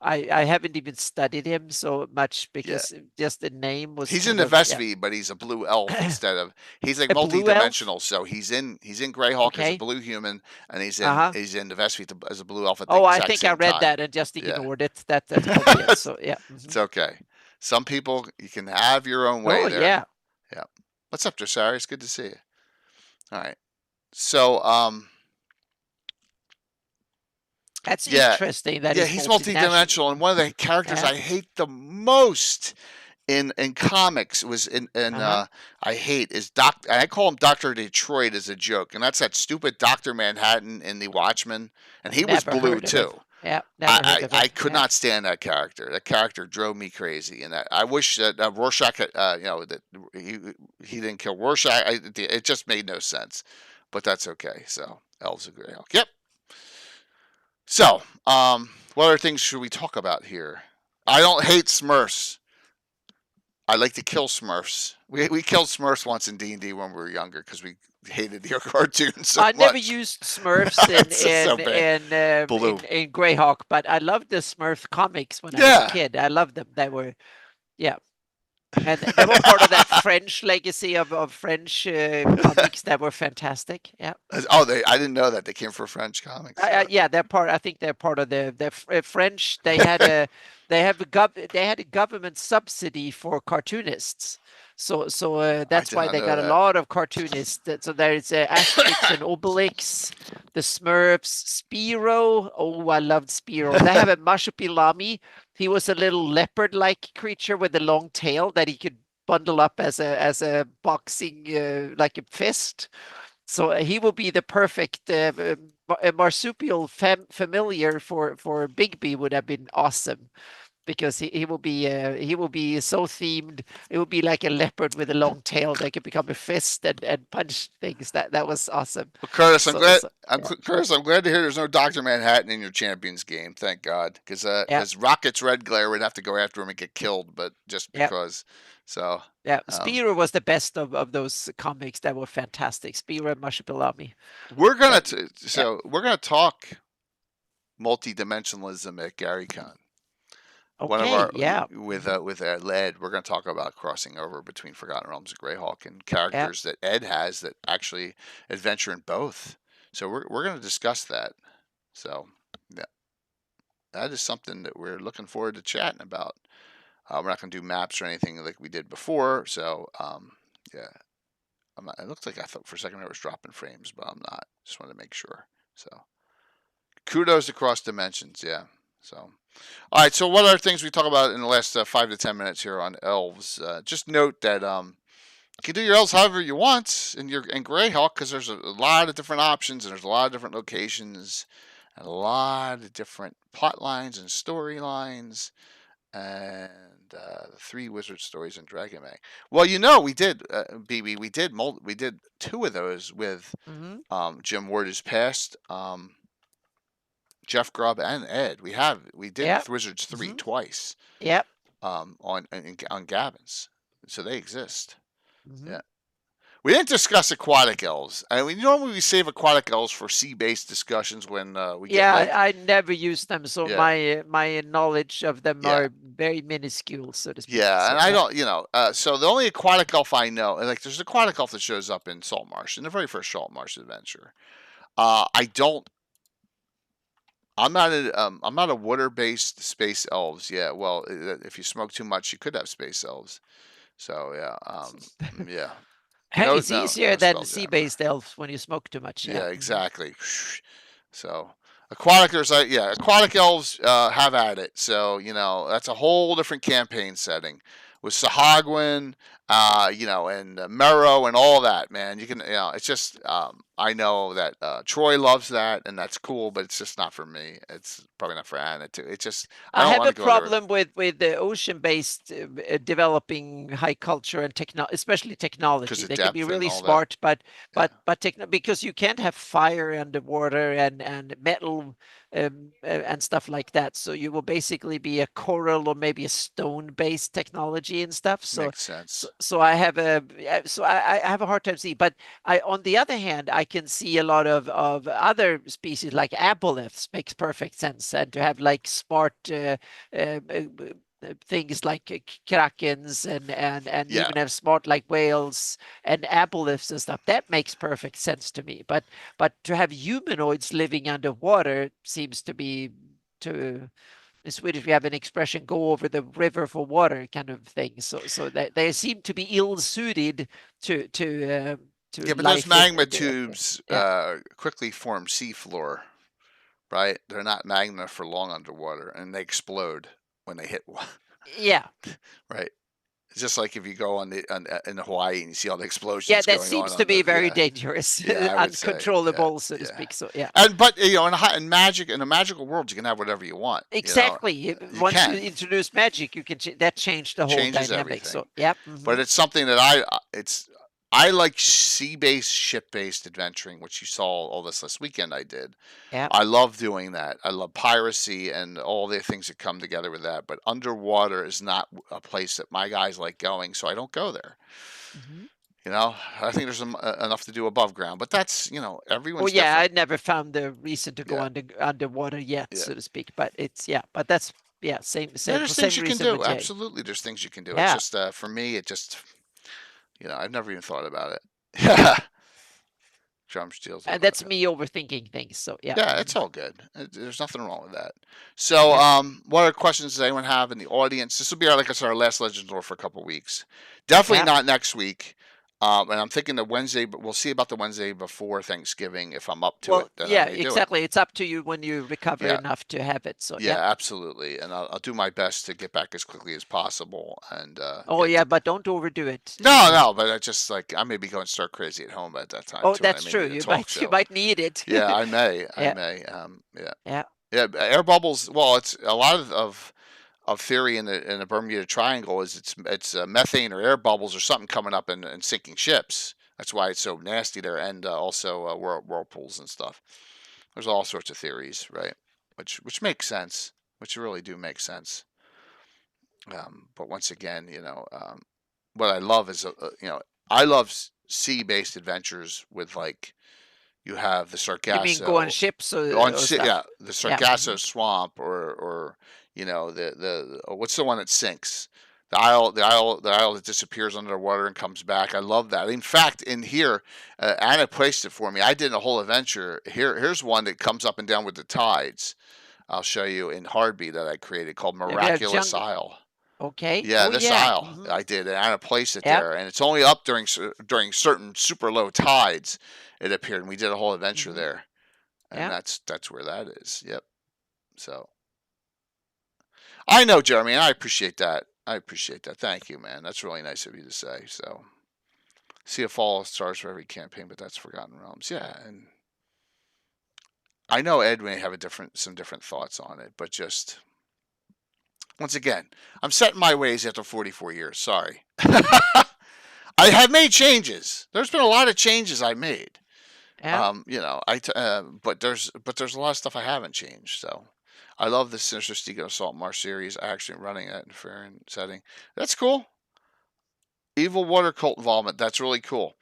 I haven't even studied him so much Yeah. because just the name was He's kind in the of, yeah. Vespi, but he's a blue elf instead of he's like A blue elf? multi-dimensional. So he's in Greyhawk as a Okay. blue human, and he's Uh-huh. in the Vespi as a blue elf at the Oh, I exact think I same read time. that and just Yeah. ignored it. That's probably it. So yeah. It's okay. Some people you can have your own way Oh there. yeah. Yeah. What's up, Dressari? It's good to see you. All right. So That's yeah. interesting that Yeah, he's he's multidimensional. multi-dimensional, and one of the characters Yeah. I hate the most in comics was Uh-huh. I hate is I call him Doctor Detroit as a joke, and that's that stupid Doctor Manhattan in the Watchmen, and he was Never blue heard of him. too. Yeah, never heard of him. I could Yeah. not stand that character. That character drove me crazy, and I wish that Rorschach, that he didn't kill Rorschach. It just made no sense, but that's okay. So Elves of Greyhawk. Yep. So, what other things should we talk about here? I don't hate Smurfs. I like to kill Smurfs. We killed Smurfs once in D&D when we were younger because we hated the cartoon so I much. never used Smurfs so bad. Blue. in Greyhawk, but I loved the Smurf comics when I was Yeah. a kid. I loved them. They were, yeah. And they were part of that French legacy of French comics that were fantastic. Yeah. Oh, I didn't know that they came from French comics. Yeah, they're part. I think they're part of the French. They had a they had a government subsidy for cartoonists. So that's did why not they know got that. a lot of cartoonists. So there's Asterix and Obelix, the Smurfs, Spiro. Oh, I loved Spiro. They have a Marsupilami. He was a little leopard-like creature with a long tail that he could bundle up as a boxing like a fist. So he will be the perfect marsupial familiar for Bigby would have been awesome because he will be so themed. It will be like a leopard with a long tail that could become a fist and punch things. That was awesome. Well, Curtis, So- I'm glad. so- Curtis, I'm glad to hear there's no Doctor Manhattan in your Champions game. Thank God, because Rocket's Red Glare would have to go after him and get killed, but just Yeah. because. So Yeah, Spiro was the best of those comics that were fantastic. Spiro and Marsupilami. we're gonna we're gonna talk multi-dimensionalism at GaryCon. One of our with Ed, we're going to talk about crossing over between Forgotten Realms and Greyhawk and characters that Ed has that actually adventure in both. So we're going to discuss that. So yeah, that is something that we're looking forward to chatting about. We're not going to do maps or anything like we did before. So yeah, it looks like I thought for a second I was dropping frames, but I'm not. Just wanted to make sure. So kudos across dimensions. Yeah. So. All right, so what are things we talk about in the last 5 to 10 minutes here on Elves? Just note that you can do your Elves however you want in Greyhawk because there's a lot of different options and there's a lot of different locations and a lot of different plot lines and storylines and the 3 wizard stories in Dragon Mag. Well, we did BB. We did 2 of those with Jim Ward Is Past. Jeff Grubb and Ed. We did Wizards 3 twice. Yep. On Gavin's. So they exist. Yeah. We didn't discuss aquatic elves. I mean, normally we save aquatic elves for sea-based discussions when we get I never use them, so my knowledge of them are very minuscule, so to speak. Yeah, so, and I don't, so the only aquatic elf I know, like there's an aquatic elf that shows up in Saltmarsh, in the very first Saltmarsh adventure. I'm not a water-based space elves. Yeah, well, if you smoke too much, you could have space elves. So yeah, yeah. It's easier than sea-based elves when you smoke too much. Yeah, exactly. So aquatic elves have at it. So that's a whole different campaign setting with Sahagwin, and Mero and all that. Man, you can, it's just I know that Troy loves that, and that's cool, but it's just not for me. It's probably not for Anna too. It's just I I don't have want a to go there problem with the ocean-based developing high culture and especially because technology. of They can be depth and really all that. smart, but Yeah, because you can't have fire underwater and metal and stuff like that. So you will basically be a coral or maybe a stone-based technology and stuff. makes sense. So I have I have a hard time seeing. But on the other hand, I can see a lot of other species like aboleths makes perfect sense, and to have like smart uh, things like krakens and Yeah, even have smart like whales and aboleths and stuff. That makes perfect sense to me. But to have humanoids living underwater seems to be to in Swedish we have an expression "go over the river for water" kind of thing. So that they seem to be ill-suited to yeah, but those life magma in the tubes yeah. quickly form seafloor, right? They're not magma for long underwater, and they explode when they hit one, Yeah. right? It's just like if you go in Hawaii and you see all the Yeah, explosions that going seems to on be the very dangerous, yeah, I would say yeah, uncontrollable, so to yeah. speak. So yeah, And but you know, in magic, in a magical world, you can have whatever you want. You know, exactly. you Once you can. introduce magic, you can that changed the whole Changes dynamic. everything. So yeah, But it's something that I like sea-based, ship-based adventuring, which you saw all this last weekend. I did. yeah. I love doing that. I love piracy and all the things that come together with that. But underwater is not a place that my guys like going, so I don't go there. Mhm. You know, I think there's enough to do above ground, but that's Oh everyone's yeah, I different. never found the reason to go Yeah, underwater yet, yeah. so to speak. But it's yeah, but that's yeah, Yeah, for there's things same you can reason with do. Jay. Absolutely, there's things you can do. It's Yeah, just for me, it just I've never even thought about it. Yeah, drum steals and over. that's me overthinking things. So yeah, Yeah, it's all good. There's nothing wrong with that. So, yeah, what other questions does anyone have in the audience? This will be like I said, our last Legends Lore for a couple of weeks. Definitely yeah. not next week. And I'm thinking the Wednesday, but we'll see about the Wednesday before Thanksgiving. If I'm up to Well, it, then I yeah, may do it. exactly. It's up to you when you recover Yeah, enough to have it. So yeah, yeah. absolutely. And I'll do my best to get back as quickly as possible. And Oh yeah, but don't overdo it. no, no, but I just like I may be going stir crazy at home at that time Oh, too, and I that's may true. need a talk You show. might need it. Yeah, I may, I Yeah, may. Yeah. yeah. Yeah, air bubbles. Well, it's a lot of theory in the Bermuda Triangle is it's methane or air bubbles or something coming up and sinking ships. That's why it's so nasty there, and also whirlpools and stuff. There's all sorts of theories, right? Which makes sense. Which really do make sense. But once again, what I love is I love sea-based adventures with like you have the You mean go on Sargasso ships or yeah, stuff? the Yeah. Sargasso Swamp, or what's the one that sinks? The isle that disappears under the water and comes back. I love that. In fact, in here, Anna placed it for me. I did a whole adventure. Here's one that comes up and down with the tides. I'll show you in Hardby that I created called We have Miraculous jungle. Isle. Okay. Yeah, Oh this yeah. isle I did, and Anna placed it Yeah. there, and it's only up during certain super low tides. It appeared, and we did a whole adventure there, and Yeah. that's where that is. Yep. So I know, Jeremy, and I appreciate that. I appreciate that. Thank you, man. That's really nice of you to say. So, see a fall of stars for every campaign, but that's Forgotten Realms. Yeah, and I know Ed may have some different thoughts on it, but just once again, I'm set in my ways after 44 years. Sorry. I have made changes. There's been a lot of changes I made. Yeah. But there's a lot of stuff I haven't changed. So I love the Sinister Stigo Assault Marsh series. I actually running it in a fair setting. That's cool. Evil Water Cult involvement. That's really cool.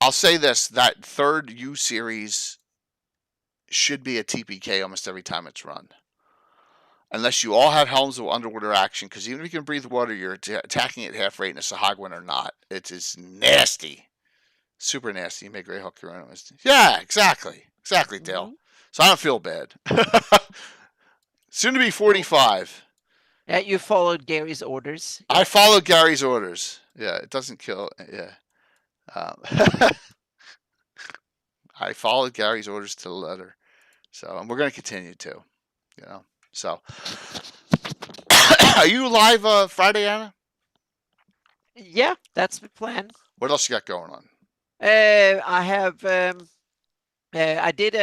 I'll say this: that third U series should be a TPK almost every time it's run. Unless you all have helms of underwater action, because even if you can breathe water, you're attacking at half rate in a Sahagwan or not. It is nasty. Super nasty. You make Greyhawk your own. Yeah, exactly. Exactly, Dale. So I don't feel bad. Soon to be 45. Yeah, you followed Gary's orders. I followed Gary's orders. Yeah, it doesn't kill. Yeah. I followed Gary's orders to the letter. So, and we're going to continue to, So, are you live Friday, Anna? Yeah, that's the plan. What else you got going on? I have I did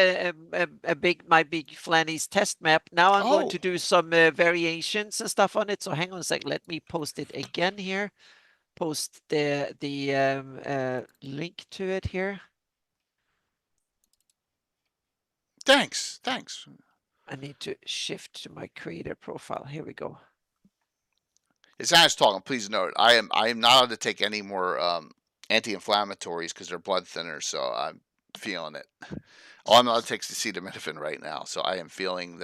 my big Flanny's test map. Now I'm going Oh, to do some variations and stuff on it. So hang on a sec. Let me post it again here. Post the link to it here. thanks. I need to shift to my creator profile. Here we go. As I was talking, please note, I am not allowed to take any more anti-inflammatories because they're blood thinners. So I'm feeling it. All I'm allowed to take is acetaminophen right now. So I am feeling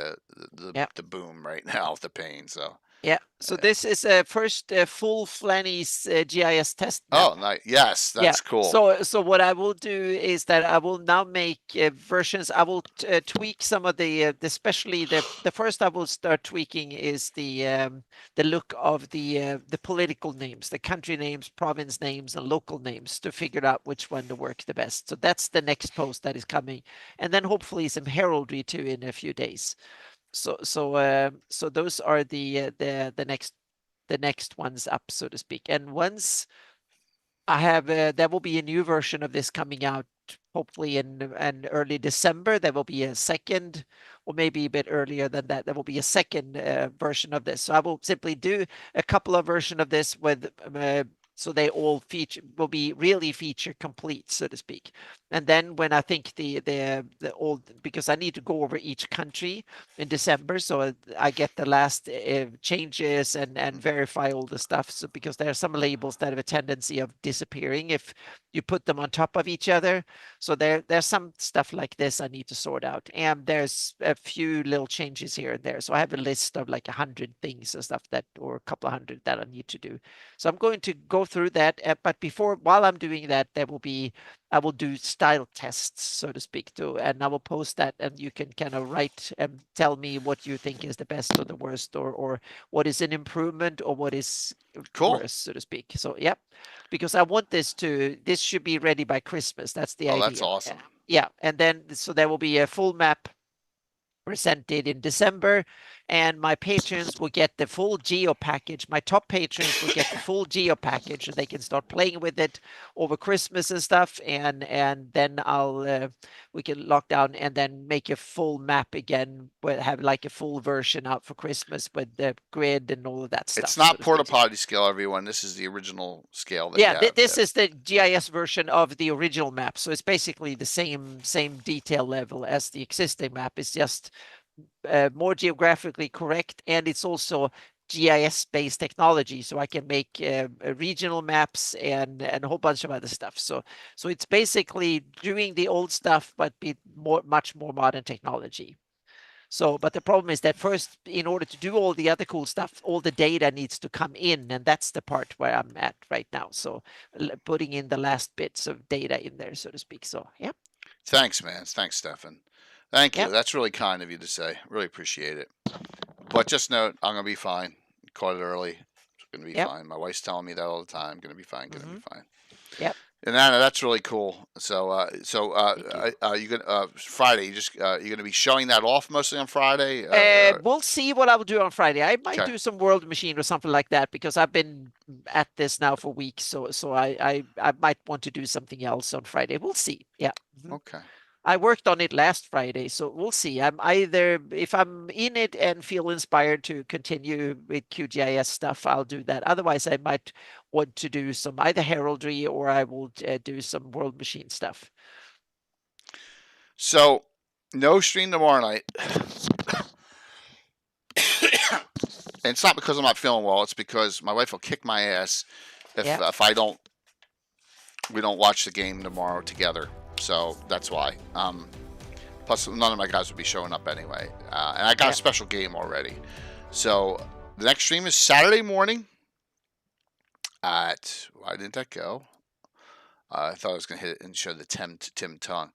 Yeah. the boom right now, the pain. So Yeah. So this is first full Flanny's GIS test map. oh, nice. Yes, Yeah. that's cool. So what I will do is that I will now make versions. I will tweak some of especially the first I will start tweaking is the look of the political names, the country names, province names, and local names to figure out which one to work the best. So that's the next post that is coming, and then hopefully some heraldry too in a few days. So those are the next ones up, so to speak. And once I have there will be a new version of this coming out hopefully in early December. There will be a second, or maybe a bit earlier than that. There will be a second version of this. So I will simply do a couple of versions of this with so they all will be really feature complete, so to speak. And then when I think the old, because I need to go over each country in December, so I get the last changes and verify all the stuff. So because there are some labels that have a tendency of disappearing if you put them on top of each other. So there's some stuff like this I need to sort out, and there's a few little changes here and there. So I have a list of like 100 things and stuff that, or a couple of hundred that I need to do. So I'm going to go through that. But while I'm doing that, I will do style tests, so to speak, too, and I will post that, and you can kind of write and tell me what you think is the best or the worst, or what is an improvement or what is Cool. worse, so to speak. So yeah, because I want this should be ready by Christmas. That's the Oh, idea. that's awesome. Yeah, and then so there will be a full map presented in December, and my patrons will get the full geo package. My top patrons will get the full geo package, and they can start playing with it over Christmas and stuff. And then we can lock down and then make a full map again. We'll have like a full version out for Christmas with the grid and all of that stuff. It's So not to porta speak. potty scale, everyone. This is the original scale that you Yeah, have. this is the GIS version of the original map. So it's basically the same detail level as the existing map. It's just more geographically correct, and it's also GIS-based technology, so I can make regional maps and a whole bunch of other stuff. So it's basically doing the old stuff, but much more modern technology. So, but the problem is that first, in order to do all the other cool stuff, all the data needs to come in, and that's the part where I'm at right now. So, putting in the last bits of data in there, so to speak. So, yeah. Thanks, man. Thanks, Stefan. Thank you. Yeah. That's really kind of you to say. Really appreciate it. But just note, I'm gonna be fine. Caught it early. It's gonna be Yep. fine. My wife's telling me that all the time. Gonna be fine. Gonna be fine. Yep. And Anna, that's really cool. So, Thank you. you gonna Friday? You gonna be showing that off mostly on Friday? We'll see what I will do on Friday. I might Okay. do some World Machine or something like that because I've been at this now for weeks. So I might want to do something else on Friday. We'll see. Yeah. Okay. I worked on it last Friday, so we'll see. I'm either, if I'm in it and feel inspired to continue with QGIS stuff, I'll do that. Otherwise, I might want to do some either heraldry or I will do some World Machine stuff. So, no stream tomorrow night. And it's not because I'm not feeling well. It's because my wife will kick my ass if I don't. We don't watch the game tomorrow together. So that's why. Plus, none of my guys will be showing up anyway. And I got a special game already. So the next stream is Saturday morning at. Why didn't that go? I thought I was going to hit it and show the Tim tongue.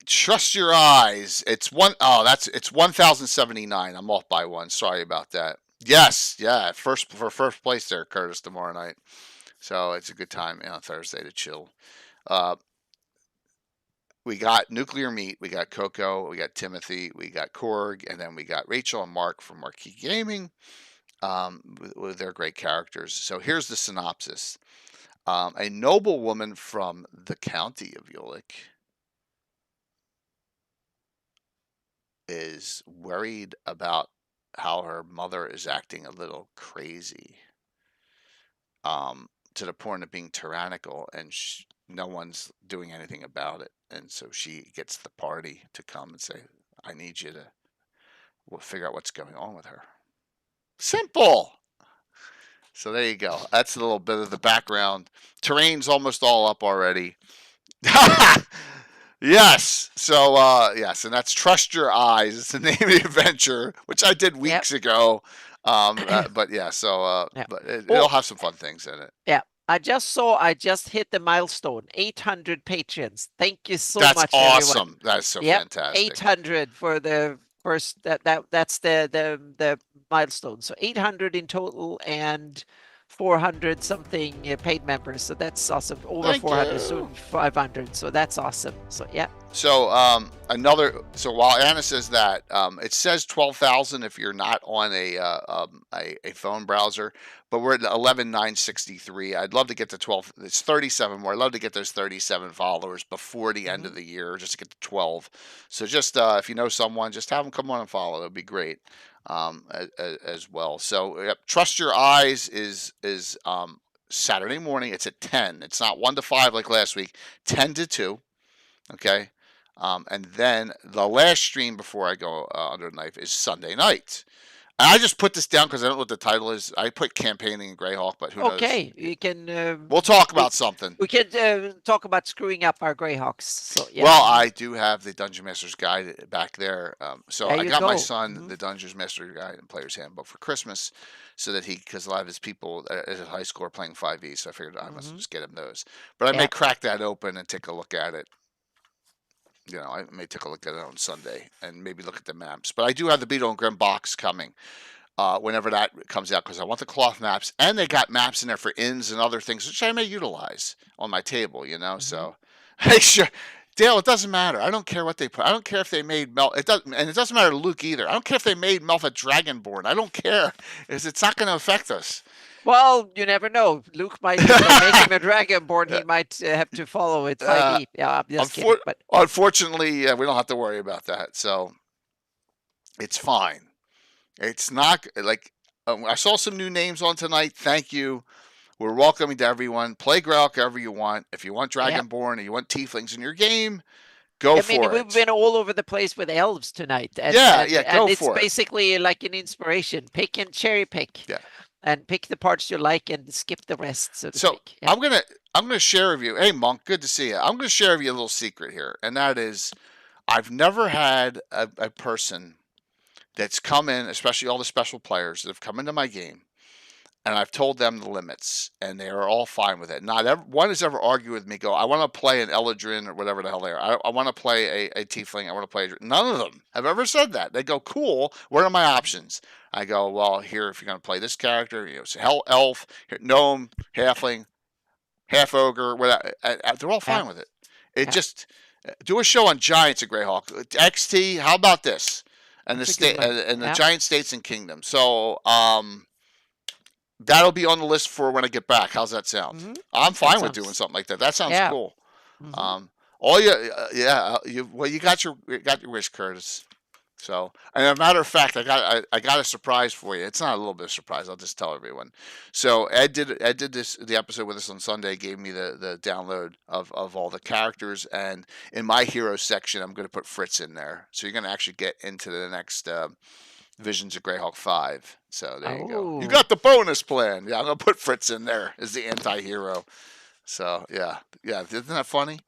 Trust your eyes. It's 1,079. I'm off by one. Sorry about that. Yes, yeah. First place there, Curtis, tomorrow night. So it's a good time on Thursday to chill. We got Nuclear Meat, we got Coco, we got Timothy, we got Korg, and then we got Rachel and Mark from Marquee Gaming with their great characters. So here's the synopsis. A noblewoman from the county of Ulick is worried about how her mother is acting a little crazy, to the point of being tyrannical, and no one's doing anything about it. And so she gets the party to come and say, I need you to figure out what's going on with her. Simple. So there you go. That's a little bit of the background. Terrain's almost all up already. Yes. So yes, and that's Trust Your Eyes. It's the name of the adventure, which I did weeks ago. But yeah, so Yeah. but Oh. it'll have some fun things in it. Yeah. I just hit the milestone, 800 patrons. Thank you so That's much, awesome. everyone. That's so Yep, fantastic. 800 for the first. That's the milestone. So 800 in total and 400 something paid members. So that's awesome. Over Thank 400, you. so 500. So that's awesome. So yeah. So so while Anna says that, it says 12,000 if you're not on a phone browser, but we're at 11,963. I'd love to get to 12. It's 37 more. I'd love to get those 37 followers before the end of the year, just to get to 12. So just if you know someone, just have them come on and follow. That'd be great, as well. So yep, Trust Your Eyes is Saturday morning. It's at 10. It's not 1 to 5 like last week. 10 to 2. Okay. And then the last stream before I go under the knife is Sunday night. And I just put this down because I don't know what the title is. I put campaigning in Greyhawk, but who knows? Okay, you can. We'll talk about something. We can talk about screwing up our Greyhawks. So yeah. Well, I do have the Dungeon Master's Guide back there. So There I you got my go. son the Dungeon Master's Guide and Player's Handbook for Christmas, so that because a lot of his people at high school are playing 5e, so I figured I must just get him those. But I may crack that open and take a look at it. You know, I may take a look at it on Sunday and maybe look at the maps. But I do have the Beetle and Grim box coming whenever that comes out, because I want the cloth maps, and they got maps in there for inns and other things, which I may utilize on my table. You know, so make sure. Dale, it doesn't matter. I don't care what they put. I don't care if they made Melf. It doesn't, and it doesn't matter to Luke either. I don't care if they made Melf a Dragonborn. I don't care. It's not going to affect us. Well, you never know. Luke might make him a Dragonborn. He might have to follow it 5e. Yeah, I'm just kidding. But unfortunately, we don't have to worry about that. So it's fine. It's not like I saw some new names on tonight. Thank you. We're welcoming to everyone. Play Greyhawk however you want. If you want Dragonborn or you want Tieflings in your game, go for it. We've been all over the place with Elves tonight. And, go and it's for it. Basically like an inspiration. Pick and cherry pick. Yeah. And pick the parts you like and skip the rest. So I'm gonna share with you. Hey, Monk, good to see you. I'm gonna share with you a little secret here, and that is, I've never had a person that's come in, especially all the special players that have come into my game, and I've told them the limits, and they are all fine with it. Not one has ever argued with me. Go, I want to play an Eladrin or whatever the hell they are. I want to play a Tiefling. I want to play. None of them have ever said that. They go, cool. What are my options? I go, well, here, if you're going to play this character, it's elf, gnome, halfling, half ogre. Whatever. They're all fine with it. Just do a show on giants at Greyhawk. XT. How about this? And the giant states and kingdoms. So that'll be on the list for when I get back. How's that sound? I'm fine with doing something like that. That sounds cool. You got your wish, Curtis. So, and as a matter of fact, I got a surprise for you. It's not a little bit of a surprise. I'll just tell everyone. So Ed did the episode with us on Sunday. Gave me the download of all the characters, and in my hero section, I'm going to put Fritz in there. So you're going to actually get into the next Visions of Greyhawk 5. So there you go. You got the bonus plan. Yeah, I'm going to put Fritz in there as the anti-hero. So yeah, isn't that funny?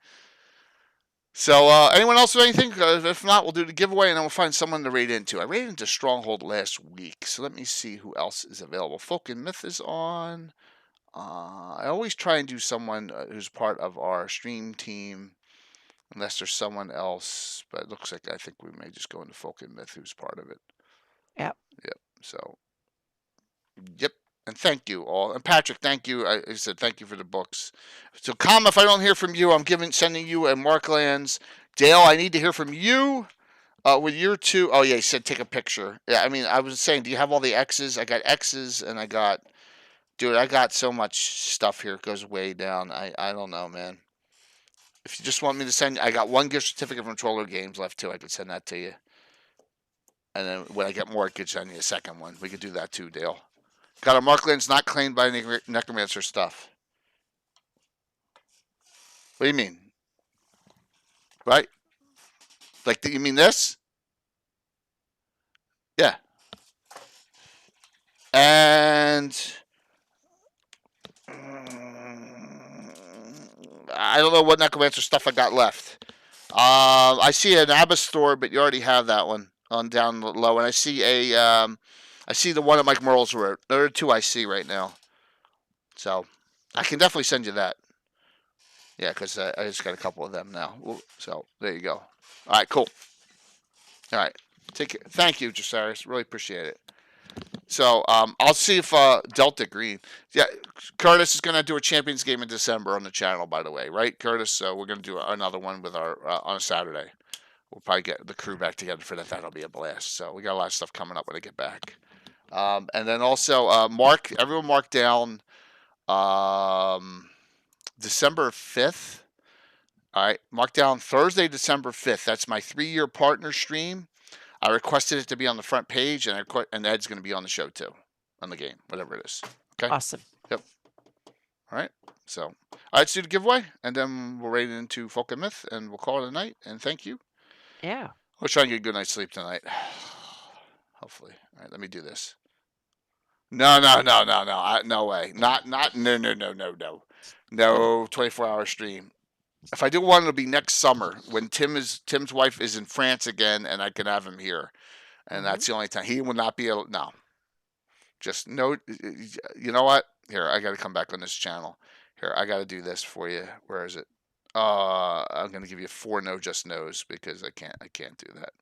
So, anyone else with anything? If not, we'll do the giveaway, and then we'll find someone to raid into. I raided into Stronghold last week, so let me see who else is available. Folk and Myth is on. I always try and do someone who's part of our stream team, unless there's someone else. But it looks like I think we may just go into Folk and Myth, who's part of it. Yep. So, yep. And thank you all. And Patrick, thank you. I said thank you for the books. So, Com, if I don't hear from you, I'm sending you a Marklands. Dale, I need to hear from you with your two. Oh, yeah, he said take a picture. Yeah, I mean, I was saying, do you have all the X's? I got X's, and I got so much stuff here. It goes way down. I don't know, man. If you just want me to send, I got one gift certificate from Troller Games left, too. I could send that to you. And then when I get more, I could send you a second one. We could do that too, Dale. Got a Marklands not claimed by Necromancer stuff. What do you mean? Right? Like, you mean this? Yeah. And I don't know what Necromancer stuff I got left. I see an Abbas store, but you already have that one on down low. And I see I see the one that Mike Merles wrote. There are two I see right now. So I can definitely send you that. Yeah, because I just got a couple of them now. So there you go. All right, cool. All right, take it. Thank you, Jasaris. Really appreciate it. So I'll see if Delta Green. Yeah, Curtis is going to do a Champions game in December on the channel, by the way, right, Curtis? So we're going to do another one with our on a Saturday. We'll probably get the crew back together for that. That'll be a blast. So we got a lot of stuff coming up when I get back. And then also everyone mark down December 5th. All right, mark down Thursday, December 5th. That's my 3-year partner stream. I requested it to be on the front page, and Ed's going to be on the show too, on the game, whatever it is. Okay. Awesome. Yep. All right. So, all right, let's do the giveaway, and then we'll raid into Folk and Myth, and we'll call it a night. And thank you. Yeah. We'll try and get a good night's sleep tonight. Hopefully. All right, let me do this. No. No way. No. No 24-hour stream. If I do one, it'll be next summer when Tim's wife is in France again, and I can have him here, and that's the only time he will not be able. No, just no. You know what? Here, I got to come back on this channel. Here, I got to do this for you. Where is it? I'm gonna give you 4 no just no's because I can't do that.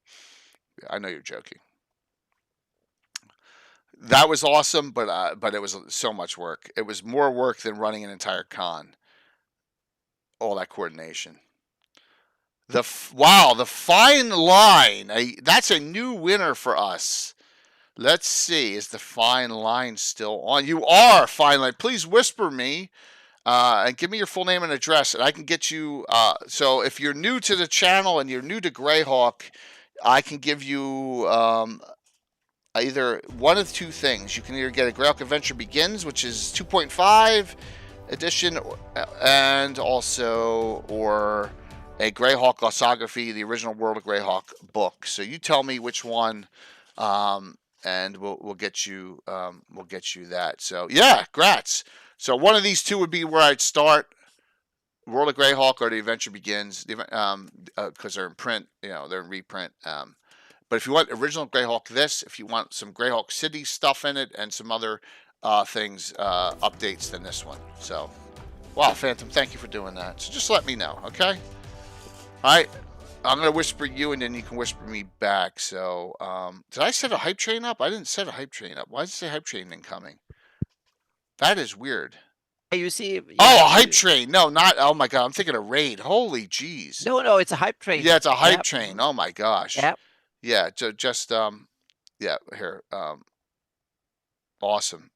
I know you're joking. That was awesome, but it was so much work. It was more work than running an entire con. All that coordination. The fine line. That's a new winner for us. Let's see. Is the fine line still on? You are fine line. Please whisper me and give me your full name and address, and I can get you. So if you're new to the channel and you're new to Greyhawk, I can give you either one of 2 things. You can either get a Greyhawk Adventure Begins, which is 2.5 edition, and also or a Greyhawk Glossography, the original World of Greyhawk book. So you tell me which one, and we'll get you that. So yeah, grats. So one of these 2 would be where I'd start: World of Greyhawk or the Adventure Begins, because they're in print. They're in reprint. But if you want original Greyhawk, if you want some Greyhawk City stuff in it and some other things, updates than this one. So, wow, Phantom, thank you for doing that. So just let me know, okay? All right, I'm going to whisper you, and then you can whisper me back. So, did I set a hype train up? I didn't set a hype train up. Why does it say hype train incoming? That is weird. You see. A hype train. No, not. Oh my God, I'm thinking a raid. Holy jeez. No, it's a hype train. Yeah, it's a hype train. Oh my gosh. Yep. Yeah, just yeah. Here, awesome.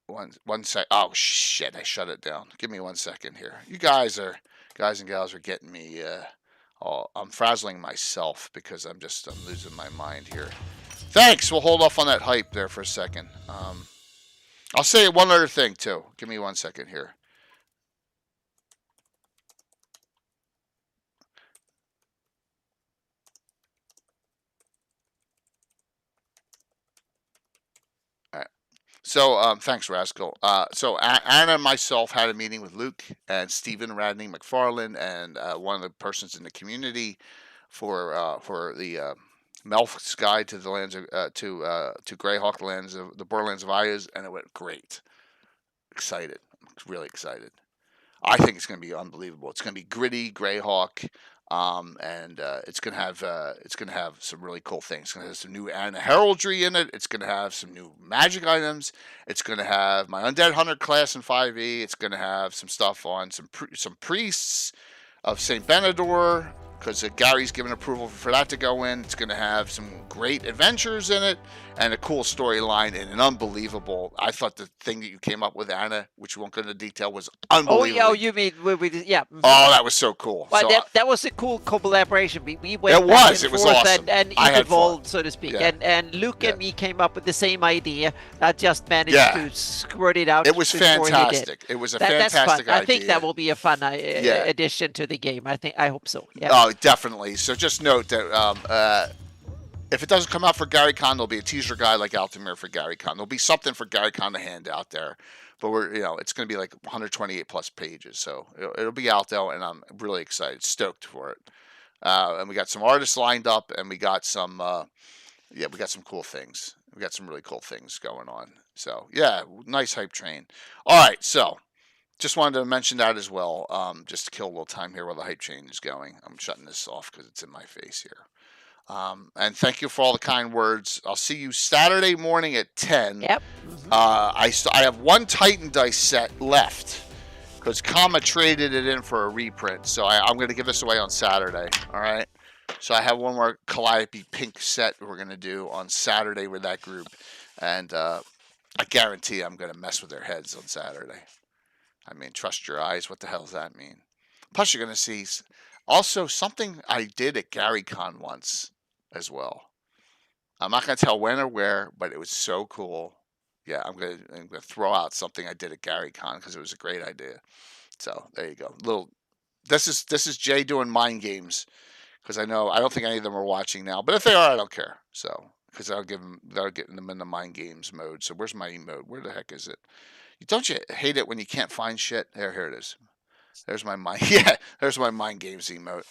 One sec. Oh shit! I shut it down. Give me 1 second here. You guys and gals are getting me. I'm frazzling myself because I'm losing my mind here. Thanks. We'll hold off on that hype there for a second. I'll say one other thing too. Give me 1 second here. So, thanks, Rascal. So Anna and myself had a meeting with Luke and Stephen Radney McFarland and one of the persons in the community for the Melf's Guide to the lands of to Greyhawk, the Borderlands of Ayaz, and it went great. Excited, really excited. I think it's going to be unbelievable. It's going to be gritty Greyhawk. And it's gonna have some really cool things. It's gonna have some new heraldry in it. It's gonna have some new magic items. It's gonna have my Undead Hunter class in 5e. It's gonna have some stuff on some priests of Saint Benedor. because Gary's given approval for that to go in. It's going to have some great adventures in it and a cool storyline and an unbelievable. I thought the thing that you came up with, Anna, which we won't go into detail, was unbelievable. Oh, you mean yeah? Oh, that was so cool. Well, So, that was a cool collaboration. We went It back was. and It was forth awesome. and I had evolved, fun. so to speak. Yeah. And Luke Yeah. and me came up with the same idea. I just managed Yeah. to squirt it out. it was before he did. fantastic. It was a That's fun. fantastic idea. I think that will be a fun Yeah. addition to the game. I hope so. Yeah. Oh, definitely. So just note that if it doesn't come out for Gary Con, there'll be a teaser guide like Altamir for Gary Con. There'll be something for Gary Con to hand out there. But it's going to be like 128 plus pages. So it'll be out there, and I'm really excited, stoked for it. And we got some artists lined up, and we got some, we got some cool things. We got some really cool things going on. So yeah, nice hype train. All right, so just wanted to mention that as well, just to kill a little time here while the hype train is going. I'm shutting this off because it's in my face here. And thank you for all the kind words. I'll see you Saturday morning at 10. Yep. I have one Titan dice set left because Kama traded it in for a reprint. So I'm going to give this away on Saturday. All right. So I have one more Calliope pink set we're going to do on Saturday with that group. And I guarantee I'm going to mess with their heads on Saturday. I mean, trust your eyes. What the hell does that mean? Plus, you're going to see also something I did at GaryCon once as well. I'm not going to tell when or where, but it was so cool. Yeah, I'm going to throw out something I did at GaryCon because it was a great idea. So there you go. This is Jay doing mind games because I don't think any of them are watching now, but if they are, I don't care. So because they'll get them in the mind games mode. So where's my emote? Where the heck is it? Don't you hate it when you can't find shit? Here it is. There's my mind. Yeah, there's my mind games emote.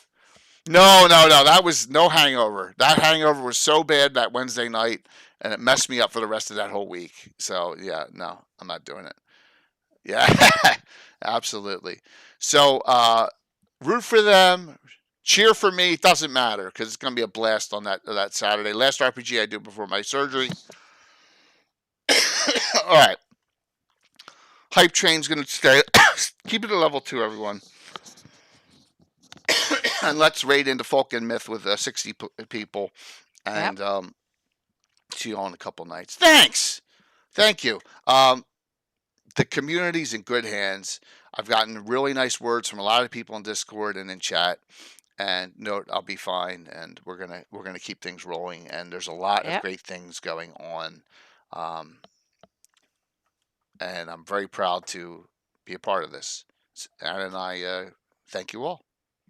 No. That was no hangover. That hangover was so bad that Wednesday night, and it messed me up for the rest of that whole week. So yeah, no, I'm not doing it. Yeah, absolutely. So root for them. Cheer for me. It doesn't matter because it's gonna be a blast on that Saturday. Last RPG I do before my surgery. All right. Hype train's going to stay. Keep it at level 2, everyone. And let's raid into Folk and Myth with 60 people. And see you all in a couple nights. Thanks. Thank you. The community's in good hands. I've gotten really nice words from a lot of people in Discord and in chat. And note, I'll be fine. And we're gonna keep things rolling. And there's a lot of great things going on. And I'm very proud to be a part of this. Anna and I thank you all.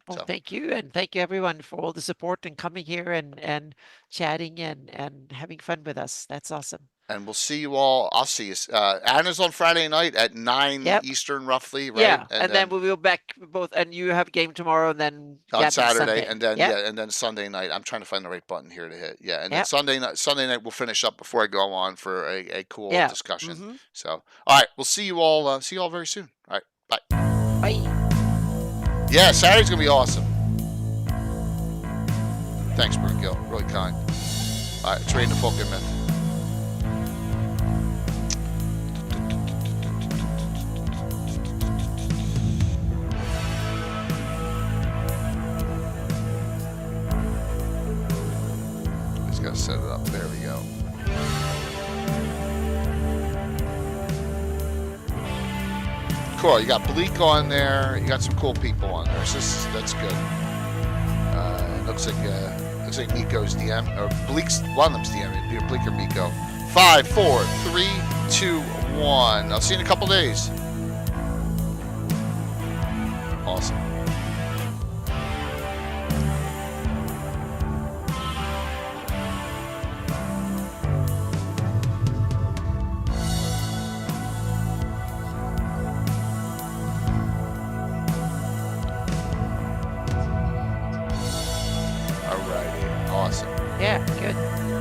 Well, thank you, and thank you everyone for all the support and coming here and chatting and having fun with us. That's awesome. And we'll see you all. I'll see you. Anna's on Friday night at 9 Eastern, roughly, right? Yeah, and then we'll be back both. And you have a game tomorrow, and then on Saturday, Sunday. and then and then Sunday night. I'm trying to find the right button here to hit. Yeah, and then Sunday night we'll finish up before I go on for a cool discussion. So, all right, we'll see you all. See you all very soon. All right, bye. Bye. Yeah, Saturday's gonna be awesome. Thanks, Brungill. Really kind. All right, train the Folk and Myth. Gotta set it up. There we go. Cool. You got Bleak on there. You got some cool people on there. So that's good. Looks like Miko's DM or Bleak's. One of them's DM. Either Bleak or Miko. 5, 4, 3, 2, 1. I'll see you in a couple days. Awesome.